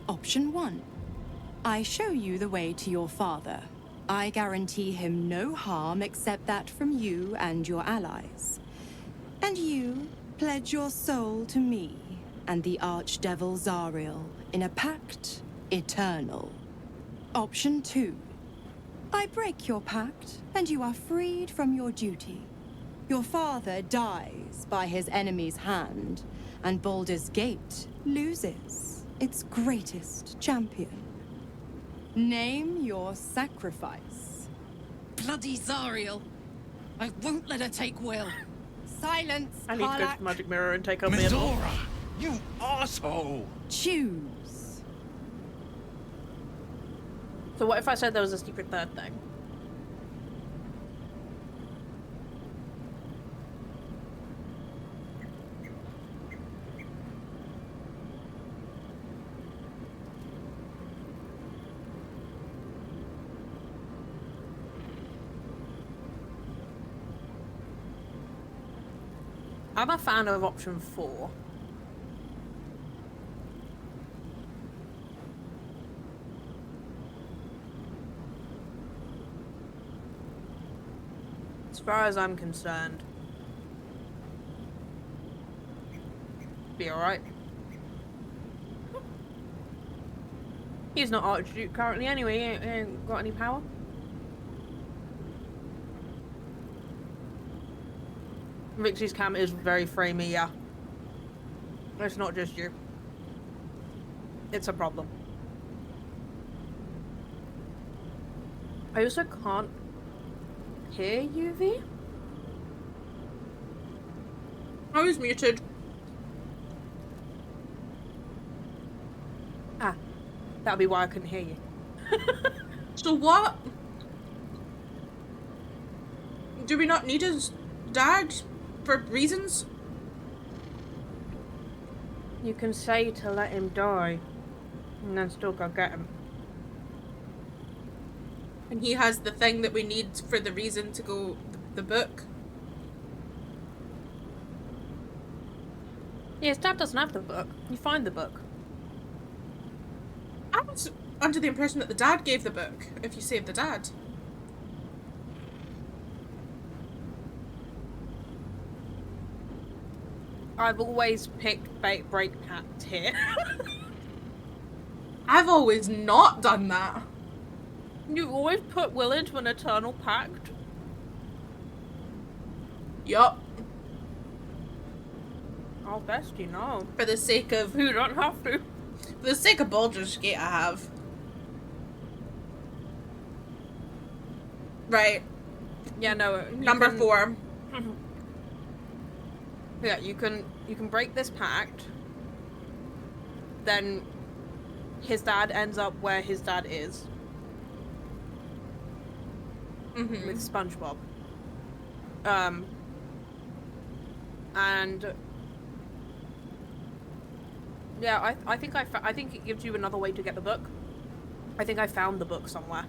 Option 1. I show you the way to your father. I guarantee him no harm except that from you and your allies. And you pledge your soul to me and the Archdevil Zariel in a pact eternal. Option 2. I break your pact and you are freed from your duty. Your father dies by his enemy's hand, and Baldur's Gate loses its greatest champion. Name your sacrifice. Bloody Zariel. I won't let her take Will. Silence, I need to go to the magic mirror and take up the Mizora, you asshole! Choose. So what if I said there was a secret third thing? I'm a fan of option 4. As far as I'm concerned, be alright. He's not Archduke currently anyway, he ain't got any power. Vixie's cam is very framey, yeah. It's not just you. It's a problem. I also can't hear you, V. I was muted. Ah, that'd be why I couldn't hear you. So what? Do we not need his dad? For reasons? You can say to let him die, and then still go get him. And he has the thing that we need for the reason to go the book. Yeah, his dad doesn't have the book. You find the book. I was under the impression that the dad gave the book, if you save the dad. I've always picked break pact here. I've always not done that. You've always put Will into an eternal pact? Yup. Oh, best you know. For the sake of... You don't have to. For the sake of Baldur's Gate, I have. Right. Yeah, no. Number 4. Yeah, you can break this pact. Then his dad ends up where his dad is. Mm-hmm. With SpongeBob. And yeah, I think I think it gives you another way to get the book. I think I found the book somewhere.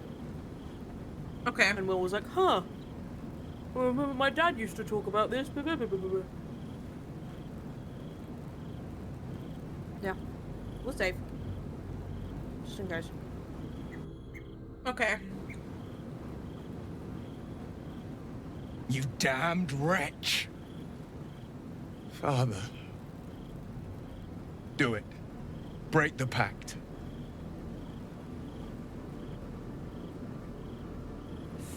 Okay. And Will was like, huh. My dad used to talk about this. Yeah. We'll save. Just in case. Okay. You damned wretch. Father. Do it. Break the pact.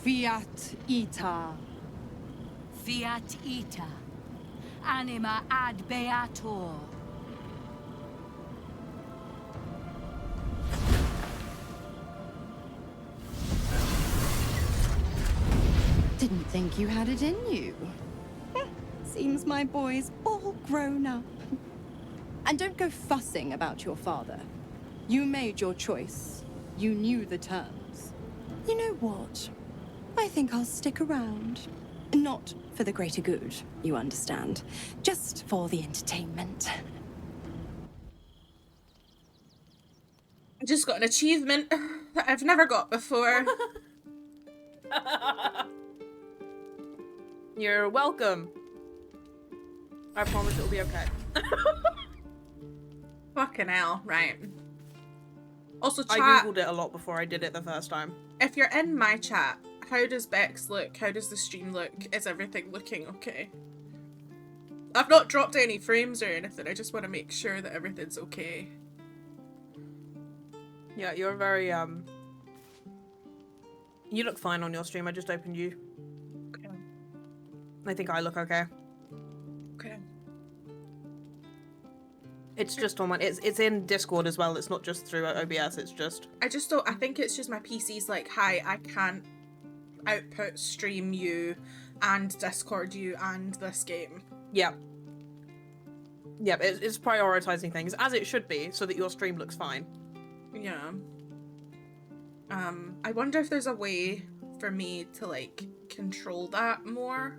Fiat ita. Fiat ita. Anima ad beator. Didn't think you had it in you. Seems my boy's all grown up. And don't go fussing about your father. You made your choice. You knew the terms. You know what? I think I'll stick around. Not for the greater good, you understand. Just for the entertainment. I just got an achievement that I've never got before. You're welcome. I promise it'll be okay. Fucking hell, right. Also, chat, I googled it a lot before I did it the first time. If you're in my chat, how does Bex look? How does the stream look? Is everything looking okay? I've not dropped any frames or anything, I just want to make sure that everything's okay. Yeah, you're very, you look fine on your stream, I just opened you. Okay. I think I look okay. Okay. It's just on my, it's in Discord as well, it's not just through OBS, it's just... I just don't, I think it's just my PC's like, hi, I can't output stream you and Discord you and this game. Yeah. Yeah, it's prioritizing things, as it should be, so that your stream looks fine. Yeah. I wonder if there's a way for me to, like, control that more.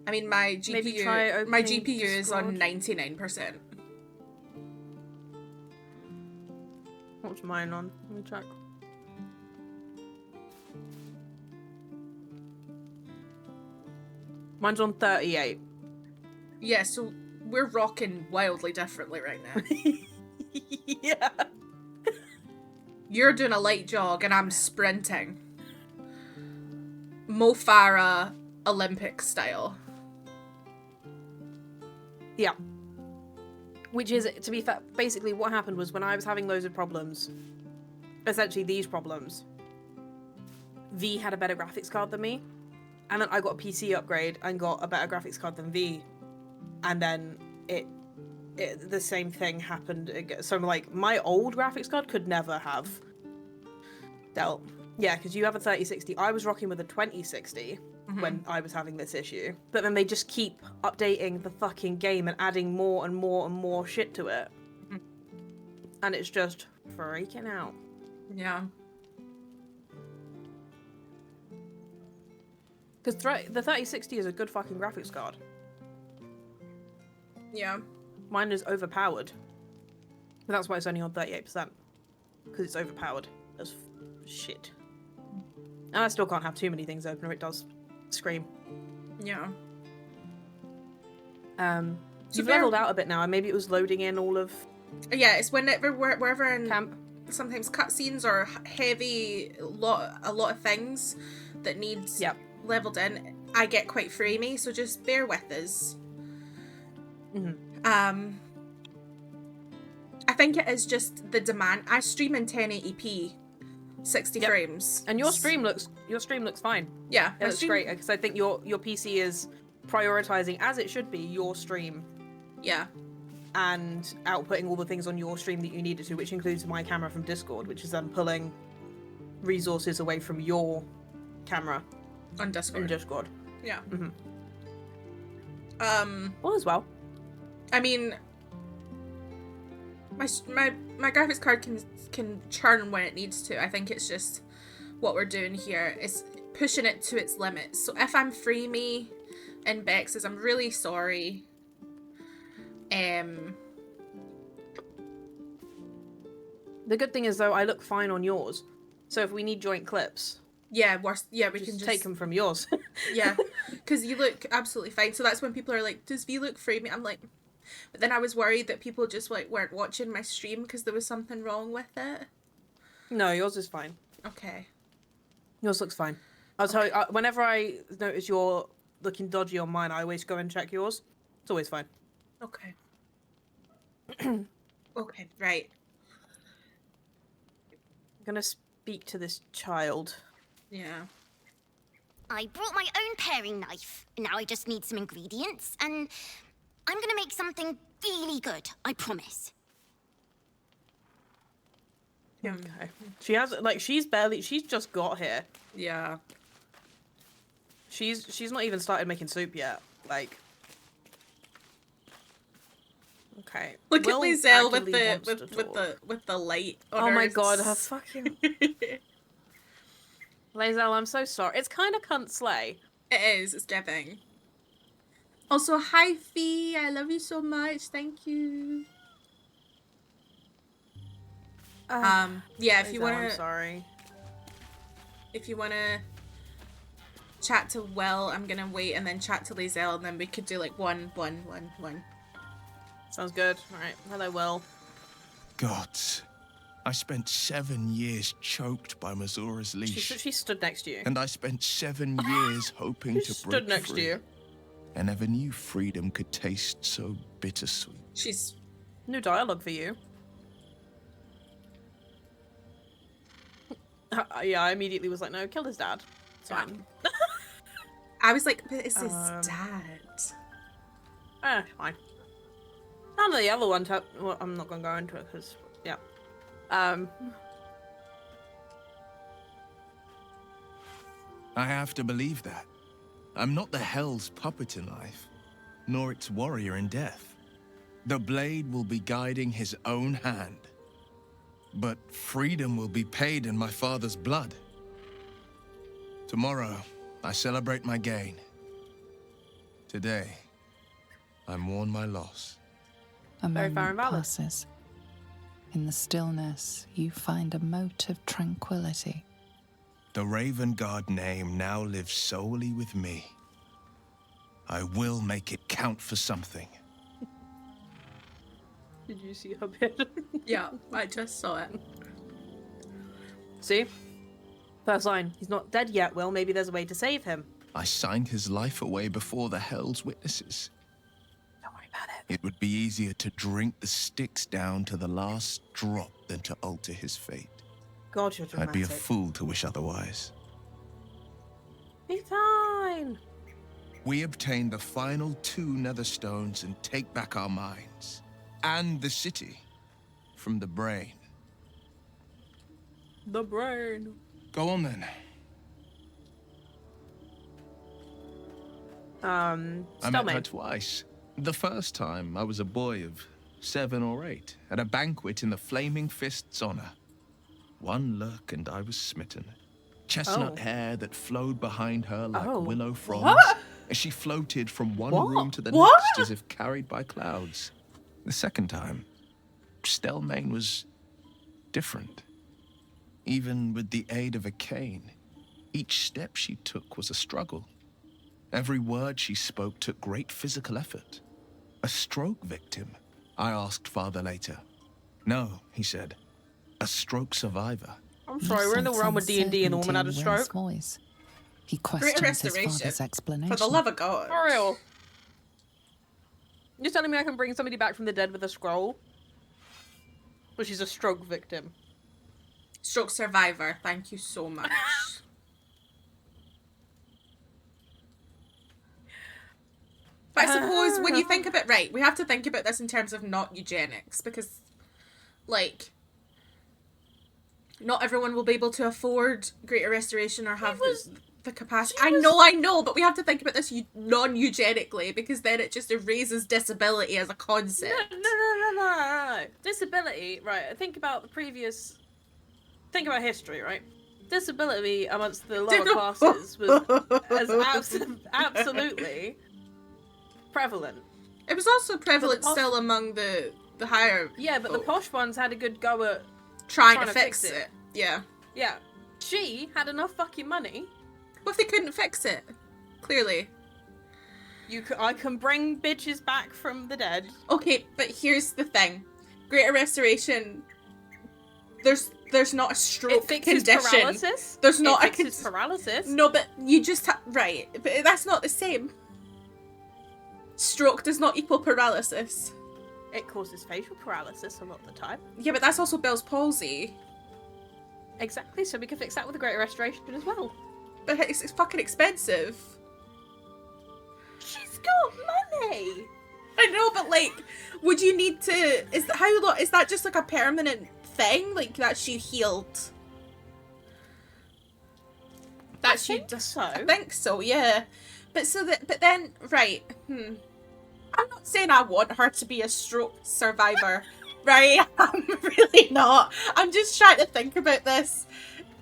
I mean, my GPU is on 99%. What's mine on? Let me check. Mine's on 38. Yeah, so we're rocking wildly differently right now. Yeah. You're doing a light jog and I'm sprinting. Mo Farah Olympic style. Yeah. Which is, to be fair, basically what happened was when I was having loads of problems, essentially these problems, V had a better graphics card than me, and then I got a PC upgrade and got a better graphics card than V, and then the same thing happened again. So like my old graphics card could never have dealt. Yeah, because you have a 3060. I was rocking with a 2060 when I was having this issue. But then they just keep updating the fucking game and adding more and more and more shit to it. And it's just freaking out. Yeah. Because the 3060 is a good fucking graphics card. Yeah. Mine is overpowered. But that's why it's only on 38%. Because it's overpowered as shit. And I still can't have too many things open or it does scream. Yeah. You've leveled out a bit now, and maybe it was loading in all of... Yeah, it's whenever we're in camp. Sometimes cutscenes or heavy, a lot of things that needs leveled in. I get quite framey, so just bear with us. I think it is just the demand. I stream in 1080p, 60 frames, and your stream looks fine. Yeah, it looks great because I think your PC is prioritizing, as it should be, your stream. Yeah. And outputting all the things on your stream that you needed to, which includes my camera from Discord, which is then pulling resources away from your camera on Discord. In Discord. Yeah. All as well. I mean, my graphics card can churn when it needs to. I think it's just what we're doing here is pushing it to its limits. So if I'm freemy in Bex's, I'm really sorry. The good thing is though, I look fine on yours. So if we need joint clips, we can just take them from yours. Yeah, because you look absolutely fine. So that's when people are like, does V look framey? I'm like, but then I was worried that people just like weren't watching my stream because there was something wrong with it. No, yours is fine. Okay. Yours looks fine. I'll tell you, whenever I notice you're looking dodgy on mine, I always go and check yours. It's always fine. Okay. Okay, right. I'm gonna speak to this child. Yeah. I brought my own paring knife. Now I just need some ingredients, and I'm gonna make something really good, I promise. Yeah. Okay. She has, like, she's just got here. Yeah. She's not even started making soup yet. Like. Okay. Look Will at Lizelle with actively wants to with the light on Oh her. my god, her fucking Lizelle, I'm so sorry. It's kind of cunt slay. It is. It's giving. Also, hi Fee. I love you so much. Thank you. Yeah. If you Lizelle, wanna. I'm sorry. If you wanna chat to Will, I'm gonna wait and then chat to Lizelle, and then we could do like one. Sounds good. All right. Hello, Will. Gods. I spent 7 years choked by Mazura's leash. She stood next to you. And I spent 7 years hoping to break stood next free. to you. I never knew freedom could taste so bittersweet. She's new dialogue for you. Yeah, I immediately was like, no, kill his dad. It's fine. I was like, but it's his dad. Fine. None of the other one. Well, I'm not gonna go into it because, yeah. I have to believe that. I'm not the Hell's puppet in life, nor its warrior in death. The blade will be guiding his own hand. But freedom will be paid in my father's blood. Tomorrow, I celebrate my gain. Today, I mourn my loss. A Very fair moment and valid. passes. In the stillness, you find a mote of tranquility. The Raven Guard name now lives solely with me. I will make it count for something. Did you see her bed? Yeah, I just saw it. See? First line. He's not dead yet, Will. Maybe there's a way to save him. I signed his life away before the Hell's witnesses. Don't worry about it. It would be easier to drink the sticks down to the last drop than to alter his fate. God, you're dramatic. I'd be a fool to wish otherwise. Be fine. We obtain the final 2 nether stones and take back our minds. And the city. From the brain. The brain. Go on then. I met her twice. The first time, I was a boy of 7 or 8, at a banquet in the Flaming Fist's honor. One look and I was smitten. Chestnut hair that flowed behind her like willow fronds. What? As she floated from one What? room to the What? next as if carried by clouds. The second time, Stelmane was different. Even with the aid of a cane, each step she took was a struggle. Every word she spoke took great physical effort. A stroke victim? I asked Father later. No, he said. A stroke survivor. I'm sorry, we're in the realm with D&D and the woman had a stroke. Voice. He Greater questions his restoration. father's explanation. For the love of God. For real. You're telling me I can bring somebody back from the dead with a scroll? Well, she's a stroke victim. Stroke survivor. Thank you so much. But I suppose when you think about we have to think about this in terms of not eugenics, because like not everyone will be able to afford Greater Restoration or have the capacity. I know, but we have to think about this non-eugenically, because then it just erases disability as a concept. No. Disability, right? Think about think about history, right? Disability amongst the lower classes was absolutely prevalent. It was also prevalent still among the higher. Yeah, but the posh ones had a good go at trying to fix it. Yeah. Yeah. She had enough fucking money. What if they couldn't fix it? Clearly. I can bring bitches back from the dead. Okay, but here's the thing. Greater Restoration, there's not a stroke condition. Paralysis? There's not it fixes paralysis. No, but you just right. But that's not the same. Stroke does not equal paralysis. It causes facial paralysis a lot of the time. Yeah, but that's also Bell's palsy. Exactly, so we can fix that with a Greater Restoration as well. But it's fucking expensive. She's got money! I know, but like, would you need to... Is that just like a permanent thing? Like, that she healed? I think so. I think so, yeah. But then, right, I'm not saying I want her to be a stroke survivor, right? I'm really not. I'm just trying to think about this,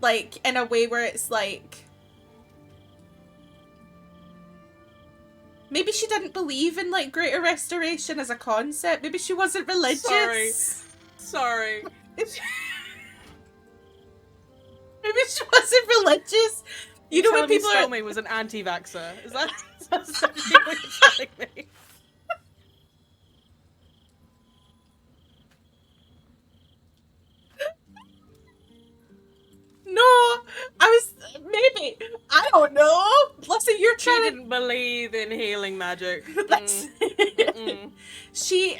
like, in a way where it's like... Maybe she didn't believe in, like, Greater Restoration as a concept. Maybe she wasn't religious. Sorry. Maybe she wasn't religious. You know when people told me was an anti-vaxxer. Is that essentially what you're telling me? No, maybe. I don't know. Listen, you're trying She didn't believe in healing magic. She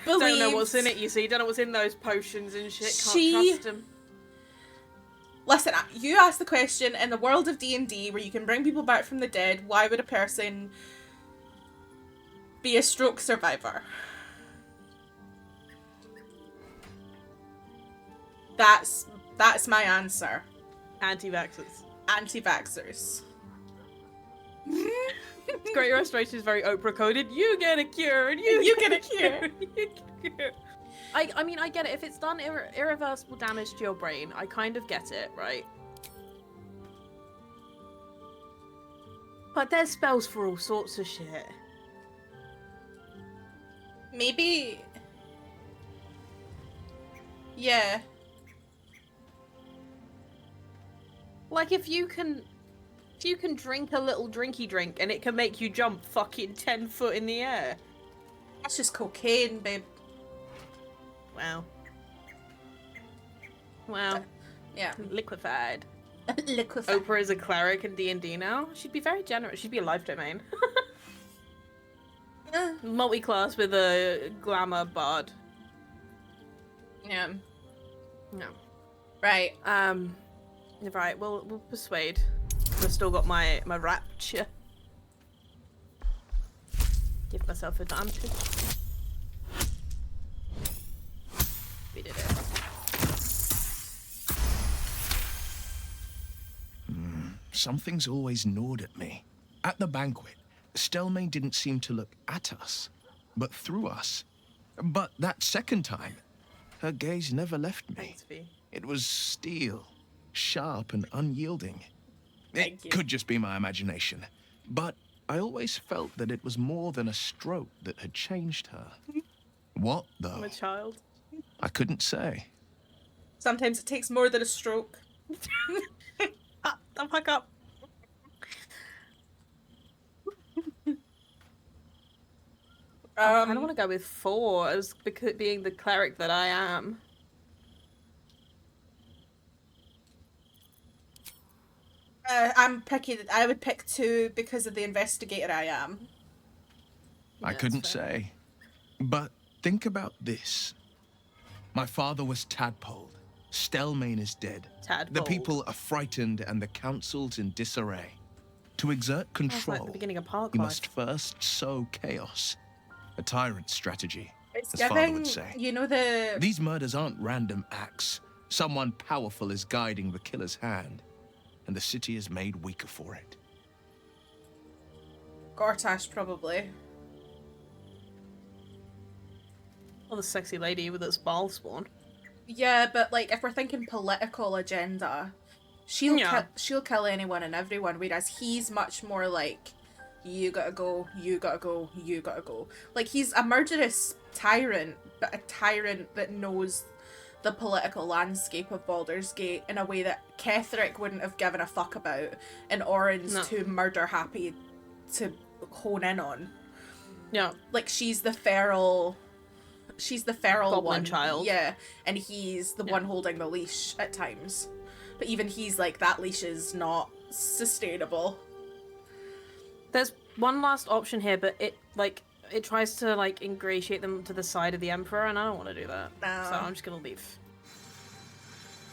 believed... Don't know what's in it, you see. Don't know what's in those potions and shit. Can't trust them. Listen, you asked the question, in the world of D&D, where you can bring people back from the dead, why would a person be a stroke survivor? That's my answer. Anti-vaxxers. Anti-vaxxers. Greater Restoration is very Oprah-coded. You get a cure, and you get a cure. You get a cure. I mean, I get it. If it's done irreversible damage to your brain, I kind of get it, right? But there's spells for all sorts of shit. Maybe... Yeah. Like, if you can drink a little drinky drink and it can make you jump fucking 10 foot in the air. That's just cocaine, babe. Wow. Wow. Yeah. Liquefied. Liquefied. Oprah is a cleric in D&D now. She'd be very generous. She'd be a life domain. Multi-class with a glamour bard. Yeah. No. Right. Right, we'll persuade. I've still got my rapture. Give myself advantage. We did it. Something's always gnawed at me. At the banquet, Stelmane didn't seem to look at us, but through us. But that second time, her gaze never left me. Thanks, V. It was steel, sharp and unyielding. Thank you. Could just be my imagination, but I always felt that it was more than a stroke that had changed her. What, though? I'm a child. I couldn't say. Sometimes it takes more than a stroke. Don't fuck up. I don't want to go with 4 as being the cleric that I am. I'm picking. I would pick 2 because of the investigator I am. I couldn't say. But think about this. My father was tadpoled. Stelmane is dead. Tadpoled. The people are frightened and the council's in disarray. To exert control, like the beginning of Park you Life. must first sow chaos. A tyrant's strategy, It's as father giving, would say. you know the... These murders aren't random acts. Someone powerful is guiding the killer's hand, and the city is made weaker for it. Gortash, probably. Or the sexy lady with its ball spawn. Yeah, but like, if we're thinking political agenda, she'll kill anyone and everyone, whereas he's much more like, you gotta go, you gotta go, you gotta go. Like, he's a murderous tyrant, but a tyrant that knows the political landscape of Baldur's Gate in a way that Ketherick wouldn't have given a fuck about, and Orin's too murder happy to hone in on. Yeah. Like, she's the feral Goblin one. child. Yeah, and he's the one holding the leash at times. But even he's like, that leash is not sustainable. There's one last option here, but it tries to like ingratiate them to the side of the Emperor, and I don't want to do that. No. So I'm just gonna leave.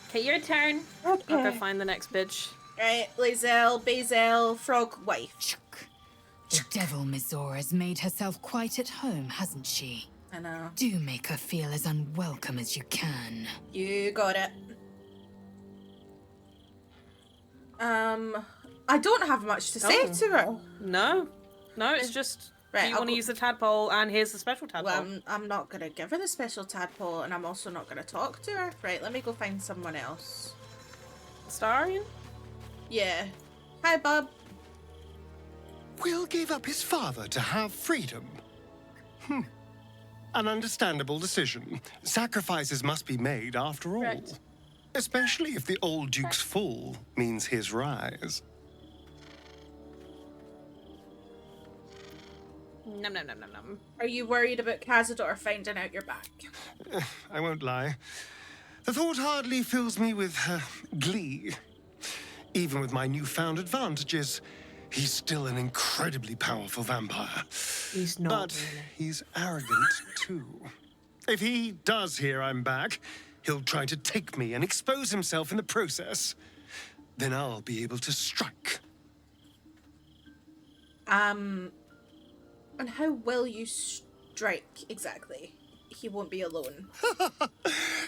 Okay, your turn. Okay. I'll go find the next bitch. Right, Lae'zel, Bazel, frog wife. The devil Mizora has made herself quite at home, hasn't she? I know. Do make her feel as unwelcome as you can. You got it. I don't have much to say to her. No, it's just. Right, do you want to use the tadpole? And here's the special tadpole. Well, I'm not gonna give her the special tadpole, and I'm also not gonna talk to her. Right, let me go find someone else. Astarion? Yeah. Hi, Bob. Will gave up his father to have freedom. An understandable decision. Sacrifices must be made after all. Right. Especially if the old Duke's fall means his rise. Nom nom nom nom nom. Are you worried about Cazador finding out you're back? I won't lie. The thought hardly fills me with glee. Even with my newfound advantages, he's still an incredibly powerful vampire. He's not. But he's arrogant, too. If he does hear I'm back, he'll try to take me and expose himself in the process. Then I'll be able to strike. And how will you strike exactly? He won't be alone.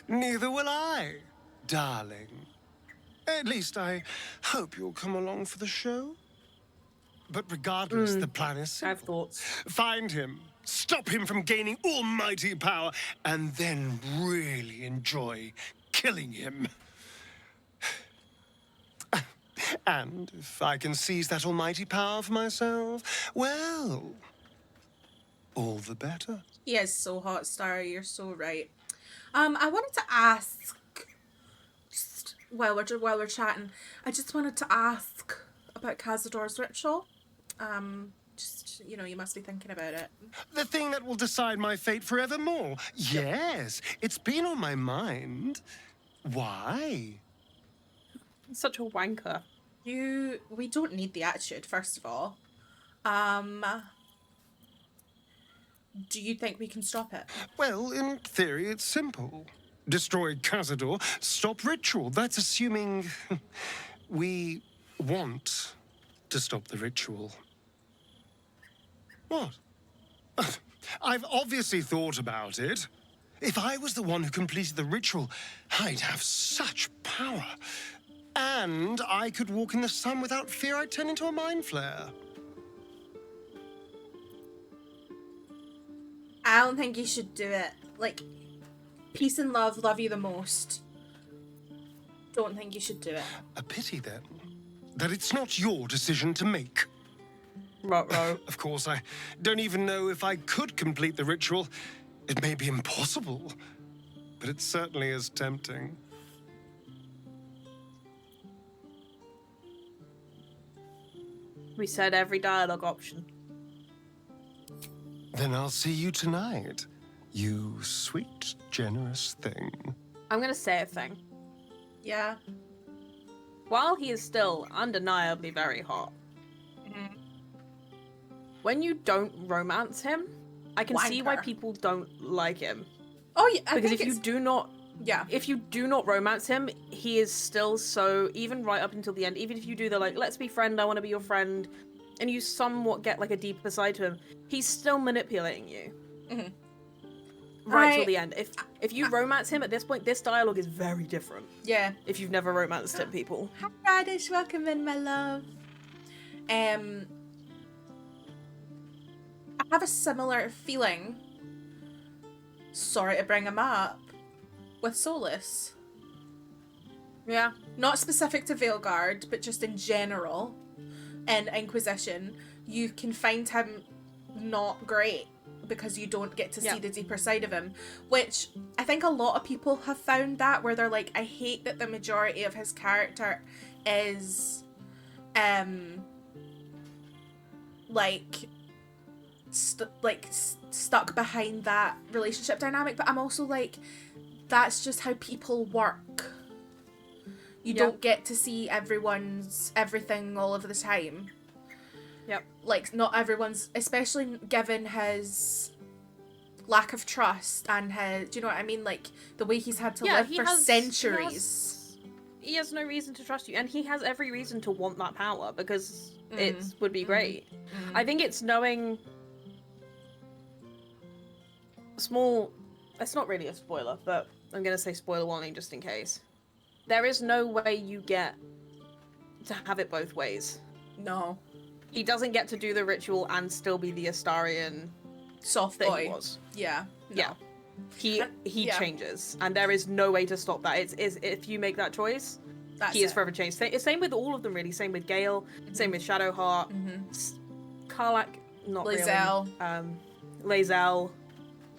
Neither will I, darling. At least I hope you'll come along for the show. But regardless, the plan is simple. I have thoughts. Find him, stop him from gaining almighty power, and then really enjoy killing him. And if I can seize that almighty power for myself, well, all the better. He is so hot, Star. You're so right. I wanted to ask, just while we're chatting, I just wanted to ask about Cazador's ritual. Just, you must be thinking about it. The thing that will decide my fate forevermore. Yes, it's been on my mind. Why? Such a wanker. We don't need the attitude, first of all. Do you think we can stop it? Well, in theory, it's simple. Destroy Cazador, stop ritual. That's assuming we want to stop the ritual. What? I've obviously thought about it. If I was the one who completed the ritual, I'd have such power. And I could walk in the sun without fear I'd turn into a mind flare. I don't think you should do it. Like, peace and love you the most. Don't think you should do it. A pity, then, that it's not your decision to make. Ruh-roh. Of course, I don't even know if I could complete the ritual. It may be impossible, but it certainly is tempting. We said every dialogue option. Then I'll see you tonight, you sweet, generous thing. I'm gonna say a thing. Yeah. While he is still undeniably very hot, when you don't romance him, I can see why people don't like him. Oh yeah, because if you do not romance him, he is still so, even right up until the end, even if you do the like, let's be friends, I want to be your friend, and you somewhat get like a deeper side to him, he's still manipulating you. Right till the end. If you romance him at this point, this dialogue is very different. Yeah. If you've never romanced him, people. Hi Radish, welcome in, my love. I have a similar feeling, sorry to bring him up, with Solus. Yeah. Not specific to Veilguard, but just in general. In Inquisition, you can find him not great because you don't get to see the deeper side of him, which I think a lot of people have found that, where they're like, I hate that the majority of his character is stuck behind that relationship dynamic. But I'm also like, that's just how people work. You don't get to see everyone's everything all of the time. Yep. Like, not everyone's, especially given his lack of trust and his, do you know what I mean? Like, the way he's had to live for centuries. He has no reason to trust you, and he has every reason to want that power, because it would be great. I think it's knowing... It's not really a spoiler, but I'm going to say spoiler warning just in case. There is no way you get to have it both ways. No. He doesn't get to do the ritual and still be the Astarion soft boy. He was. Yeah. No. Yeah. He changes, and there is no way to stop that. It's if you make that choice, he is forever changed. Same with all of them, really. Same with Gale. Same with Shadowheart. Karlach, not Lae'zel. Really. Lae'zel.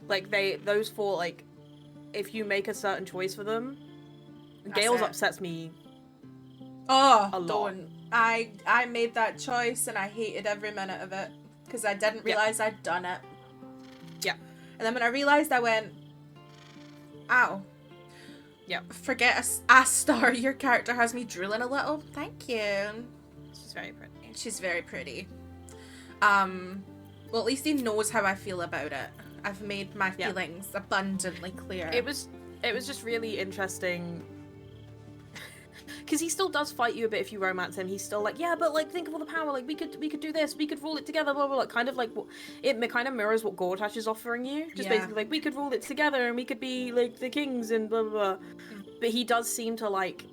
Like those four. Like, if you make a certain choice for them, Gale's upsets me. Oh, a lot. Don't. I made that choice and I hated every minute of it because I didn't realize I'd done it. Yeah. And then when I realized, I went, ow. Yep. Forget Astar, your character has me drooling a little. Thank you. She's very pretty. She's very pretty. Well, at least he knows how I feel about it. I've made my feelings abundantly clear. It was just really interesting. Because he still does fight you a bit if you romance him. He's still like, yeah, but like, think of all the power. Like, we could do this. We could rule it together. Blah blah blah. Kind of like it kind of mirrors what Gortash is offering you. Just basically like, we could rule it together and we could be like the kings and blah blah blah. But he does seem to like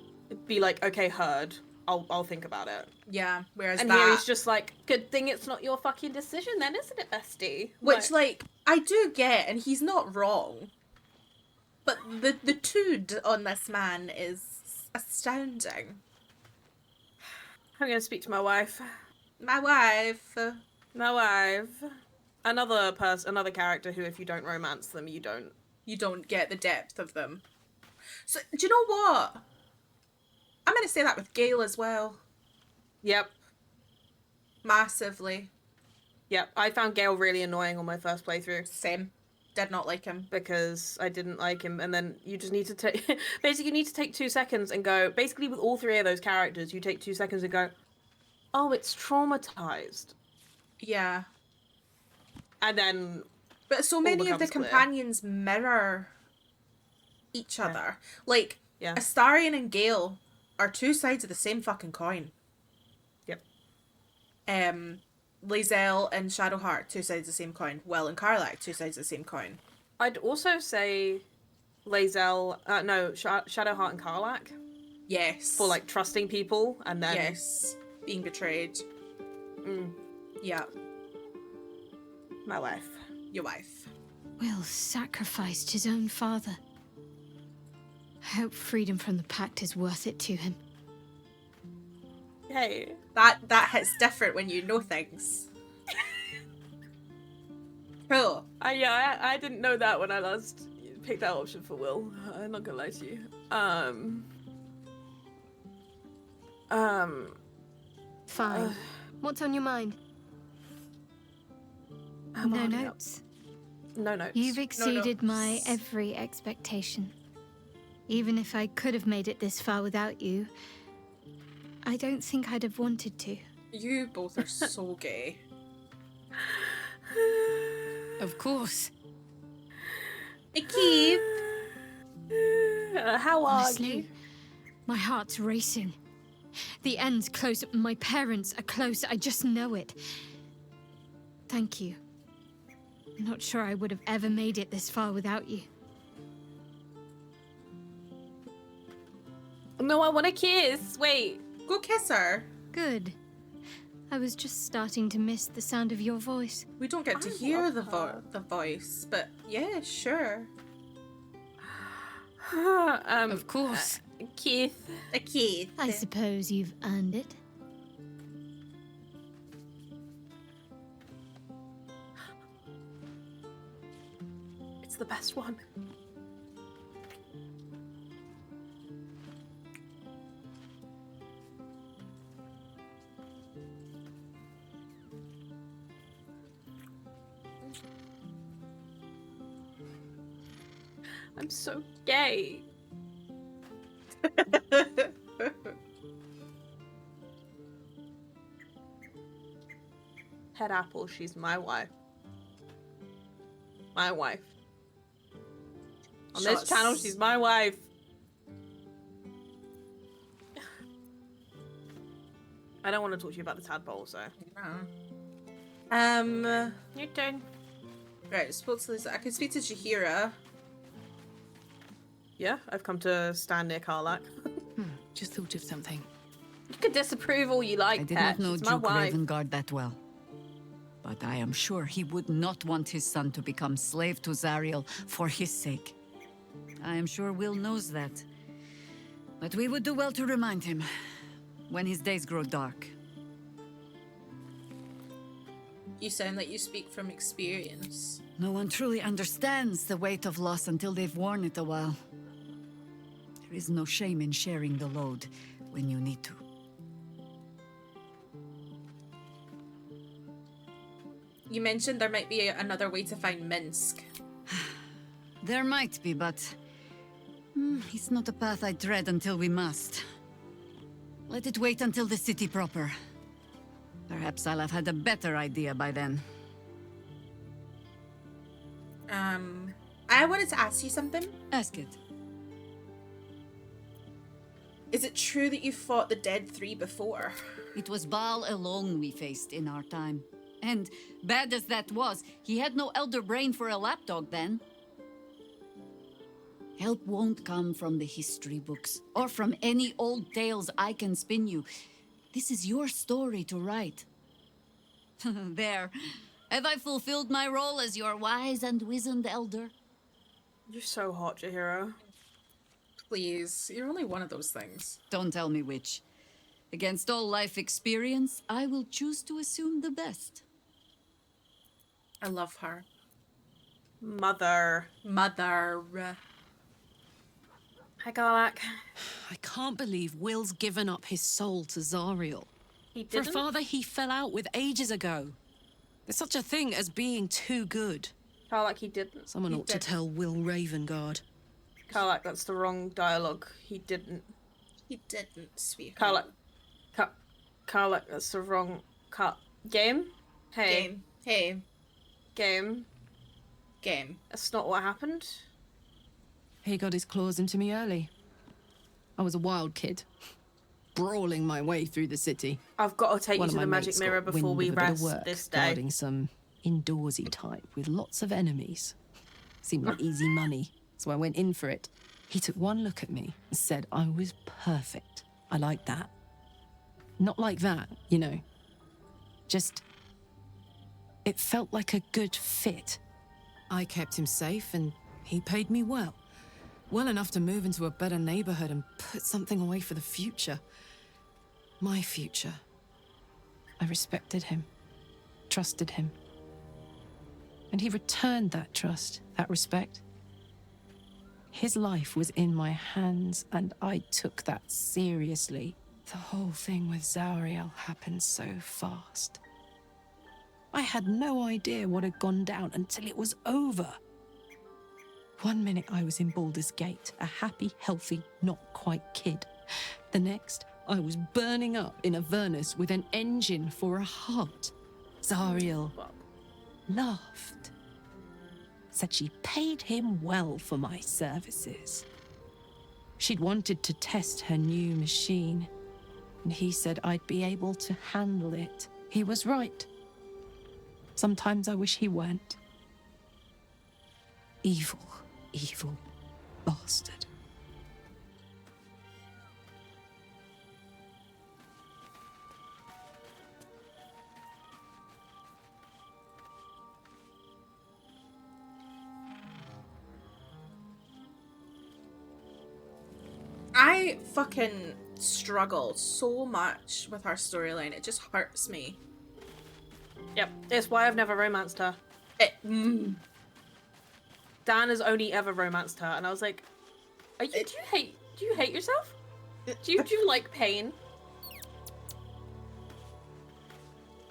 be like, okay, heard. I'll think about it. Yeah. Whereas and here he's just like, good thing it's not your fucking decision then, isn't it, bestie? Which like I do get, and he's not wrong. But the tood on this man is astounding. I'm gonna speak to my wife. My wife. Another character who, if you don't romance them, you don't get the depth of them. So do you know what? I'm gonna say that with Gale as well. Yep. Massively. Yep. I found Gale really annoying on my first playthrough. Same. Did not like him. Because I didn't like him, and then you just need to take... basically, you need to take 2 seconds and go... Basically, with all 3 of those characters, you take 2 seconds and go, oh, it's traumatized. Yeah. And then... But so many of the companions mirror each other. Like, Astarion and Gale are 2 sides of the same fucking coin. Yep. Lae'zel and Shadowheart, 2 sides of the same coin. Well and Karlach, 2 sides of the same coin. I'd also say Shadowheart and Karlach. Yes. For like trusting people and then... Yes. Being betrayed. Yeah. My wife. Your wife. Will sacrificed his own father. I hope freedom from the Pact is worth it to him. Hey. That hits different when you know things. Cool. I didn't know that when I last picked that option for Will. I'm not gonna lie to you. Fine. What's on your mind? No notes. No notes. You've exceeded my every expectation. Even if I could have made it this far without you, I don't think I'd have wanted to. You both are so gay. Of course. Keith. How are Honestly, you? My heart's racing. The end's close. My parents are close. I just know it. Thank you. I'm not sure I would have ever made it this far without you. No, I want a kiss. Wait. Go kiss her. Good. I was just starting to miss the sound of your voice. We don't get to hear the voice, but yeah, sure. Of course. Keith. Keith. I suppose you've earned it. It's the best one. I'm so gay. Head Apple, she's my wife. My wife. On this channel, she's my wife. I don't want to talk to you about the tadpole, so. Your turn. Right, spoke to Lisa. I can speak to Jahira. Yeah, I've come to stand near Karlak. Just thought of something. You could disapprove all you like, I did Pet. not know She's my Duke wife. Ravengard that well. But I am sure he would not want his son to become slave to Zariel for his sake. I am sure Will knows that. But we would do well to remind him when his days grow dark. You sound like you speak from experience. No one truly understands the weight of loss until they've worn it a while. There is no shame in sharing the load when you need to. You mentioned there might be another way to find Minsk. There might be, but it's not a path I tread until we must. Let it wait until the city proper. Perhaps I'll have had a better idea by then. I wanted to ask you something. Ask it. Is it true that you fought the Dead Three before? It was Baal alone we faced in our time. And, bad as that was, he had no elder brain for a lapdog then. Help won't come from the history books, or from any old tales I can spin you. This is your story to write. There. Have I fulfilled my role as your wise and wizened elder? You're so hot, Jahira. Please, you're only one of those things. Don't tell me which. Against all life experience, I will choose to assume the best. I love her. Mother. Hi, Karlak. I can't believe Will's given up his soul to Zariel. He For a didn't? father he fell out with ages ago. There's such a thing as being too good. Karlak, he didn't. Someone ought to tell Will Ravengard. Karlak, that's the wrong dialogue. He didn't. He didn't speak. Karlak. Karlak, that's the wrong... Game? Hey. Game. Hey. Game. Game. That's not what happened. He got his claws into me early. I was a wild kid, brawling my way through the city. I've got to take One you of to the my magic mates mirror got before wind we of a bit of rest work this day. guarding some indoorsy type with lots of enemies. Seemed like easy money, so I went in for it. He took one look at me and said I was perfect. I like that. Not like that, you know. Just... it felt like a good fit. I kept him safe and he paid me well. Well enough to move into a better neighborhood and put something away for the future. My future. I respected him, trusted him. And he returned that trust, that respect. His life was in my hands, and I took that seriously. The whole thing with Zariel happened so fast. I had no idea what had gone down until it was over. One minute I was in Baldur's Gate, a happy, healthy, not quite kid. The next, I was burning up in Avernus with an engine for a heart. Zariel laughed. Said she paid him well for my services. She'd wanted to test her new machine, and he said I'd be able to handle it. He was right. Sometimes I wish he weren't. Evil, evil bastard. I fucking struggle so much with her storyline. It just hurts me. Yep, it's why I've never romanced her. There's Dan has only ever romanced her, and I was like, do you hate yourself? Do you like pain?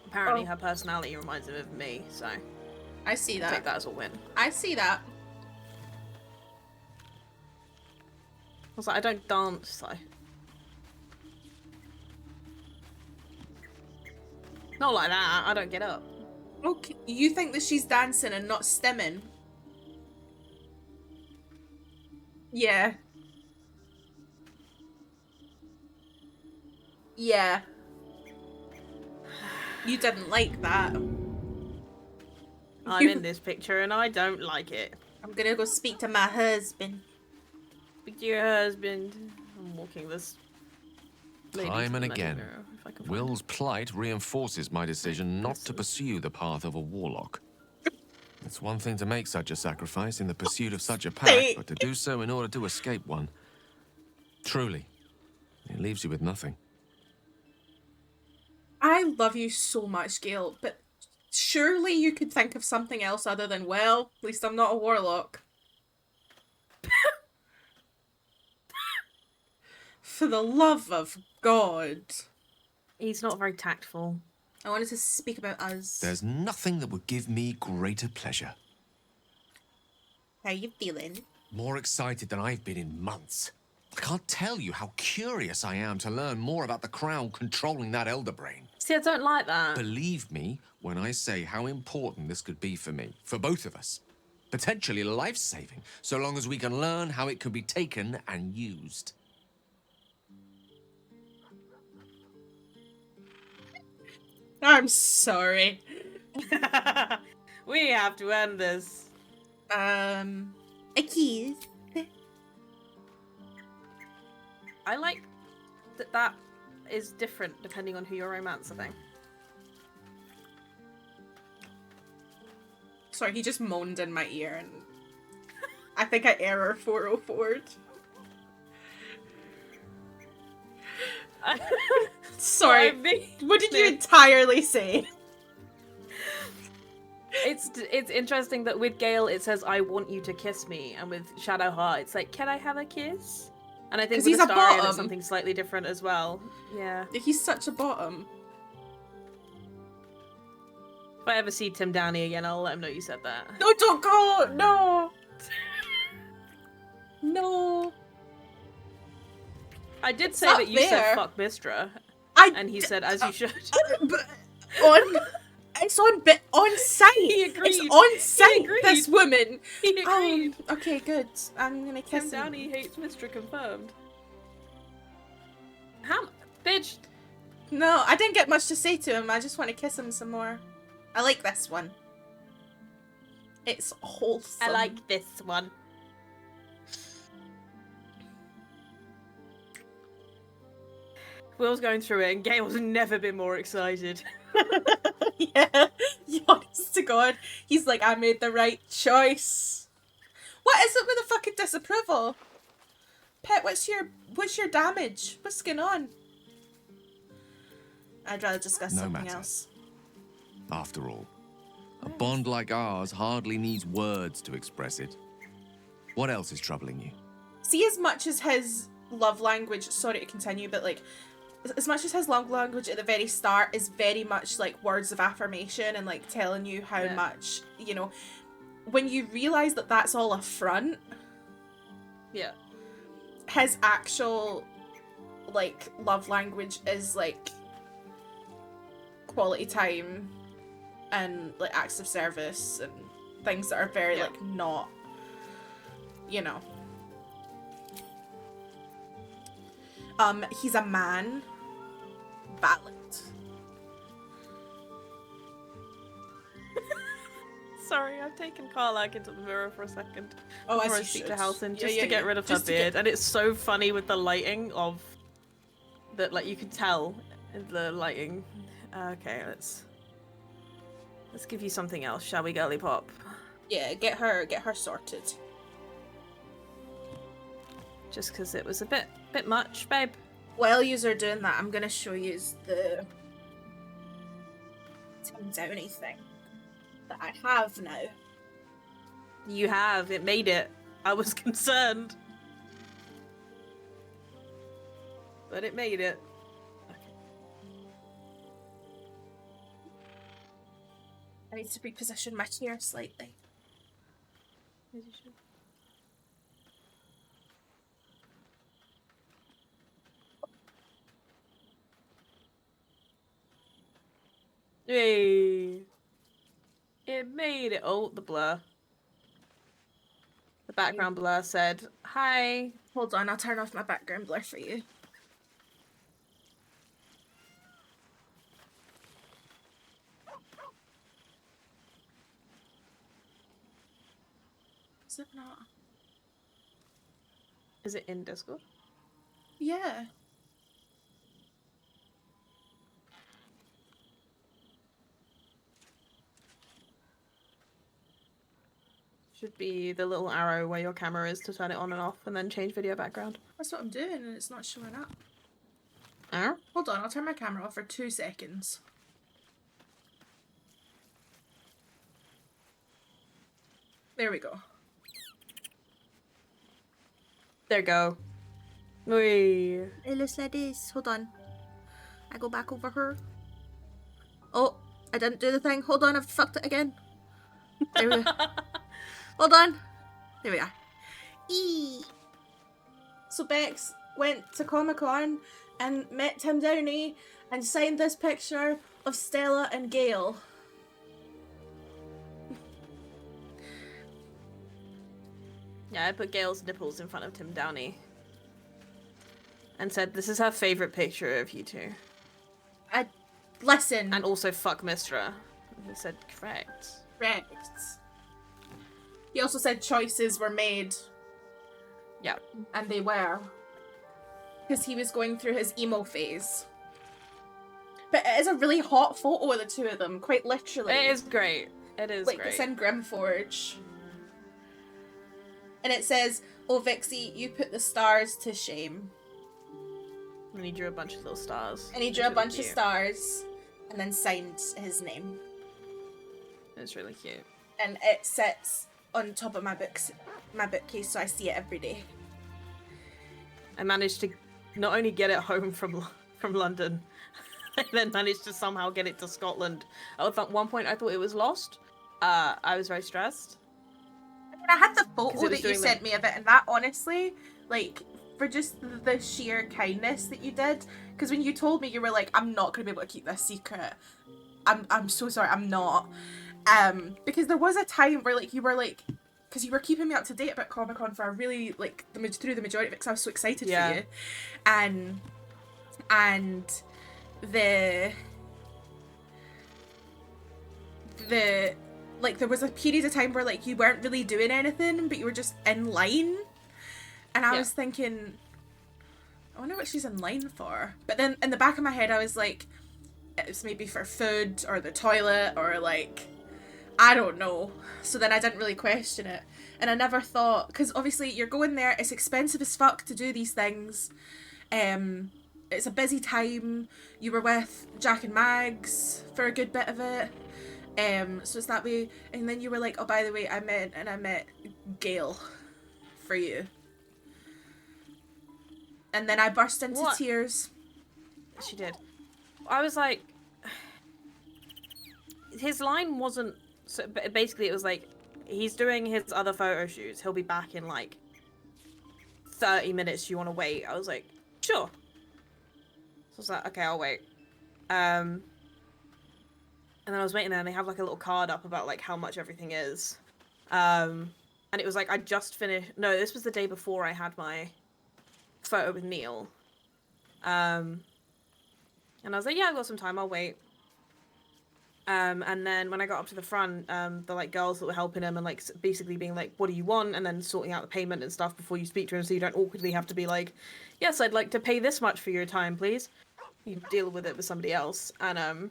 Apparently her personality reminds him of me, so I see I'll that. take that as a win. I see that. I was like, I don't dance, so. Not like that, I don't get up. Okay, you think that she's dancing and not stimming? Yeah. Yeah. You didn't like that. I'm in this picture and I don't like it. I'm gonna go speak to my husband. Speak to your husband. I'm walking this lady Time to and the again, mirror, if I can find Will's plight reinforces my decision not to pursue the path of a warlock. It's one thing to make such a sacrifice in the pursuit of such a pact, but to do so in order to escape one. Truly, it leaves you with nothing. I love you so much, Gale, but surely you could think of something else other than, well, at least I'm not a warlock. For the love of God. He's not very tactful. I wanted to speak about us. There's nothing that would give me greater pleasure. How you feeling? More excited than I've been in months. I can't tell you how curious I am to learn more about the crown controlling that elder brain. See, I don't like that. Believe me when I say how important this could be for me, for both of us. Potentially life-saving, so long as we can learn how it could be taken and used. I'm sorry. We have to end this. A kiss. I like that is different depending on who you're romancing. Sorry, he just moaned in my ear and I think I error 404'd. Sorry, what did you entirely say? It's interesting that with Gale it says I want you to kiss me, and with Shadowheart it's like, can I have a kiss? And I think with he's a Astarion bottom. it's something slightly different as well. Yeah. He's such a bottom. If I ever see Tim Downey again, I'll let him know you said that. No, don't go! No! No. I did It's say not that you fair. said fuck Mistra. And he said, as you should. It's on site. He agreed. It's on site. He agreed. This woman. He agreed. Okay, good. I'm gonna kiss Tim him. Downey hates Mistra confirmed. How, bitch? No, I didn't get much to say to him. I just want to kiss him some more. I like this one. It's wholesome. I like this one. Will's going through it, and Gale's never been more excited. Yeah, honest to God, he's like, I made the right choice. What is it with the fucking disapproval? Pet, what's your damage? What's going on? I'd rather discuss No something matter. else. After all, a bond like ours hardly needs words to express it. What else is troubling you? See, as much as his love language, sorry to continue, but like, as much as his love language at the very start is very much like words of affirmation and like telling you how much, you know, when you realise that that's all a front, yeah, his actual like love language is like quality time and like acts of service and things that are very like not, you know. He's a man. Valid. Sorry, I've taken Karlak into the mirror for a second. Oh, before as I you speak should. to Halsin, Yeah, just yeah, to get yeah. rid of Just her to beard. get- And it's so funny with the lighting of that, like you can tell in the lighting. Okay, let's give you something else, shall we, girly pop? Yeah, get her sorted. Just because it was a bit much, babe. While yous are doing that, I'm gonna show yous the Tim Downey thing that I have now. You have. It made it. I was concerned. But it made it. I need to reposition my chair slightly. As you should. Hey. It made it. Oh, the blur. The background blur said, hi. Hold on, I'll turn off my background blur for you. Is it not? Is it in Discord? Yeah. Should be the little arrow where your camera is to turn it on and off and then change video background. That's what I'm doing and it's not showing up. Arrow? Hold on, I'll turn my camera off for 2 seconds. There we go. There we go. Wee. It looks like this. Hold on. I go back over her. Oh, I didn't do the thing. Hold on, I've fucked it again. There we go. Hold on. There we are. Eee. So Bex went to Comic-Con and met Tim Downey and signed this picture of Stella and Gale. Yeah, I put Gale's nipples in front of Tim Downey. And said, this is her favourite picture of you two. Listen. And also, fuck Mistra. And he said, correct. Correct. He also said choices were made. Yeah. And they were. Because he was going through his emo phase. But it is a really hot photo of the two of them, quite literally. It is great. It is like, great. it's in Grimforge. And it says, oh Vixie, you put the stars to shame. And he drew a bunch of little stars. And he drew a bunch of stars. And then signed his name. It's really cute. And it sits on top of my bookcase, so I see it every day. I managed to not only get it home from London, I then managed to somehow get it to Scotland. At one point, I thought it was lost. I was very stressed. I mean, I had the photo that you sent me of it, and that honestly, like, for just the sheer kindness that you did, because when you told me, you were like, I'm not going to be able to keep this secret. I'm so sorry, I'm not. Because there was a time where, like, you were like, because you were keeping me up to date about Comic-Con for a really, like, through the majority of it, because I was so excited for you. And the like, there was a period of time where, like, you weren't really doing anything, but you were just in line. And I was thinking, I wonder what she's in line for. But then in the back of my head, I was like, it's maybe for food or the toilet or, like, I don't know. So then I didn't really question it. And I never thought, because obviously you're going there, it's expensive as fuck to do these things. It's a busy time. You were with Jack and Mags for a good bit of it. So it's that way. And then you were like, oh, by the way, I met Gale for you. And then I burst into tears. She did. I was like, his line wasn't, so basically it was like, he's doing his other photo shoots. He'll be back in like 30 minutes. Do you want to wait? I was like, sure. So I was like, okay, I'll wait. And then I was waiting there and they have like a little card up about like how much everything is. And it was like, I just finished, no, this was the day before I had my photo with Neil. And I was like, yeah, I've got some time, I'll wait. And then when I got up to the front, the like girls that were helping him and like basically being like, what do you want? And then sorting out the payment and stuff before you speak to him so you don't awkwardly have to be like, yes, I'd like to pay this much for your time, please. You deal with it with somebody else. And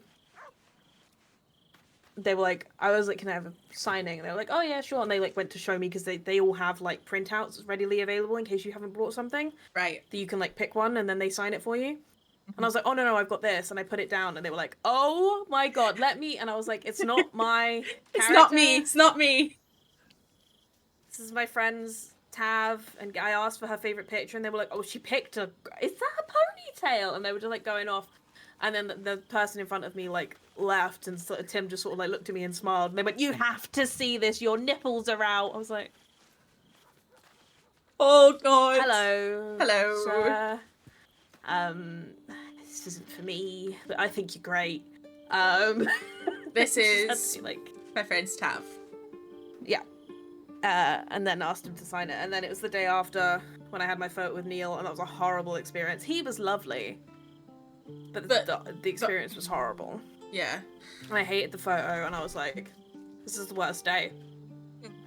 they were like, I was like, can I have a signing? And they were like, oh yeah, sure. And they like went to show me because they all have like printouts readily available in case you haven't brought something. Right. That you can like pick one and then they sign it for you. And I was like, oh no, I've got this. And I put it down and they were like, oh my god, let me. And I was like, it's not my It's not me. It's not me. this is my friend's Tav, and I asked for her favorite picture, and they were like, oh, she picked a, is that a ponytail? And they were just like going off, and then the person in front of me like left, and Tim just sort of like looked at me and smiled, and they went, you have to see this, your nipples are out. I was like, oh god. Hello, sir. This isn't for me, but I think you're great. This is like my friend's Tav. Yeah. And then asked him to sign it, and then it was the day after when I had my photo with Neil, and that was a horrible experience. He was lovely, but the experience was horrible. Yeah. And I hated the photo, and I was like, this is the worst day.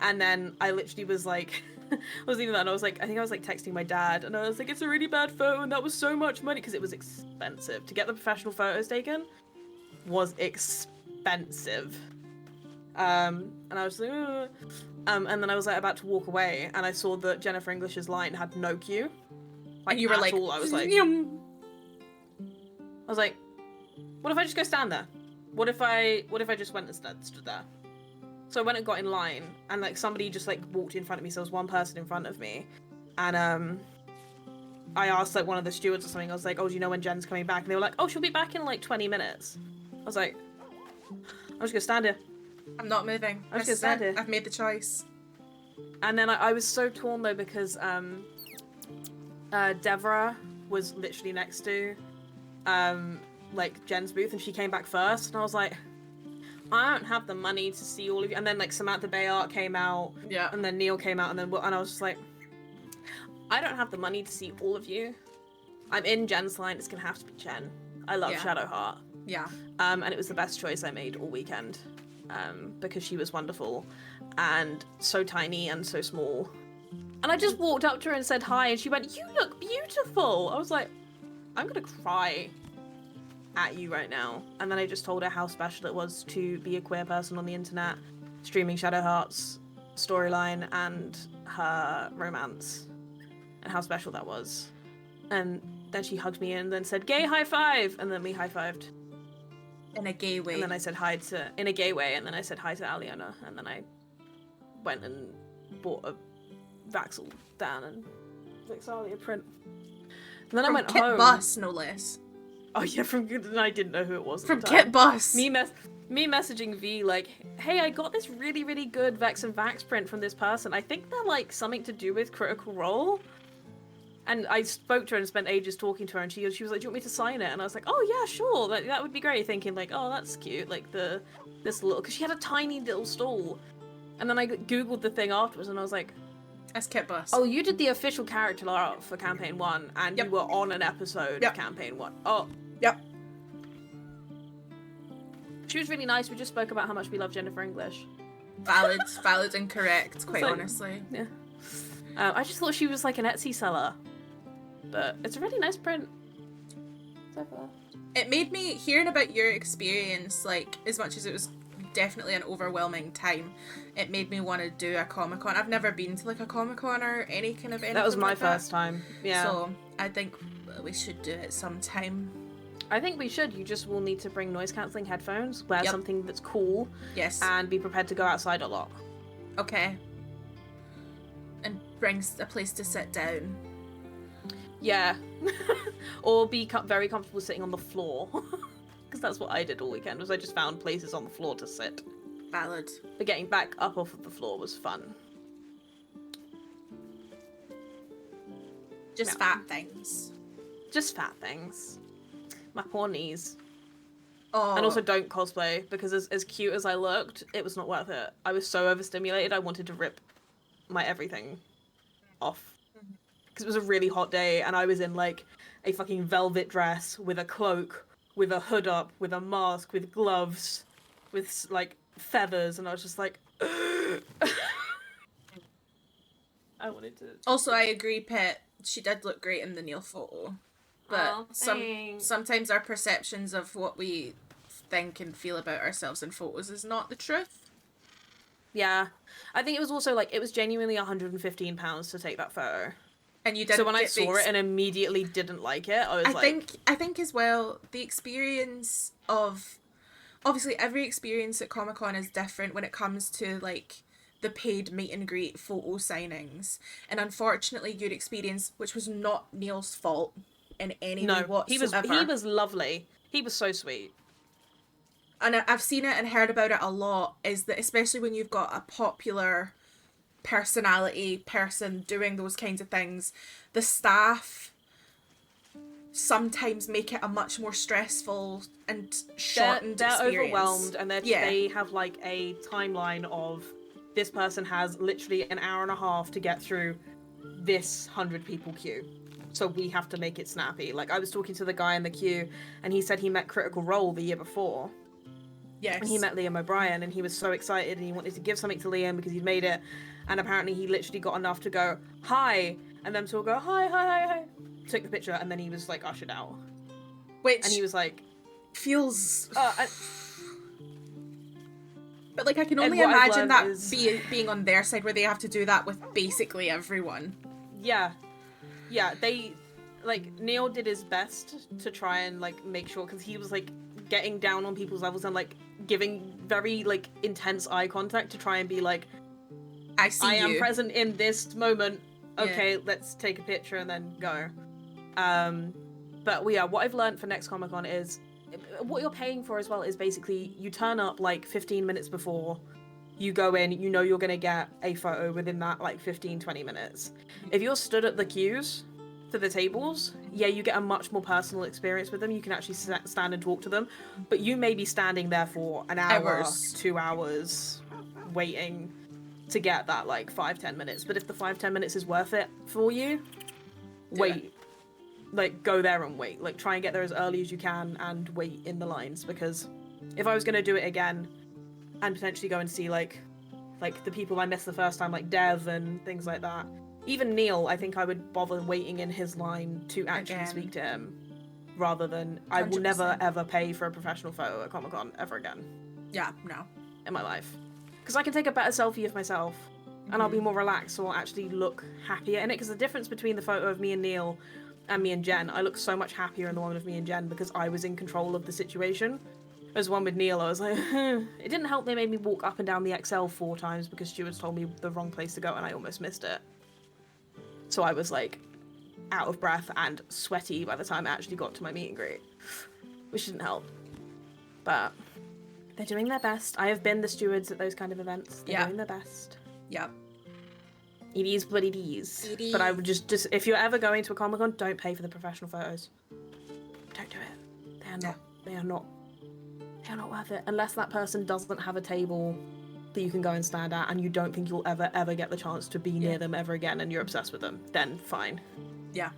And then I literally was like, I was even that, and I was like, I think I was like texting my dad, and I was like, it's a really bad photo, and that was so much money, because it was expensive. To get the professional photos taken was expensive. And I was like, and then I was like about to walk away, and I saw that Jennifer English's line had no queue. Like, and you were like, all. I was like, what if I just go stand there? What if I just went and stood there? So I went and got in line, and like somebody just like walked in front of me. So there was one person in front of me, and I asked like one of the stewards or something. I was like, oh, do you know when Jen's coming back? And they were like, oh, she'll be back in like 20 minutes. I was like, I'm just gonna stand here. I'm not moving. I'm just gonna stand here. I've made the choice. And then I was so torn though, because Devra was literally next to like Jen's booth, and she came back first, and I was like, I don't have the money to see all of you. And then like Samantha Bayard came out, yeah, and then Neil came out, and I was just like, I don't have the money to see all of you. I'm in Jen's line. It's gonna have to be Jen. I love Shadowheart. Yeah. And it was the best choice I made all weekend, because she was wonderful, and so tiny and so small. And I just walked up to her and said hi, and she went, "You look beautiful." I was like, I'm gonna cry at you right now. And then I just told her how special it was to be a queer person on the internet, streaming Shadowheart's storyline and her romance, and how special that was. And then she hugged me and then said, "Gay high five," and then we high fived. In a gay way. And then I said hi to, in a gay way, and then I said hi to Aliona, and then I went and bought a Vaxel Dan and Vixalia print. And then I went Kit home. Bus, no less. Oh yeah, I didn't know who it was. From Kit Bus. Me messaging V like, hey, I got this really, really good Vex and Vax print from this person. I think they're like something to do with Critical Role. And I spoke to her and spent ages talking to her, and she was like, do you want me to sign it? And I was like, oh yeah, sure, that would be great. Thinking like, oh, that's cute, like this little, because she had a tiny little stall. And then I googled the thing afterwards, and I was like, that's Kit Bus. Oh, you did the official character art for Campaign 1, and you were on an episode of Campaign 1. Oh. Yep. She was really nice. We just spoke about how much we love Jennifer English. Valid and correct, quite honestly. Yeah. I just thought she was like an Etsy seller. But it's a really nice print. So far. It made me, hearing about your experience, like, as much as it was definitely an overwhelming time, it made me want to do a Comic-Con. I've never been to like a Comic-Con or any kind of anything. That was my like first time. Yeah. So I think we should do it sometime. I think we should. You just will need to bring noise cancelling headphones, wear something that's cool. Yes. And be prepared to go outside a lot. Okay. And bring a place to sit down. Yeah. Or be very comfortable sitting on the floor. Because that's what I did all weekend, was I just found places on the floor to sit. Valid. But getting back up off of the floor was fun. Just fat things. Just fat things. My poor knees. Oh. And also don't cosplay, because as cute as I looked, it was not worth it. I was so overstimulated, I wanted to rip my everything off. Because it was a really hot day, and I was in like a fucking velvet dress with a cloak, with a hood up, with a mask, with gloves, with like feathers, and I was just like I wanted to. Also, I agree, Pet. She did look great in the Neil photo, but sometimes our perceptions of what we think and feel about ourselves in photos is not the truth. Yeah, I think it was also like, it was genuinely £115 to take that photo. And you didn't. So when I saw it and immediately didn't like it, I was I think as well, the experience of, obviously every experience at Comic-Con is different when it comes to like the paid meet and greet photo signings. And unfortunately, your experience, which was not Neil's fault in any way whatsoever. he was lovely. He was so sweet. And I've seen it and heard about it a lot, is that especially when you've got a popular personality person doing those kinds of things, the staff sometimes make it a much more stressful and shortened they're experience. overwhelmed, and they have like a timeline of this person has literally an hour and a half to get through this 100 people queue. So we have to make it snappy. Like, I was talking to the guy in the queue, and he said he met Critical Role the year before. Yes. And he met Liam O'Brien, and he was so excited, and he wanted to give something to Liam because he'd made it. And apparently he literally got enough to go, hi, and them to all go, hi, hi, hi, hi. Took the picture, and then he was, like, ushered out. Which... And he was like... feels... But, like, I can only imagine that being on their side where they have to do that with basically everyone. Yeah. Yeah, they... Like, Neil did his best to try and, like, make sure, because he was, like, getting down on people's levels and, like, giving very, like, intense eye contact to try and be like, I am present in this moment. Okay, let's take a picture and then go. But yeah, what I've learned for next Comic-Con is what you're paying for as well is basically you turn up like 15 minutes before, you go in, you know you're going to get a photo within that like 15-20 minutes. If you're stood at the queues for the tables, yeah, you get a much more personal experience with them. You can actually stand and talk to them, but you may be standing there for an hour, 2 hours, waiting to get that like 5-10 minutes. But if the 5-10 minutes is worth it for you, wait. Like, go there and wait. Like, try and get there as early as you can and wait in the lines, because if I was going to do it again and potentially go and see like the people I missed the first time, like Dev and things like that, even Neil, I think I would bother waiting in his line to actually speak to him, rather than 100%. I will never ever pay for a professional photo at Comic-Con ever again. Yeah, no. In my life. Because I can take a better selfie of myself, and I'll be more relaxed, so I'll actually look happier in it. Because the difference between the photo of me and Neil and me and Jen, I look so much happier in the one of me and Jen because I was in control of the situation. As one with Neil, I was like, it didn't help they made me walk up and down the XL 4 times because Stuart's told me the wrong place to go and I almost missed it. So I was like out of breath and sweaty by the time I actually got to my meet and greet, which didn't help. But they're doing their best. I have been the stewards at those kind of events. They're doing their best. Yeah. It is what it is. But I would just if you're ever going to a Comic-Con, don't pay for the professional photos. Don't do it. They are not worth it. Unless that person doesn't have a table that you can go and stand at and you don't think you'll ever get the chance to be near them ever again and you're obsessed with them, then fine. Yeah.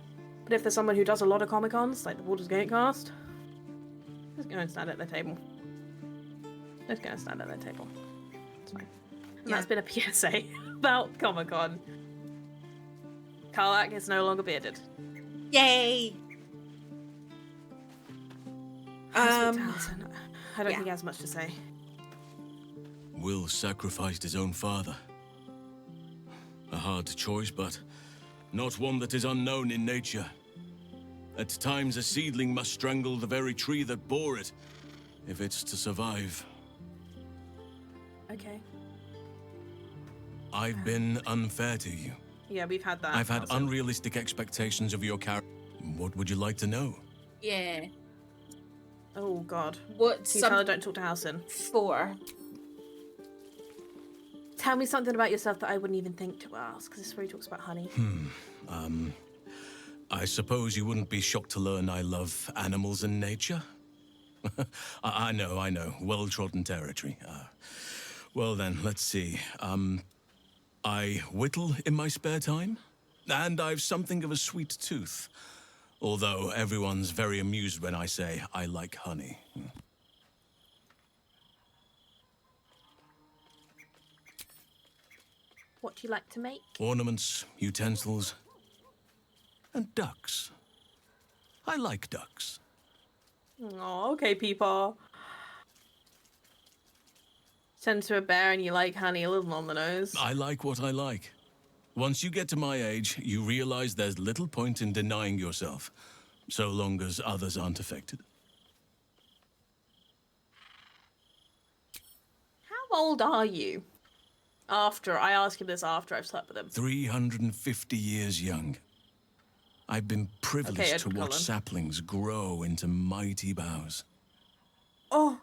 But if there's someone who does a lot of Comic-Cons, like the Baldur's Gate cast, just go and stand at their table. Just go and stand at their table. It's fine. And that's been a PSA about Comic-Con. Karlak is no longer bearded. Yay! I don't think he has much to say. Will sacrificed his own father. A hard choice, but not one that is unknown in nature. At times, a seedling must strangle the very tree that bore it, if it's to survive. Okay. I've been unfair to you. Yeah, we've had that. I've had unrealistic expectations of your character. What would you like to know? Yeah. Oh god. What? Tell her don't talk to Halsin. 4. Tell me something about yourself that I wouldn't even think to ask, because this is where he talks about honey. I suppose you wouldn't be shocked to learn I love animals and nature? I know. Well-trodden territory. Well then, let's see. I whittle in my spare time, and I've something of a sweet tooth. Although everyone's very amused when I say I like honey. What do you like to make? Ornaments, utensils, and ducks. I like ducks. Oh, okay, people. Send to a bear and you like honey, a little on the nose. I like what I like. Once you get to my age, you realize there's little point in denying yourself, so long as others aren't affected. How old are you? After I ask him this after I've slept with him. 350 years young. I've been privileged to watch Cullen. saplings grow into mighty boughs. Oh.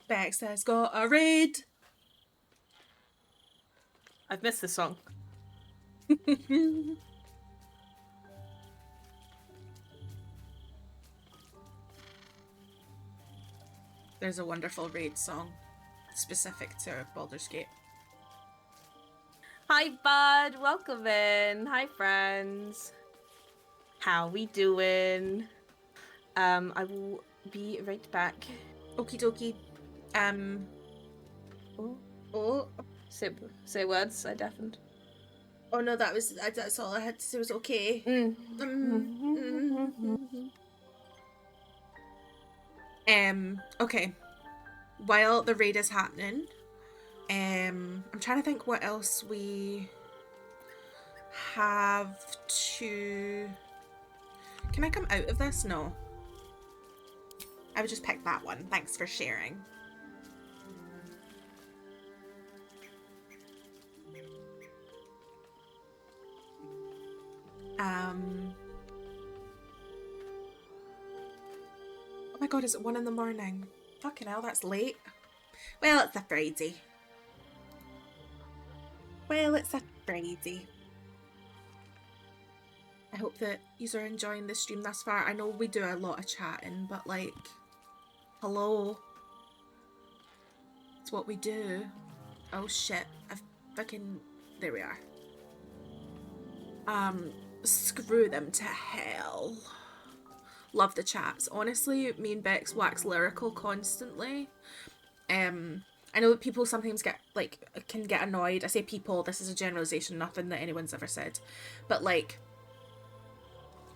Bex has got a raid. I've missed this song. There's a wonderful raid song specific to Baldur's Gate. Hi, bud. Welcome in. Hi, friends. How we doing? I will be right back. Okie dokie. Oh. Say words. I deafened. Oh no, that's all I had to say was okay. Okay. While the raid is happening, I'm trying to think what else we have to... Can I come out of this? No. I would just pick that one. Thanks for sharing. Oh my god, is it 1 in the morning? Fucking hell, that's late. Well, it's a Friday. I hope that you are enjoying the stream thus far. I know we do a lot of chatting, but like, hello. It's what we do. Oh shit, I've fucking... There we are. Screw them to hell. Love the chats. Honestly, me and Bex wax lyrical constantly. I know that people sometimes can get annoyed. I say people, this is a generalization, nothing that anyone's ever said. But like,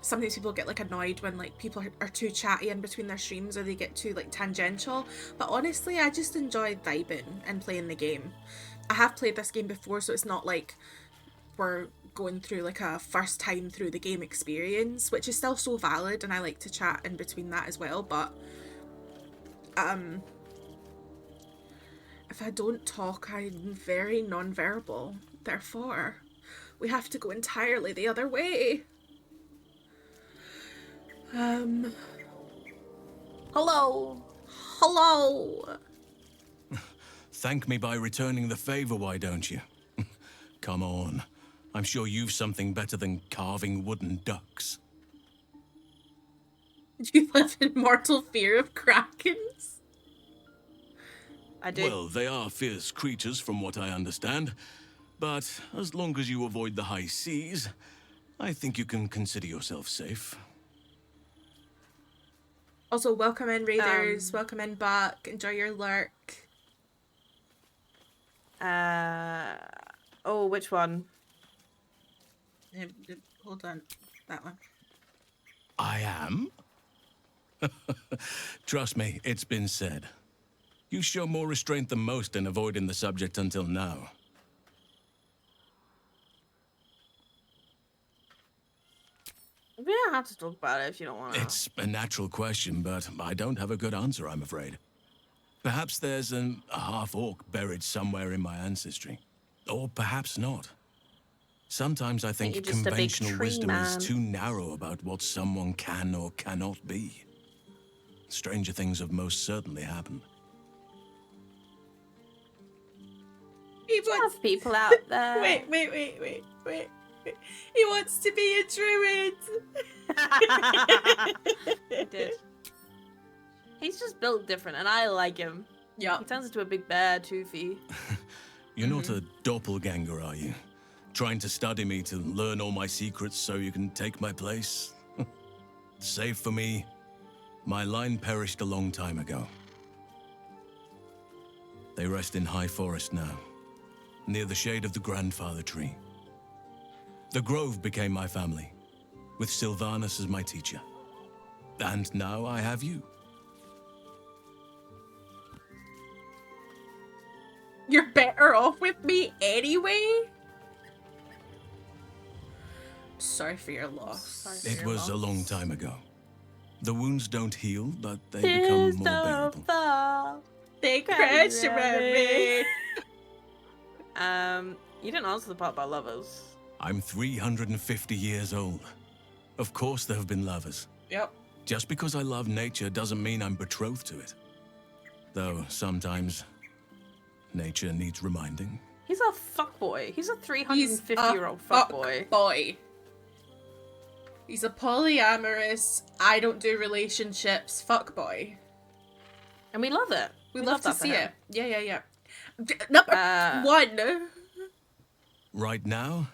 sometimes people get like annoyed when like people are too chatty in between their streams, or they get too like tangential. But honestly, I just enjoy vibing and playing the game. I have played this game before, so it's not like we're going through like a first time through the game experience, which is still so valid, and I like to chat in between that as well. But if I don't talk, I'm very non-verbal. Therefore, we have to go entirely the other way. Hello. Thank me by returning the favor, why don't you? Come on. I'm sure you've something better than carving wooden ducks. You live in mortal fear of krakens? I do. Well, they are fierce creatures from what I understand. But as long as you avoid the high seas, I think you can consider yourself safe. Also, welcome in Raiders, welcome in Buck, enjoy your lurk. Oh, which one? Hold on, that one. I am? Trust me, it's been said. You show more restraint than most in avoiding the subject until now. We don't have to talk about it if you don't want to. It's a natural question, but I don't have a good answer, I'm afraid. Perhaps there's a half-orc buried somewhere in my ancestry. Or perhaps not. Sometimes I think you're just a big conventional tree wisdom man. is too narrow about what someone can or cannot be. Stranger things have most certainly happened. He wants people out there. Wait. He wants to be a druid. He did. He's just built different, and I like him. Yeah. He turns into a big bear, Toothy. You're not a doppelganger, are you? Trying to study me to learn all my secrets so you can take my place? Save for me, my line perished a long time ago. They rest in High Forest now, near the shade of the grandfather tree. The Grove became my family, with Sylvanas as my teacher. And now I have you. You're better off with me anyway? Sorry for your loss. It was a long time ago. The wounds don't heal, but they become more bearable. They crash around me. You didn't answer the part about lovers. I'm 350 years old. Of course there have been lovers. Yep. Just because I love nature doesn't mean I'm betrothed to it. Though sometimes nature needs reminding. He's a fuckboy. He's a 350-year-old fuckboy. Boy. He's a polyamorous, I don't do relationships fuckboy. And we love it. We love to that for see him. it. Yeah. Number one. Right now,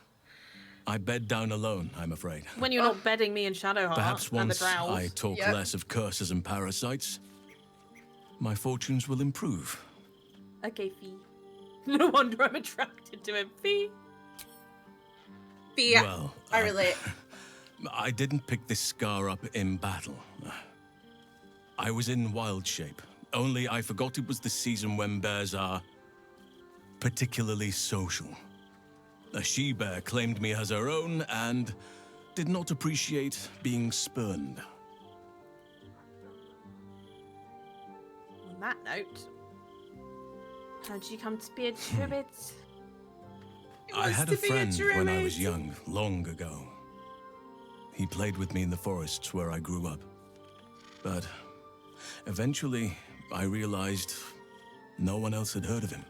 I bed down alone, I'm afraid. When you're not bedding me in Shadowheart Perhaps and the once Drows. I talk less of curses and parasites, my fortunes will improve. Okay, Fee. No wonder I'm attracted to him, Fee. Fee, Well, I relate. I didn't pick this scar up in battle. I was in wild shape. Only I forgot it was the season when bears are particularly social. A she-bear claimed me as her own and did not appreciate being spurned. On that note, how'd you come to be a druid? I had a friend when I was young, long ago. He played with me in the forests where I grew up. But eventually, I realized no one else had heard of him.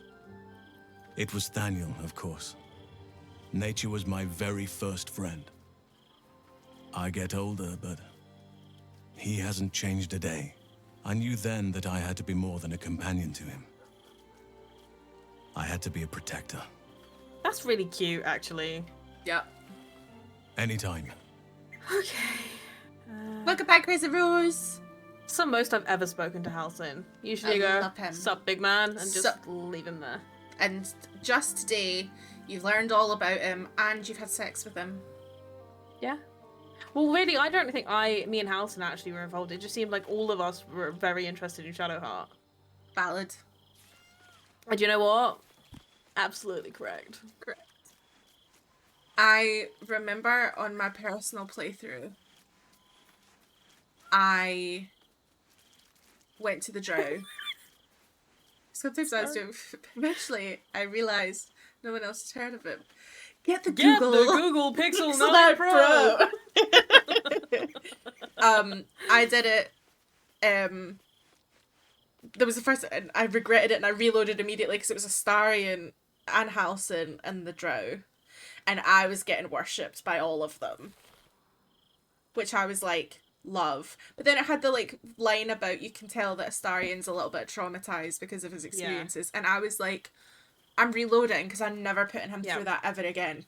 It was Thaniel, of course. Nature was my very first friend. I get older, but he hasn't changed a day. I knew then that I had to be more than a companion to him. I had to be a protector. That's really cute, actually. Yep. Anytime. Okay. Welcome back, Crazy Rose. It's the most I've ever spoken to Halcyon. Usually you go, love him. sup, big man, and just Sup. leave him there. And just today, you've learned all about him and you've had sex with him. Yeah. Well, really, I don't think me and Halcyon actually were involved. It just seemed like all of us were very interested in Shadowheart. Valid. And you know what? Absolutely correct. Correct. I remember on my personal playthrough, I went to the Drow. Sometimes I was doing. Eventually, I realized no one else had heard of it. Get the Google Pixel 9 Pro. I did it. There was the first, and I regretted it, and I reloaded immediately because it was Astarion and Halcyon and the Drow, and I was getting worshipped by all of them, which I was like, love. But then it had the like line about you can tell that Astarion's a little bit traumatized because of his experiences, and I was like, I'm reloading because I'm never putting him through that ever again.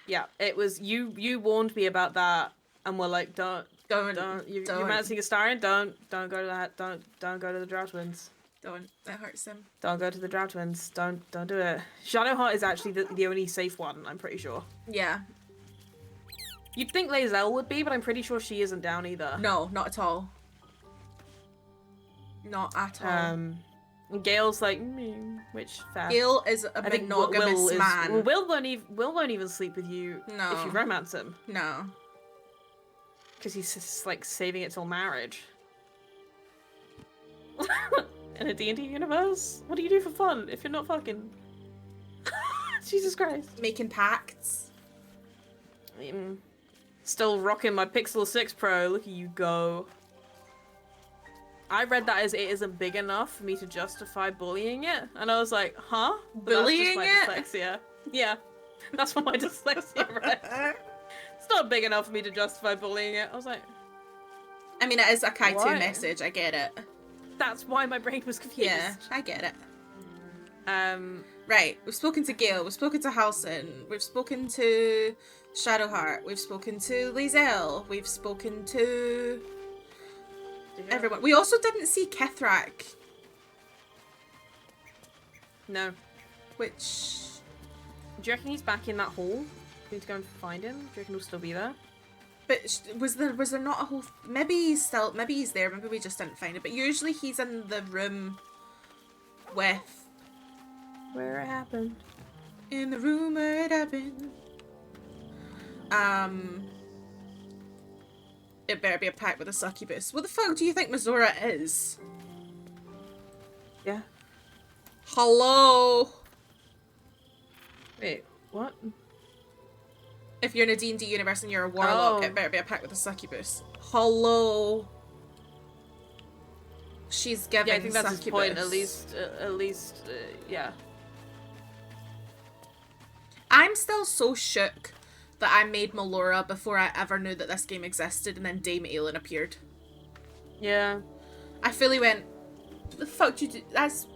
Yeah, it was you warned me about that, and we're like, don't. You're menacing Astarion. Don't go to that. Don't go to the Drow Twins. Don't. That hurts him. Don't go to the Drow Twins. Don't do it. Shadowheart is actually the only safe one. I'm pretty sure. Yeah. You'd think Lae'zel would be, but I'm pretty sure she isn't down either. No, not at all. Not at all. Gale's like, which fair. Gale is a monogamous man. Will won't even sleep with you if you romance him. No. Because he's just like saving it till marriage. In a D&D universe? What do you do for fun if you're not fucking? Jesus Christ. Making pacts. Still rocking my Pixel 6 Pro. Look at you go. I read that as it isn't big enough for me to justify bullying it. And I was like, huh? But bullying that's just my dyslexia. Yeah. That's what my dyslexia read. It's not big enough for me to justify bullying it. I was like... I mean, it is a Kai 2 Why? message. I get it. That's why my brain was confused. Yeah, I get it. Right, we've spoken to Gale, we've spoken to Halcyon, we've spoken to Shadowheart, we've spoken to Lae'zel, we've spoken to everyone. We also didn't see Kithrak. No. Which... Do you reckon he's back in that hall? We need to go and find him? Do you reckon he'll still be there? But was there not a whole... Maybe he's there, maybe we just didn't find it. But usually he's in the room with... Where it happened. In the room where it happened. it better be a pact with a succubus. What the fuck do you think Mizora is? Yeah. Hello? Wait, what? If you're in a D&D universe and you're a warlock, it better be a pact with a succubus. Hello? She's giving Yeah, I think that's succubus. his point, at least, yeah. I'm still so shook that I made Melora before I ever knew that this game existed, and then Dame Aelin appeared. Yeah. I fully went, the fuck did you do? That's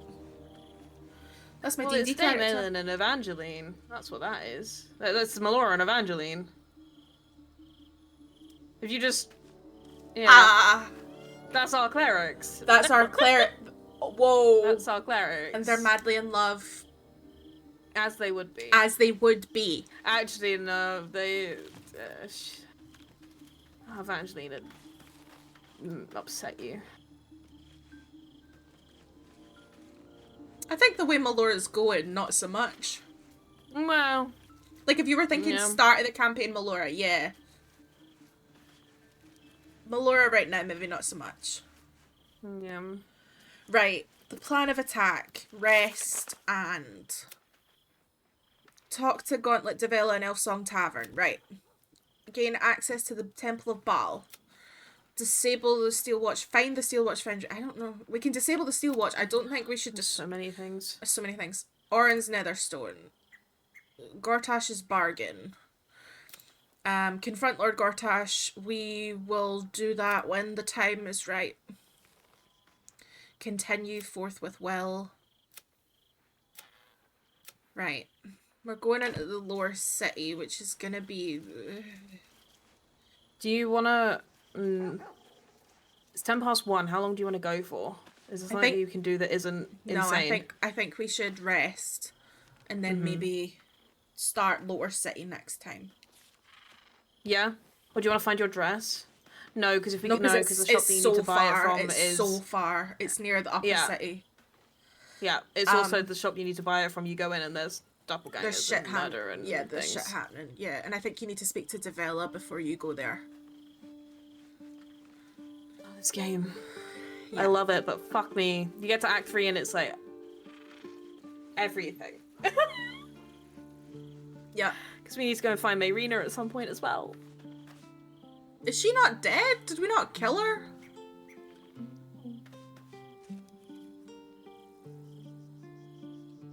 my D&D it's Dame character. Aelin and Evangeline. That's what that is. That's Melora and Evangeline. If you just... Yeah. That's our clerics. That's our cleric. Whoa. That's our clerics. And they're madly in love. As they would be. As they would be. Actually, no, they... Evangeline would upset you. I think the way Melora's going, not so much. Well... Like, if you were thinking start of the campaign Melora, yeah. Melora right now, maybe not so much. Yeah. Right. The plan of attack. Rest and... Talk to Gauntlet Devilla and Elfsong Tavern. Right. Gain access to the Temple of Baal. Disable the Steel Watch. Find the Steel Watch Foundry. I don't know. We can disable the Steel Watch. I don't think we should just... So many things. So many things. Orin's Netherstone. Gortash's Bargain. Confront Lord Gortash. We will do that when the time is right. Continue forth with will. Right. We're going into the lower city, which is gonna be... Do you wanna... It's 1:10. How long do you want to go for? Is there something you can do that isn't insane? No, I think we should rest. And then maybe start lower city next time. Yeah? Or do you want to find your dress? No, because if we can know, because the shop that you need to buy it from is... so far. It's near the upper city. Yeah, it's also the shop you need to buy it from. You go in and there's doppelgangers there's shit and murder and there's things. shit happening. Yeah, and I think you need to speak to Devella before you go there. This game. I love it, but fuck me. You get to Act 3 and it's like... everything. Yeah. Because we need to go and find Mayrina at some point as well. Is she not dead? Did we not kill her?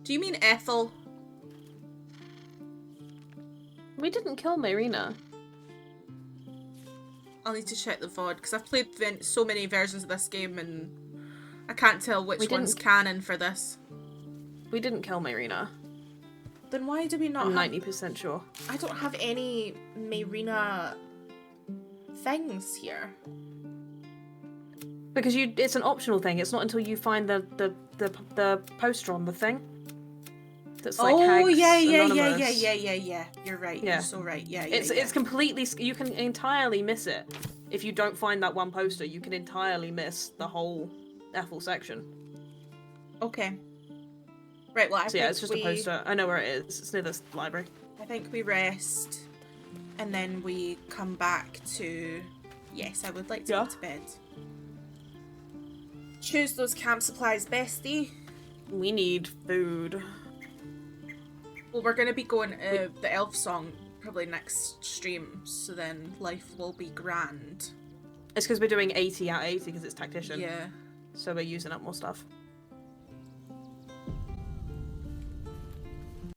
Do you mean Ethel? We didn't kill Mayrina. I'll need to check the VOD, because I've played so many versions of this game and I can't tell which one's canon for this. We didn't kill Mayrina. Then why do we not I'm have... 90% sure. I don't have any Mayrina things here. Because it's an optional thing. It's not until you find the poster on the thing. That's like Hags Anonymous. Yeah. You're right. Yeah. You're so right. Yeah. It's completely... You can entirely miss it. If you don't find that one poster, you can entirely miss the whole Ethel section. Okay. Right, well, I think it's just a poster. I know where it is. It's near this library. I think we rest, and then we come back to... Yes, I would like to go to bed. Choose those camp supplies, bestie. We need food. Well, we're going to be going to the elf song probably next stream, so then life will be grand. It's because we're doing 80 out of 80 because it's tactician. Yeah. So we're using up more stuff.